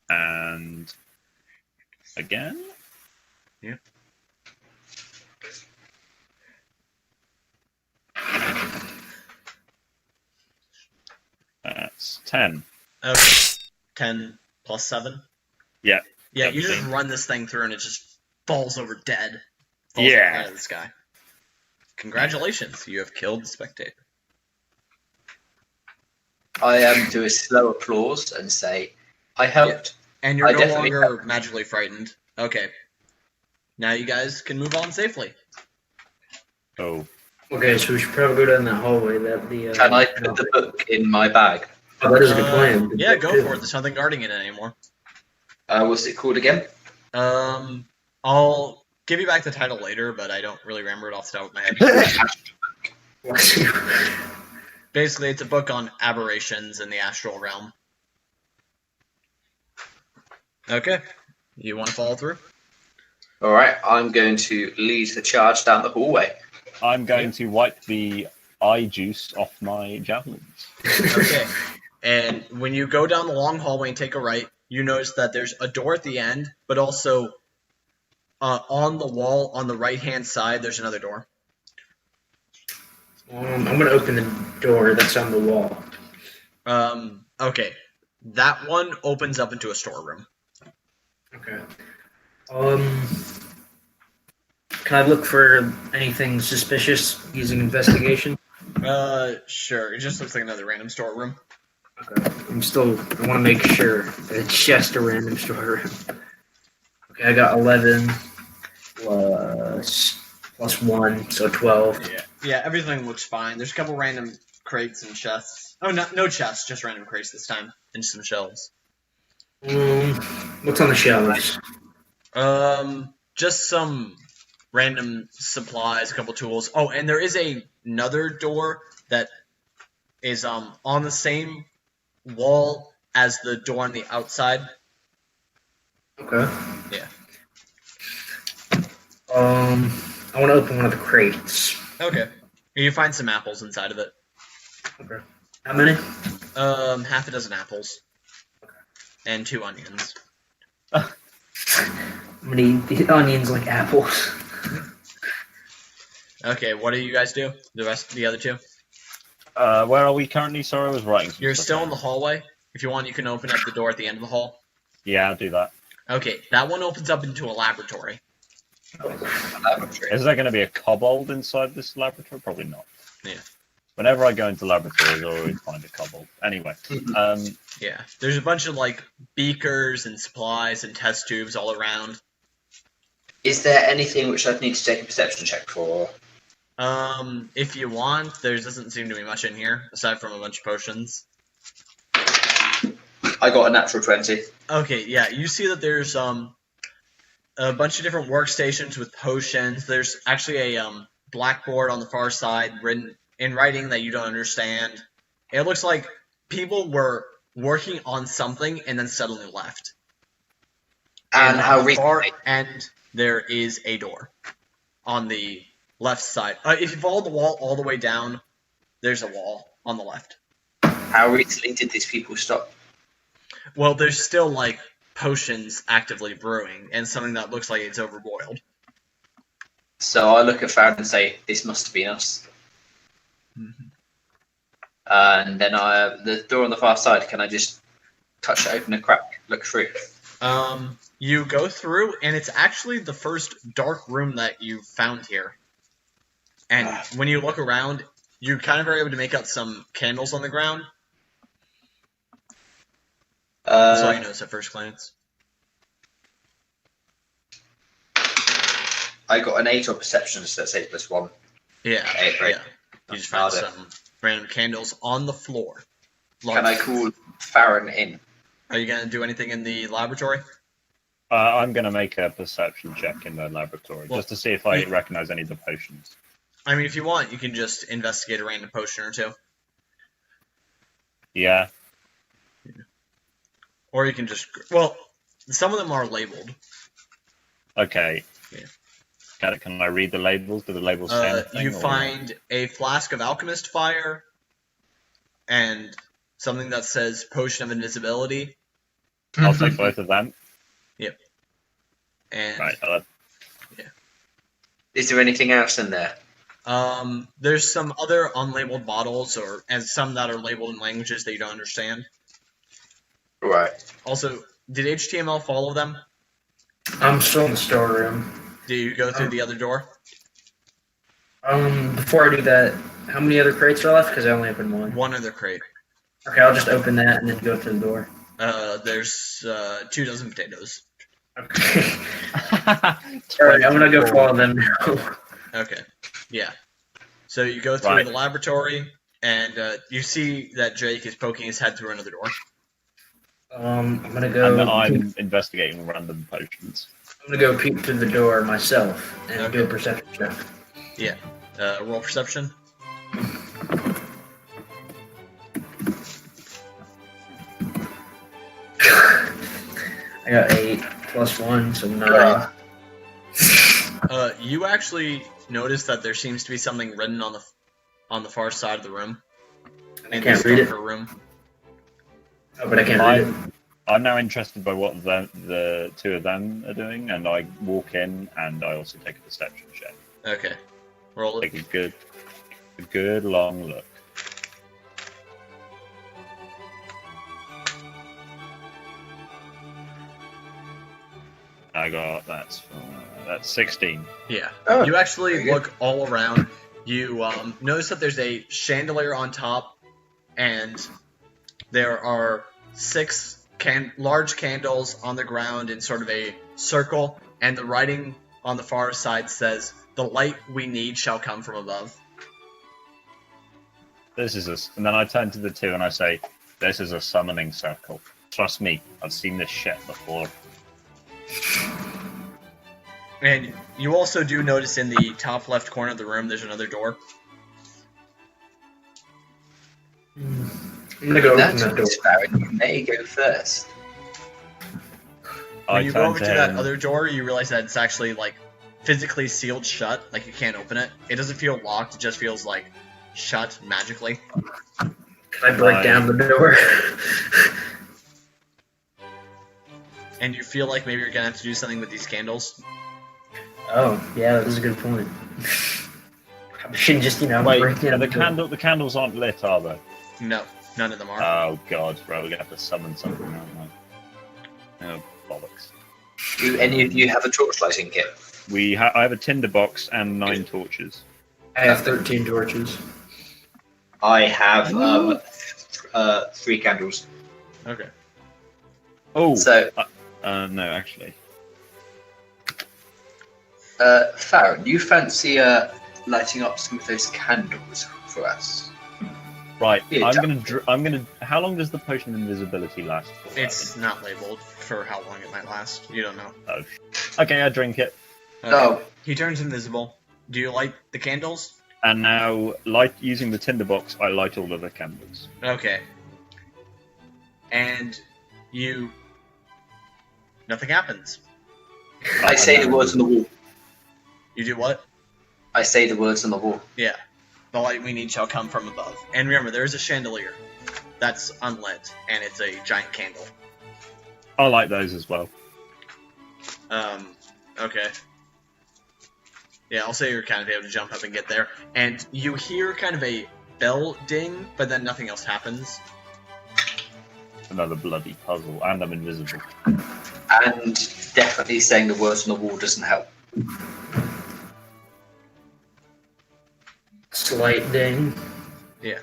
and again. Yeah. That's 10. Okay, 10 plus 7. Yeah. Yeah, you just Everything. run this thing through and it just falls over dead. Falls Yeah. out of the sky. Congratulations, you have killed the spectator. I do a slow applause and say, I helped. And you're I no definitely longer magically frightened. Okay. Now you guys can move on safely. Oh. Okay, so we should probably go down that hallway. That the. Can I put the book in my bag? Oh, that is a good plan. Yeah, go for it. There's nothing guarding it anymore. What's it called again? I'll give you back the title later, but I don't really remember it off the top of my head. Basically, it's a book on aberrations in the astral realm. Okay. You want to follow through? All right, I'm going to lead the charge down the hallway. I'm going to wipe the eye juice off my javelins. Okay. And when you go down the long hallway and take a right, you notice that there's a door at the end, but also on the wall on the right-hand side, there's another door. I'm going to open the door that's on the wall. Okay. That one opens up into a storeroom. Okay. Can I look for anything suspicious using investigation? Sure. It just looks like another random storeroom. Okay. I want to make sure that it's just a random storeroom. Okay, I got 11 plus 1, so 12. Yeah, everything looks fine. There's a couple random crates and chests. Oh, no chests, just random crates this time. And some shelves. What's on the shelves? Just some random supplies, a couple tools. Oh, and there is another door that is on the same wall as the door on the outside. Okay. Yeah. I want to open one of the crates. Okay. You find some apples inside of it. Okay. How many? Half a dozen apples. And 2 onions. How many onions like apples? Okay, what do you guys do? The other two? Where are we currently? Sorry, I was writing. You're still in the hallway. If you want, you can open up the door at the end of the hall. Yeah, I'll do that. Okay, that one opens up into a laboratory. Laboratory. Is there going to be a kobold inside this laboratory? Probably not. Yeah. Whenever I go into laboratories, I always find a kobold. Anyway, Yeah, there's a bunch of beakers and supplies and test tubes all around. Is there anything which I'd need to take a perception check for? If you want, there doesn't seem to be much in here aside from a bunch of potions. I got a natural 20. Okay, yeah, you see that there's a bunch of different workstations with potions. There's actually a blackboard on the far side written in writing that you don't understand. It looks like people were working on something and then suddenly left. And how on the far recently? end, there is a door on the left side. If you follow the wall all the way down, there's a wall on the left. How recently did these people stop? Well, there's still potions actively brewing, and something that looks like it's overboiled. So I look at Farren and say, "This must have been us." Mm-hmm. And then the door on the far side. Can I just touch it open a crack, look through? You go through, and it's actually the first dark room that you've found here. And when you look around, you kind of are able to make out some candles on the ground. That's all you notice at first glance. I got an 8 on perception, so that's 8 plus 1. Yeah, 8, right? yeah. You just found some random candles on the floor. Can I call Farren in? Are you going to do anything in the laboratory? I'm going to make a perception check in the laboratory, just to see if I recognize any of the potions. I mean, if you want, you can just investigate a random potion or two. Yeah. Or you can just... Well, some of them are labeled. Okay. Yeah. Can I read the labels? Do the labels say anything? You find a flask of alchemist fire and something that says potion of invisibility. I'll take both of them. Yep. And Right. yeah. Is there anything else in there? There's some other unlabeled bottles, and some that are labeled in languages that you don't understand. Right. Also, did HTML follow them? I'm still in the storeroom. Do you go through the other door? Before I do that, how many other crates are left? Because I only opened one. One other crate. Okay, I'll just open that and then go through the door. There's 2 dozen potatoes. Okay. Alright, I'm gonna go follow them now. Okay. Yeah. So you go through the laboratory, and you see that Jake is poking his head through another door. I'm gonna go. And I'm investigating random potions. I'm gonna go peek through the door myself and do a perception check. Yeah. Roll perception. I got 8 plus 1, so 9. You actually notice that there seems to be something written on the far side of the room. I can't read it. Room. Oh, but I can't read it. I'm now interested by what the 2 of them are doing, and I walk in and I also take a perception check. Okay. Roll it. Take a good long look. I got that's 16. Yeah. Oh, You actually look all around. You notice that there's a chandelier on top, and there are 6 large candles on the ground in sort of a circle, and the writing on the far side says, "The light we need shall come from above." And then I turn to the 2 and I say, "This is a summoning circle. Trust me, I've seen this shit before." And you also do notice in the top left corner of the room, there's another door. I'm gonna go open that door. Farren, you may go first. When you go over to that other door, you realize that it's actually, like, physically sealed shut. Like, you can't open it. It doesn't feel locked. It just feels, like, shut magically. Can I break down the door? And you feel like maybe you're gonna have to do something with these candles. Oh, yeah, that is a good point. I shouldn't just, break down the candles aren't lit, are they? No, none of them are. Oh god, right, we're gonna have to summon something, aren't we? Oh, bollocks. Do any of you have a torch lighting kit? I have a tinderbox and 9 torches. I have 13 torches. I have 3 candles. Okay. Oh, So, no, actually. Farren, you fancy lighting up some of those candles for us? Right, Yeah, I'm gonna. How long does the potion of invisibility last for? It's not labeled for how long it might last. You don't know. Oh. Okay, I drink it. Okay. No. He turns invisible. Do you light the candles? And now, using the tinderbox, I light all of the candles. Okay. And nothing happens. I say the words on the wall. You do what? I say the words on the wall. Yeah. The light we need shall come from above. And remember, there is a chandelier that's unlit, and it's a giant candle. I like those as well. Okay. Yeah, I'll say you're kind of able to jump up and get there. And you hear kind of a bell ding, but then nothing else happens. Another bloody puzzle, and I'm invisible. And definitely saying the words on the wall doesn't help. Slight ding. Yeah.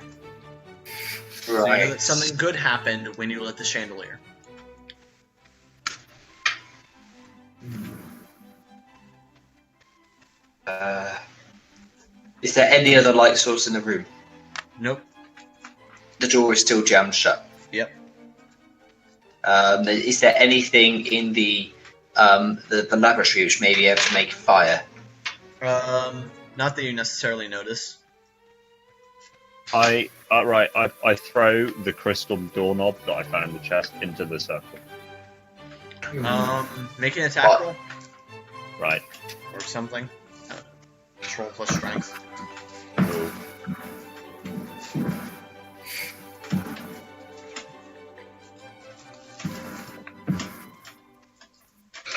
So you know Right. that something good happened when you lit the chandelier. Is there any other light source in the room? Nope. The door is still jammed shut. Yep. Is there anything in the laboratory which may be able to make fire? Not that you necessarily notice. I throw the crystal doorknob that I found in the chest into the circle. Make an attack roll Right. or something. Control plus strength. Cool.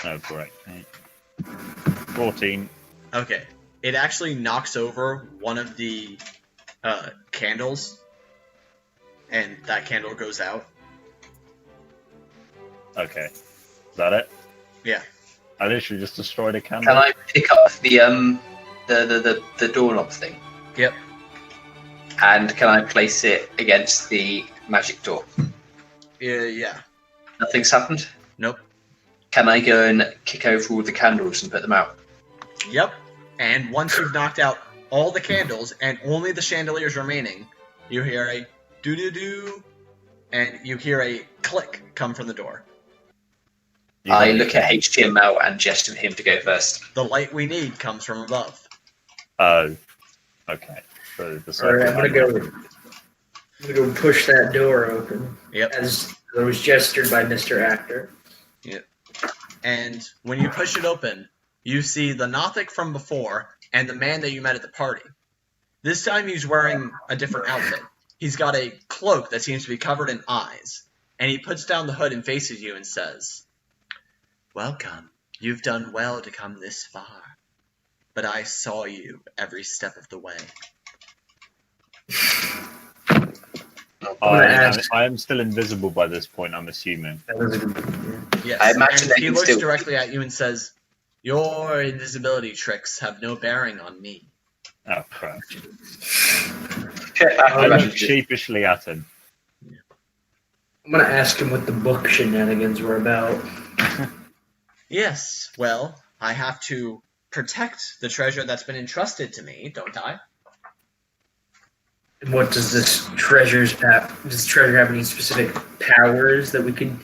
Oh, great. 14. Okay. It actually knocks over one of the candles, and that candle goes out. Okay. Is that it? Yeah. I literally just destroyed a candle. Can I pick up the doorknob thing? Yep. And can I place it against the magic door? Yeah. Nothing's happened? Nope. Can I go and kick over all the candles and put them out? Yep. And once you've knocked out all the candles and only the chandeliers remaining, you hear a doo-doo-doo, and you hear a click come from the door. I look at HTML and gesture for him to go first. The light we need comes from above. Oh. Okay. So the Alright, I'm circle. gonna go push that door open. Yep. As it was gestured by Mr. Actor. And when you push it open, you see the Nothic from before and the man that you met at the party. This time he's wearing a different outfit. He's got a cloak that seems to be covered in eyes. And he puts down the hood and faces you and says, "Welcome. You've done well to come this far. But I saw you every step of the way." I am still invisible by this point, I'm assuming. That was a good Yes. I imagine and that he can looks still- directly at you and says, "Your invisibility tricks have no bearing on me." Oh, crap. I I look imagine sheepishly at him. I'm gonna ask him what the book shenanigans were about. Yes, well, I have to protect the treasure that's been entrusted to me, don't I? And what does this treasure have any specific powers that we could,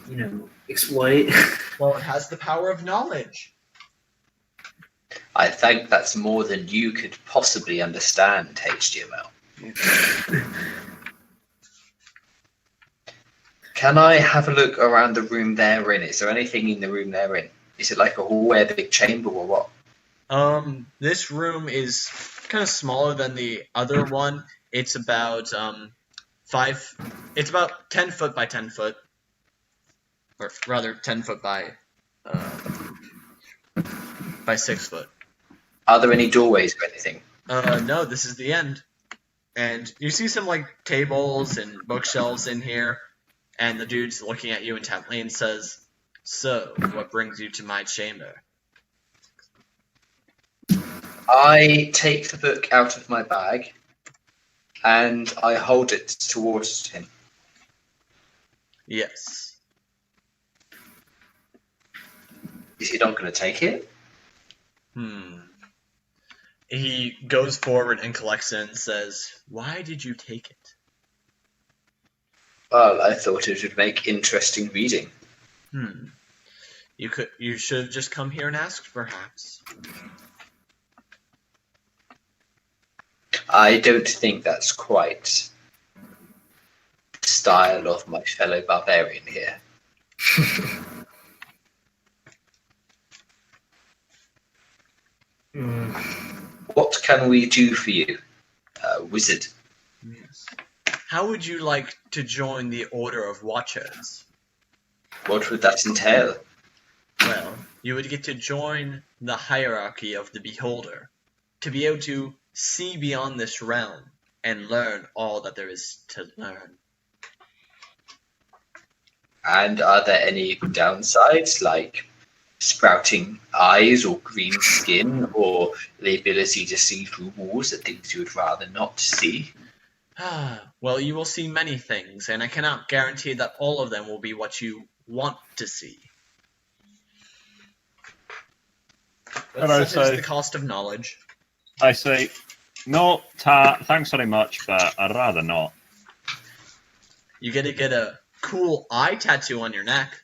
exploit? Well, it has the power of knowledge. I think that's more than you could possibly understand, HTML. Can I have a look around the room they're in? Is there anything in the room they're in? Is it like a hallway, a big chamber, or what? This room is kind of smaller than the other one. It's about it's about 10 foot by 10 foot, or rather 10 foot by 6 foot. Are there any doorways or anything? No, this is the end. And you see some like tables and bookshelves in here, and the dude's looking at you intently and says, "So, what brings you to my chamber?" I take the book out of my bag and I hold it towards him. Yes. Is he not going to take it? He goes forward and collects it and says, "Why did you take it?" Well, I thought it would make interesting reading. You should have just come here and asked, perhaps. I don't think that's quite the style of my fellow barbarian here. What can we do for you, wizard? Yes. How would you like to join the Order of Watchers? What would that entail? Well, you would get to join the hierarchy of the Beholder, to be able to see beyond this realm and learn all that there is to learn. And are there any downsides, like sprouting eyes or green skin, or the ability to see through walls that things you would rather not see? Well, you will see many things, and I cannot guarantee that all of them will be what you want to see. But And I such is say- the cost of knowledge. I say, no, thanks very much, but I'd rather not. You get to get a cool eye tattoo on your neck.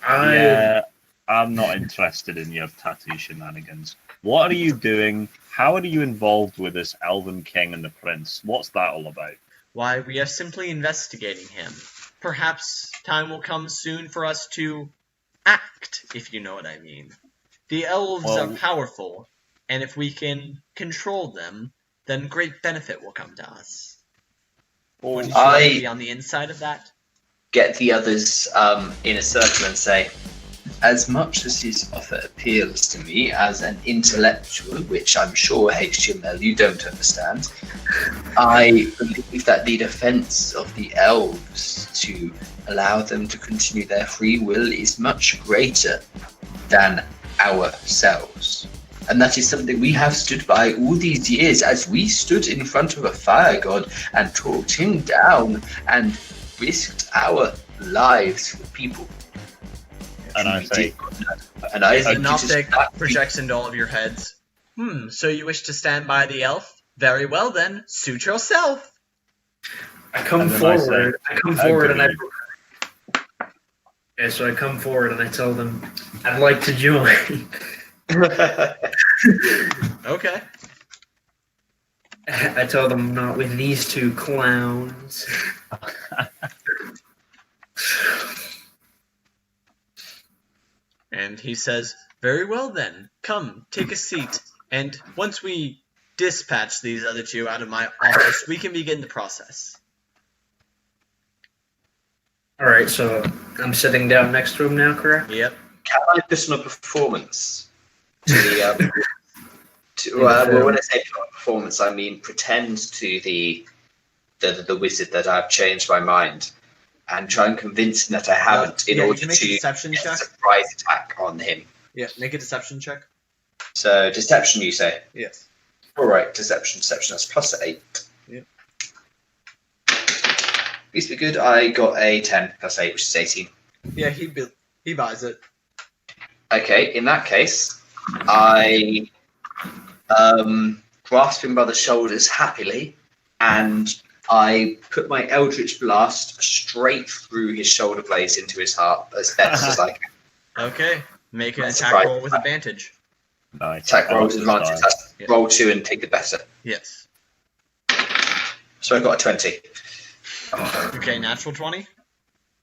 Yeah, I'm not interested in your tattoo shenanigans. What are you doing? How are you involved with this Elven King and the Prince? What's that all about? Why, we are simply investigating him. Perhaps time will come soon for us to act, if you know what I mean. The elves are powerful, and if we can control them, then great benefit will come to us. Would you like to be on the inside of that? Get the others in a circle and say, as much as his offer appeals to me as an intellectual, which I'm sure HTML you don't understand, I believe that the defense of the elves to allow them to continue their free will is much greater than ourselves. And that is something we have stood by all these years, as we stood in front of a fire god and talked him down and risked our lives for people. And I say, and I Is think an it is optic that projects into all of your heads. So you wish to stand by the elf? Very well then, suit yourself. I come And then forward. I I come forward and I. agree. Yeah, so I come forward and I tell them, I'd like to join. Okay. I tell them not with these two clowns. And he says, very well then, come, take a seat. And once we dispatch these other two out of my office, we can begin the process. Alright, so I'm sitting down next to him now, correct? Yep. Can I put on a performance to the well, when I say put on a performance, I mean pretend to the wizard that I've changed my mind and try and convince him that I haven't in yeah, you order can make a to deception get a check. surprise attack on him. Yeah, make a deception check. So deception, you say? Yes. All right, deception. That's +8. Yep. Please be good. I got a 10 +8, which is 18. Yeah, he buys it. Okay, in that case, I grasp him by the shoulders happily, and I put my Eldritch Blast straight through his shoulder blades into his heart as best as I can. Okay. Make an That's attack right. roll with advantage. Nice. Attack I roll love with this advantage. guy. That's Yeah. roll 2 and take the better. Yes. So I got a 20. Okay, natural 20?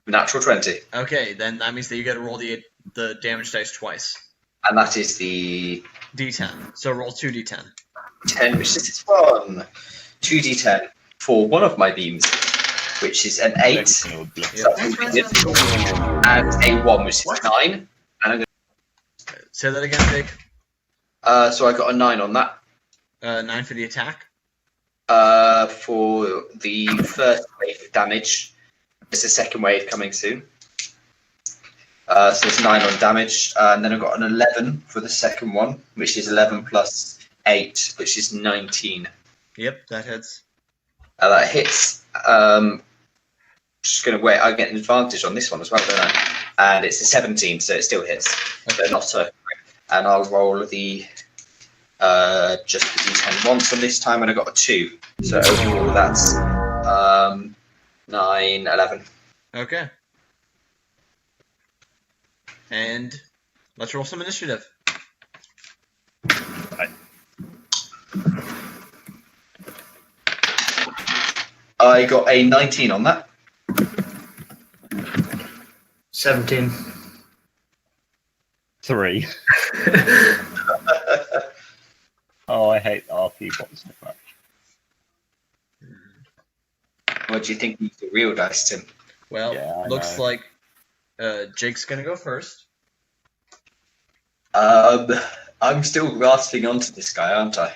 Natural 20. Okay, then that means that you get to roll the damage dice twice. And that is the D10. So roll 2d10. 10, which is this one. 2d10 for one of my beams, which is an 8. So that's really good. And a 1, which is 9. And I'm gonna, Say that again, Jake. so I got a 9 on that. 9 for the attack. For the first wave of damage. There's a second wave coming soon. So it's 9 on damage. And then I've got an 11 for the second one, which is 11 plus 8, which is 19. Yep, that hits. That hits. Just going to wait. I get an advantage on this one as well, don't I? And it's a 17, so it still hits. But not so. And I'll roll the just the d10 once on this time, and I got a 2. So overall, that's 9, 11. Okay. And let's roll some initiative. I got a 19 on that. 17. 3. Oh, I hate RP bots so much. What do you think of the real dice, Tim? Well, Yeah, I looks know. like Jake's gonna go first. I'm still grasping onto this guy, aren't I?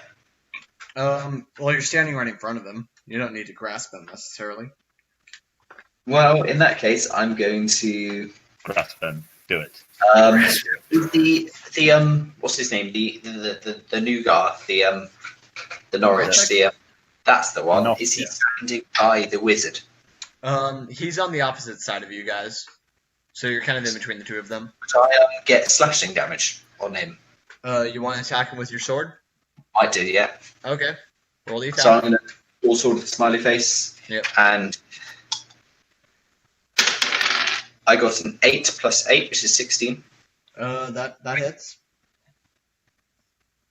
Well, you're standing right in front of him. You don't need to grasp him necessarily. Well, in that case, I'm going to Grasp him. Do it. What's his name? The new guy, the Norwich, that's the one. Not Is he yet. standing by the wizard? He's on the opposite side of you guys, so you're kind of in between the two of them. Would I get slashing damage on him? You want to attack him with your sword? I do, yeah. Okay. Roll the attack. So I'm going to all sword with smiley face. Yep. And I got an 8 + 8, which is 16. That hits.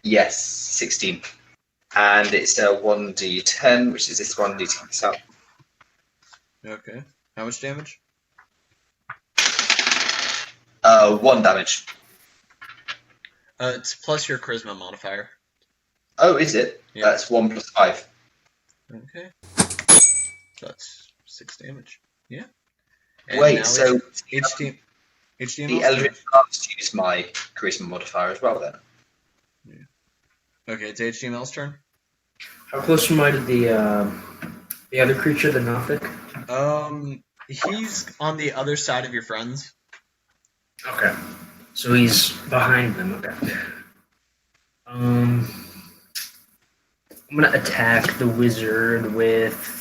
Yes, 16. And it's a 1d10, which is this 1d10 itself. Okay. How much damage? 1 damage. It's plus your charisma modifier. Oh, is it? Yeah. That's 1 + 5. Okay. So that's 6 damage. Yeah. And now Wait, so HDML. the Elvish can't use my charisma modifier as well then? Okay, it's HDML's turn. How close am I to the other creature, the Nothic? He's on the other side of your friends. Okay. So he's behind them. Okay. I'm gonna attack the wizard with.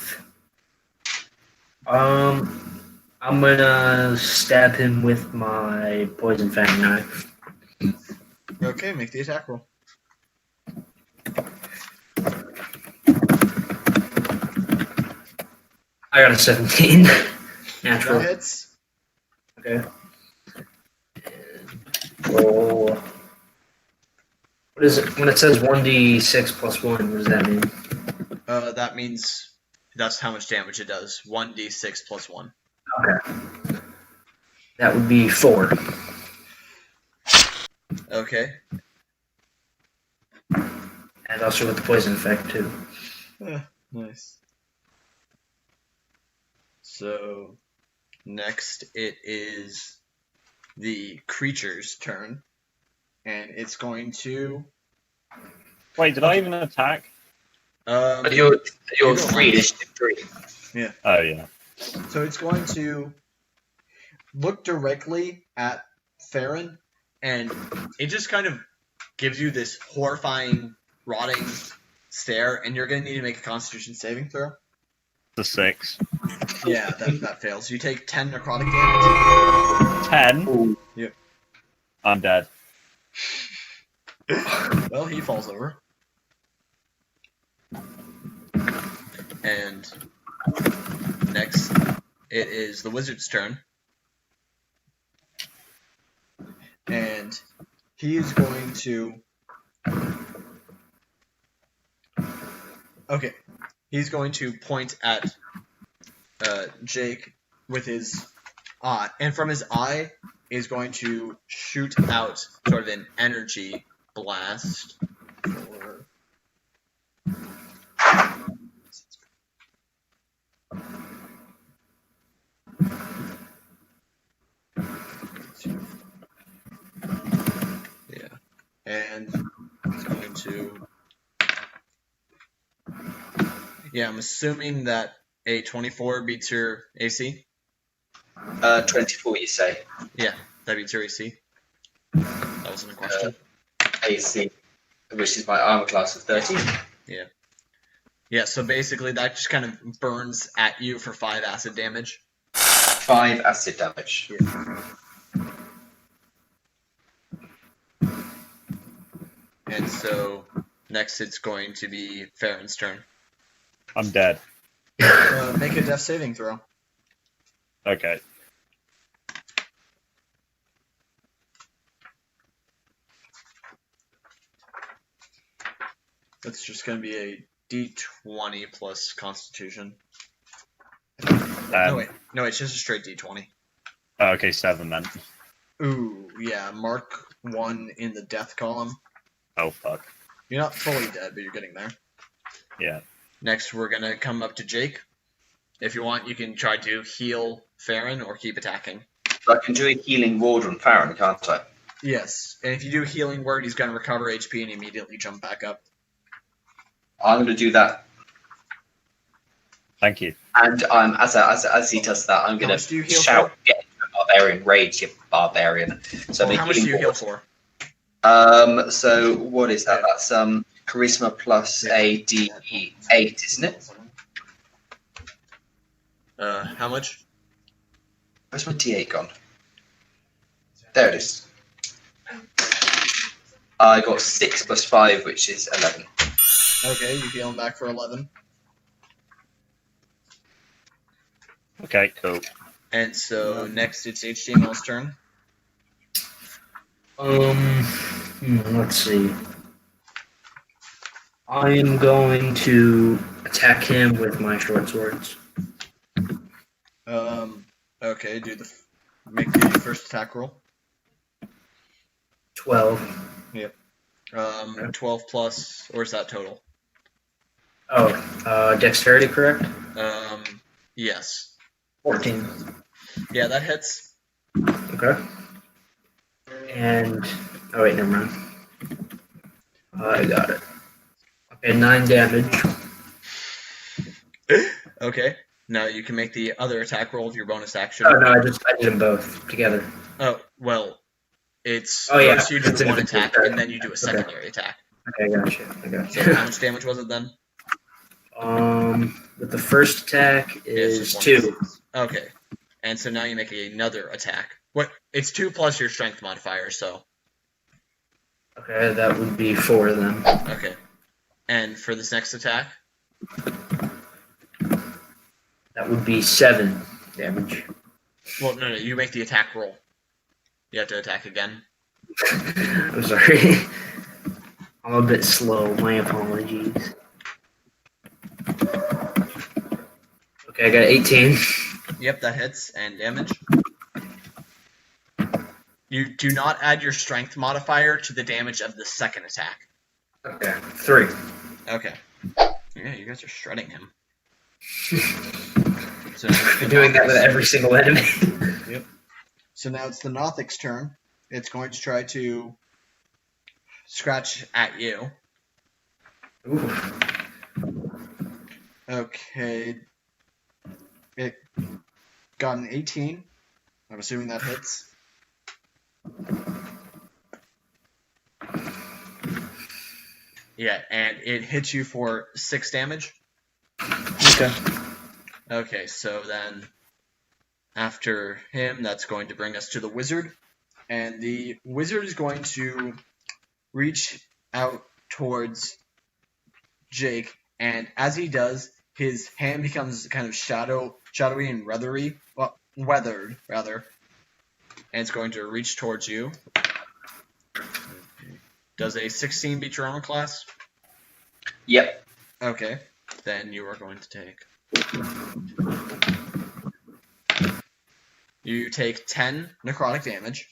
I'm gonna stab him with my poison fang knife. Okay, make the attack roll. I got a 17. Natural. That hits. Okay. Roll. What is it? When it says 1d6 + 1, what does that mean? That means that's how much damage it does. 1d6 + 1. Okay. That would be 4. Okay. And also with the poison effect, too. Nice. So, next it is the creature's turn. And it's going to... Wait, did I even attack? You're 3, initiative 3. Oh, yeah. So it's going to look directly at Farren, and it just kind of gives you this horrifying, rotting stare, and you're going to need to make a Constitution saving throw. The 6. Yeah, that fails. You take 10 necrotic damage. 10? Ooh. Yep. I'm dead. Well, he falls over. And next, it is the wizard's turn. And he is going to... Okay. He's going to point at Jake with his eye. And from his eye is going to shoot out sort of an energy blast. For... Yeah. And it's going to... Yeah, I'm assuming that a 24 beats your AC. 24, you say? Yeah, that beats your AC. That wasn't a question. AC, which is my armor class of 13. Yeah, so basically that just kind of burns at you for 5 acid damage. 5 acid damage. Yeah. And so next it's going to be Farron's turn. I'm dead. Make a death saving throw. Okay. That's just going to be a D20 plus Constitution. No, it's just a straight D20. Okay, 7 then. Ooh, yeah, mark 1 in the death column. Oh, fuck. You're not fully dead, but you're getting there. Yeah. Next, we're going to come up to Jake. If you want, you can try to heal Farren or keep attacking. So I can do a healing ward on Farren, can't I? Yes, and if you do healing word, he's going to recover HP and immediately jump back up. I'm going to do that. Thank you. And as he does that, I'm going much do you to heal shout, for? "Get into a barbarian rage, you barbarian!" So Well, the how much do you healing heal ward. for? So what is that? Yeah. That's charisma plus a D8, isn't it? How much? Where's my D8 gone? There it is. I got 6 plus 5, which is 11. Okay, you heal him back for 11. Okay, cool. And so next it's HTML's turn. Let's see. I am going to attack him with my short swords. Okay, make the first attack roll. 12. 12 plus, or is that total? Oh, dexterity, correct? Yes. 14. Yeah, that hits. Okay. And oh wait, never mind. I got it. Okay, 9 damage. Okay. Now you can make the other attack roll of your bonus action. Oh no, I did them both together. Oh, well, it's yeah, first you do it's the one individual attack, attack. and then you do a secondary attack. Okay, I got you. So how much damage was it then? With the first attack is Yes, 2. Okay. And so now you make another attack. What? It's 2 plus your strength modifier, so. Okay, that would be 4 then. Okay. And for this next attack? That would be 7 damage. Well, no, you make the attack roll. You have to attack again. I'm sorry. I'm a bit slow. My apologies. Okay, I got 18. Yep, that hits. And damage. You do not add your strength modifier to the damage of the second attack. Okay, 3. Okay. Yeah, you guys are shredding him. So I'm doing that with every single enemy. Yep. So now it's the Nothic's turn. It's going to try to scratch at you. Ooh. Okay. It got an 18. I'm assuming that hits. Yeah, and it hits you for 6 damage. Okay. Okay, so then after him, that's going to bring us to the wizard. And the wizard is going to reach out towards Jake, and as he does, his hand becomes kind of shadowy and weathered, rather. And it's going to reach towards you. Does a 16 beat your armor class? Yep. Okay, then you are going to take... You take 10 necrotic damage.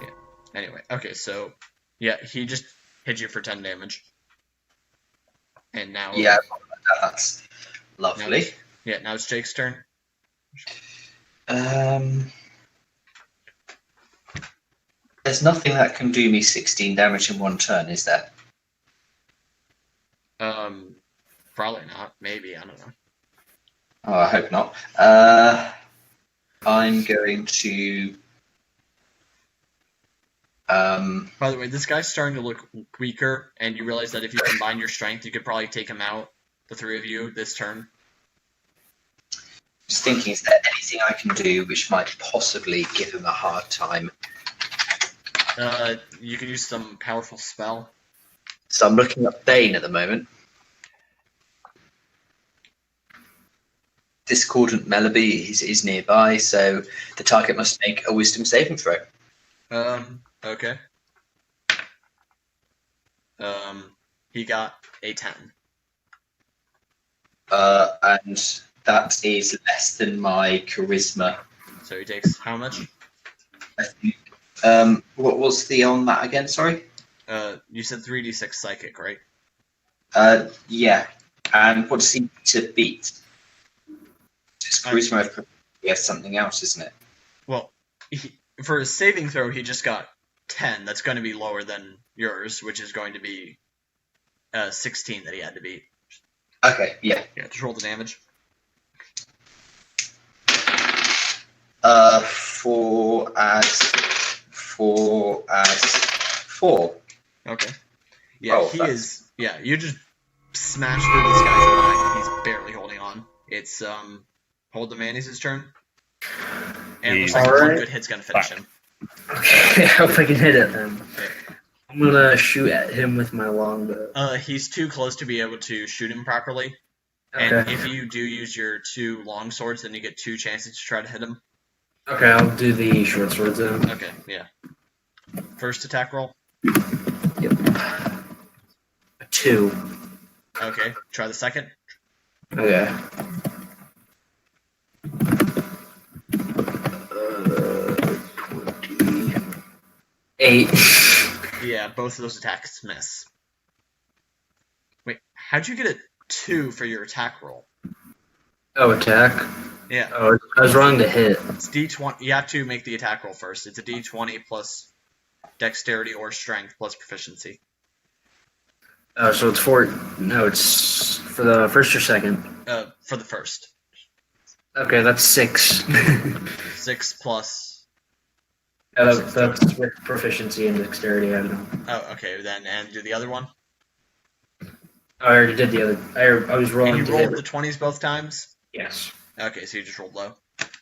Yeah. Anyway, okay, so yeah, he just hit you for 10 damage. And now Yeah, that's lovely. now it's Jake's turn. There's nothing that can do me 16 damage in one turn, is there? Probably not. Maybe, I don't know. Oh, I hope not. I'm going to. By the way, this guy's starting to look weaker, and you realize that if you combine your strength, you could probably take him out, the 3 of you, this turn. Just thinking, is there anything I can do which might possibly give him a hard time? You could use some powerful spell. So I'm looking up Bane at the moment. Discordant Melody is nearby, so the target must make a wisdom saving throw. Okay. He got a 10. And that is less than my charisma. So he takes how much? I think. What was the on that again? Sorry. You said 3d6 psychic, right? Yeah. And what does he need to beat? Just charisma. he has something else, isn't it? Well, for his saving throw, he just got 10. That's going to be lower than yours, which is going to be 16 that he had to beat. Okay, yeah. Yeah, just roll the damage. 4 as 4. Okay. Yeah, Oh, he that's- is. Yeah, you just smash through this guy's eye. He's barely holding on. It's hold the Mayonnaise' turn. And it looks like one Alright. good hit's gonna finish him. Okay, I hope I can hit it then. I'm gonna shoot at him with my longbow. He's too close to be able to shoot him properly. And Okay. if you do use your 2 long swords, then you get 2 chances to try to hit him. Okay, I'll do the short swords then. Okay, yeah. First attack roll. Yep. A 2. Okay, try the second. Okay. 28. Yeah, both of those attacks miss. Wait, how'd you get a 2 for your attack roll? Oh, attack. Yeah, Oh, I was wrong to hit. it's D20. You have to make the attack roll first. It's a D20 plus dexterity or strength plus proficiency. Oh, so it's 4. No, it's for the first or second. For the first. Okay, that's 6. 6 plus. That's with proficiency and dexterity. I don't know. Oh, okay, then, and do the other one. Oh, I already did the other. I was And rolling you to rolled hit. the 20s both times? Yes. Okay, so you just rolled low.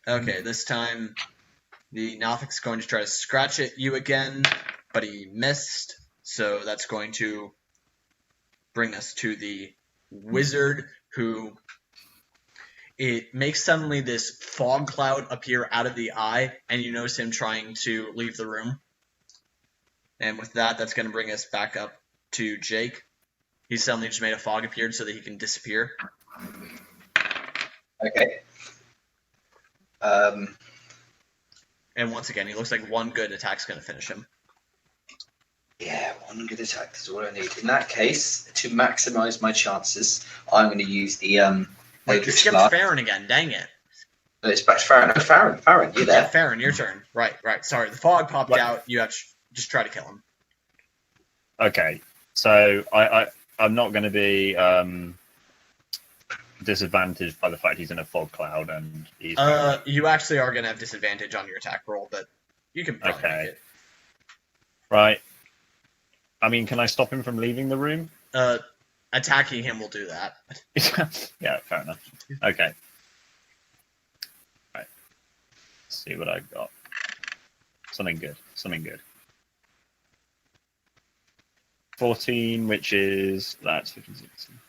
Okay, this time the Nothic's going to try to scratch at you again, but he missed, so that's going to bring us to the wizard, who it makes suddenly this fog cloud appear out of the eye, and you notice him trying to leave the room. And with that, that's going to bring us back up to Jake. He suddenly just made a fog appear so that he can disappear. Okay. And once again, he looks like one good attack's going to finish him. Yeah, one good attack is all I need. In that case, to maximise my chances, I'm going to use the Wait, you Elvish skipped Blast. Farren again, dang it. It's back to Farren. No, Farren, you Yeah, there? Farren, your turn. Right. Sorry, the fog popped What? out. You have to just try to kill him. Okay, so I'm not going to be disadvantaged by the fact he's in a fog cloud and he's You actually are going to have disadvantage on your attack roll, but you can probably Okay. make right. I mean, can I stop him from leaving the room? it. Attacking him will do that. Yeah, fair enough. Okay. Right. Let's see what I got. Something good. 14, which is that's 15, 16.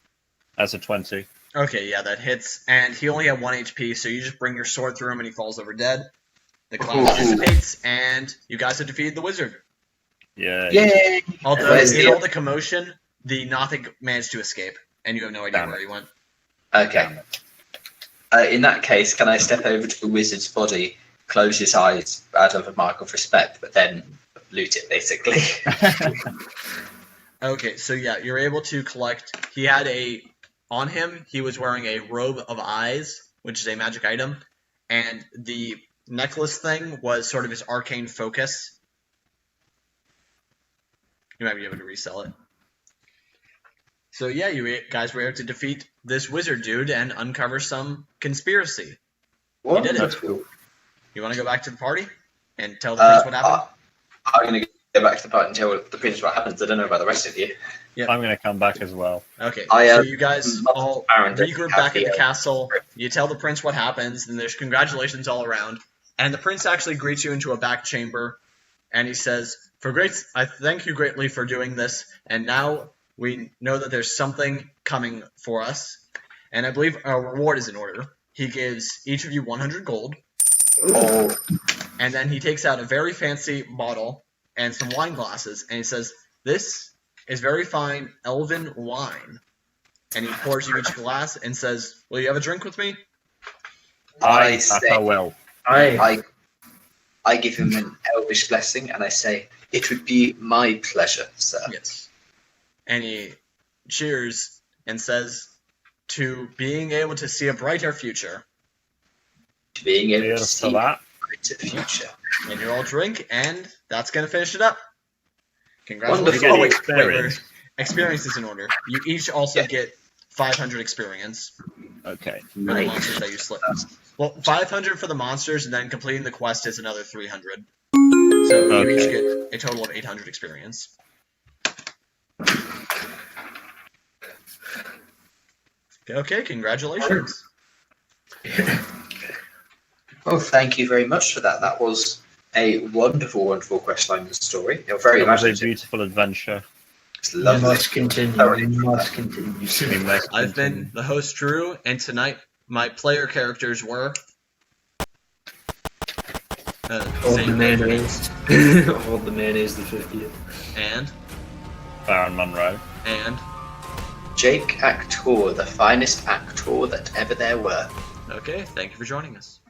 That's a 20. Okay, yeah, that hits. And he only had 1 HP, so you just bring your sword through him and he falls over dead. The cloud dissipates, and you guys have defeated the wizard. Yeah. Yay! Although, Where's in the- all the commotion, the Nothic managed to escape, and you have no idea Damn where it. he went. Okay. In that case, can I step over to the wizard's body, close his eyes out of a mark of respect, but then loot it, basically? Okay, so yeah, you're able to collect. He had on him, he was wearing a robe of eyes, which is a magic item, and the necklace thing was sort of his arcane focus. You might be able to resell it. So yeah, you guys were able to defeat this wizard dude and uncover some conspiracy. What? did it. That's cool. You want to go back to the party and tell the prince what happened? I'm going to go back to the part and tell the prince what happens. I don't know about the rest of you. I'm going to come back as well. Okay, I, so you guys must all Farren doesn't regroup have back at the, the castle. You tell the prince what happens, and there's congratulations all around. And the prince actually greets you into a back chamber, and he says, I thank you greatly for doing this, and now we know that there's something coming for us, and I believe a reward is in order. He gives each of you 100 gold, Oh, and then he takes out a very fancy bottle and some wine glasses, and he says, "This is very fine elven wine." And he pours you each glass and says, "Will you have a drink with me?" I say, I will. I I give him an elvish blessing, and I say, "It would be my pleasure, sir." Yes. And he cheers and says, "To being able to see a brighter future." to being able to Cheers see to that. a brighter future. And you all drink, and that's going to finish it up. Congratulations. Wonderful. Oh, wait, Experience. experience is in order. You each also get 500 experience Okay. for the Nice. monsters that you slip. Well, 500 for the monsters, and then completing the quest is another 300. So you each Okay. get a total of 800 experience. Okay, congratulations. Well, thank you very much for that. That was a wonderful, wonderful questline and story. You're very It was a imaginative. beautiful adventure. It's We lovely. must continue. Thoroughly. We must continue. We must I've been continue. the host, Drew, and tonight my player characters were... All same the player mayonnaise. All the mayonnaise, the 50th. And, Farren Munro. and, Jake Actor, the finest actor that ever there were. okay, thank you for joining us.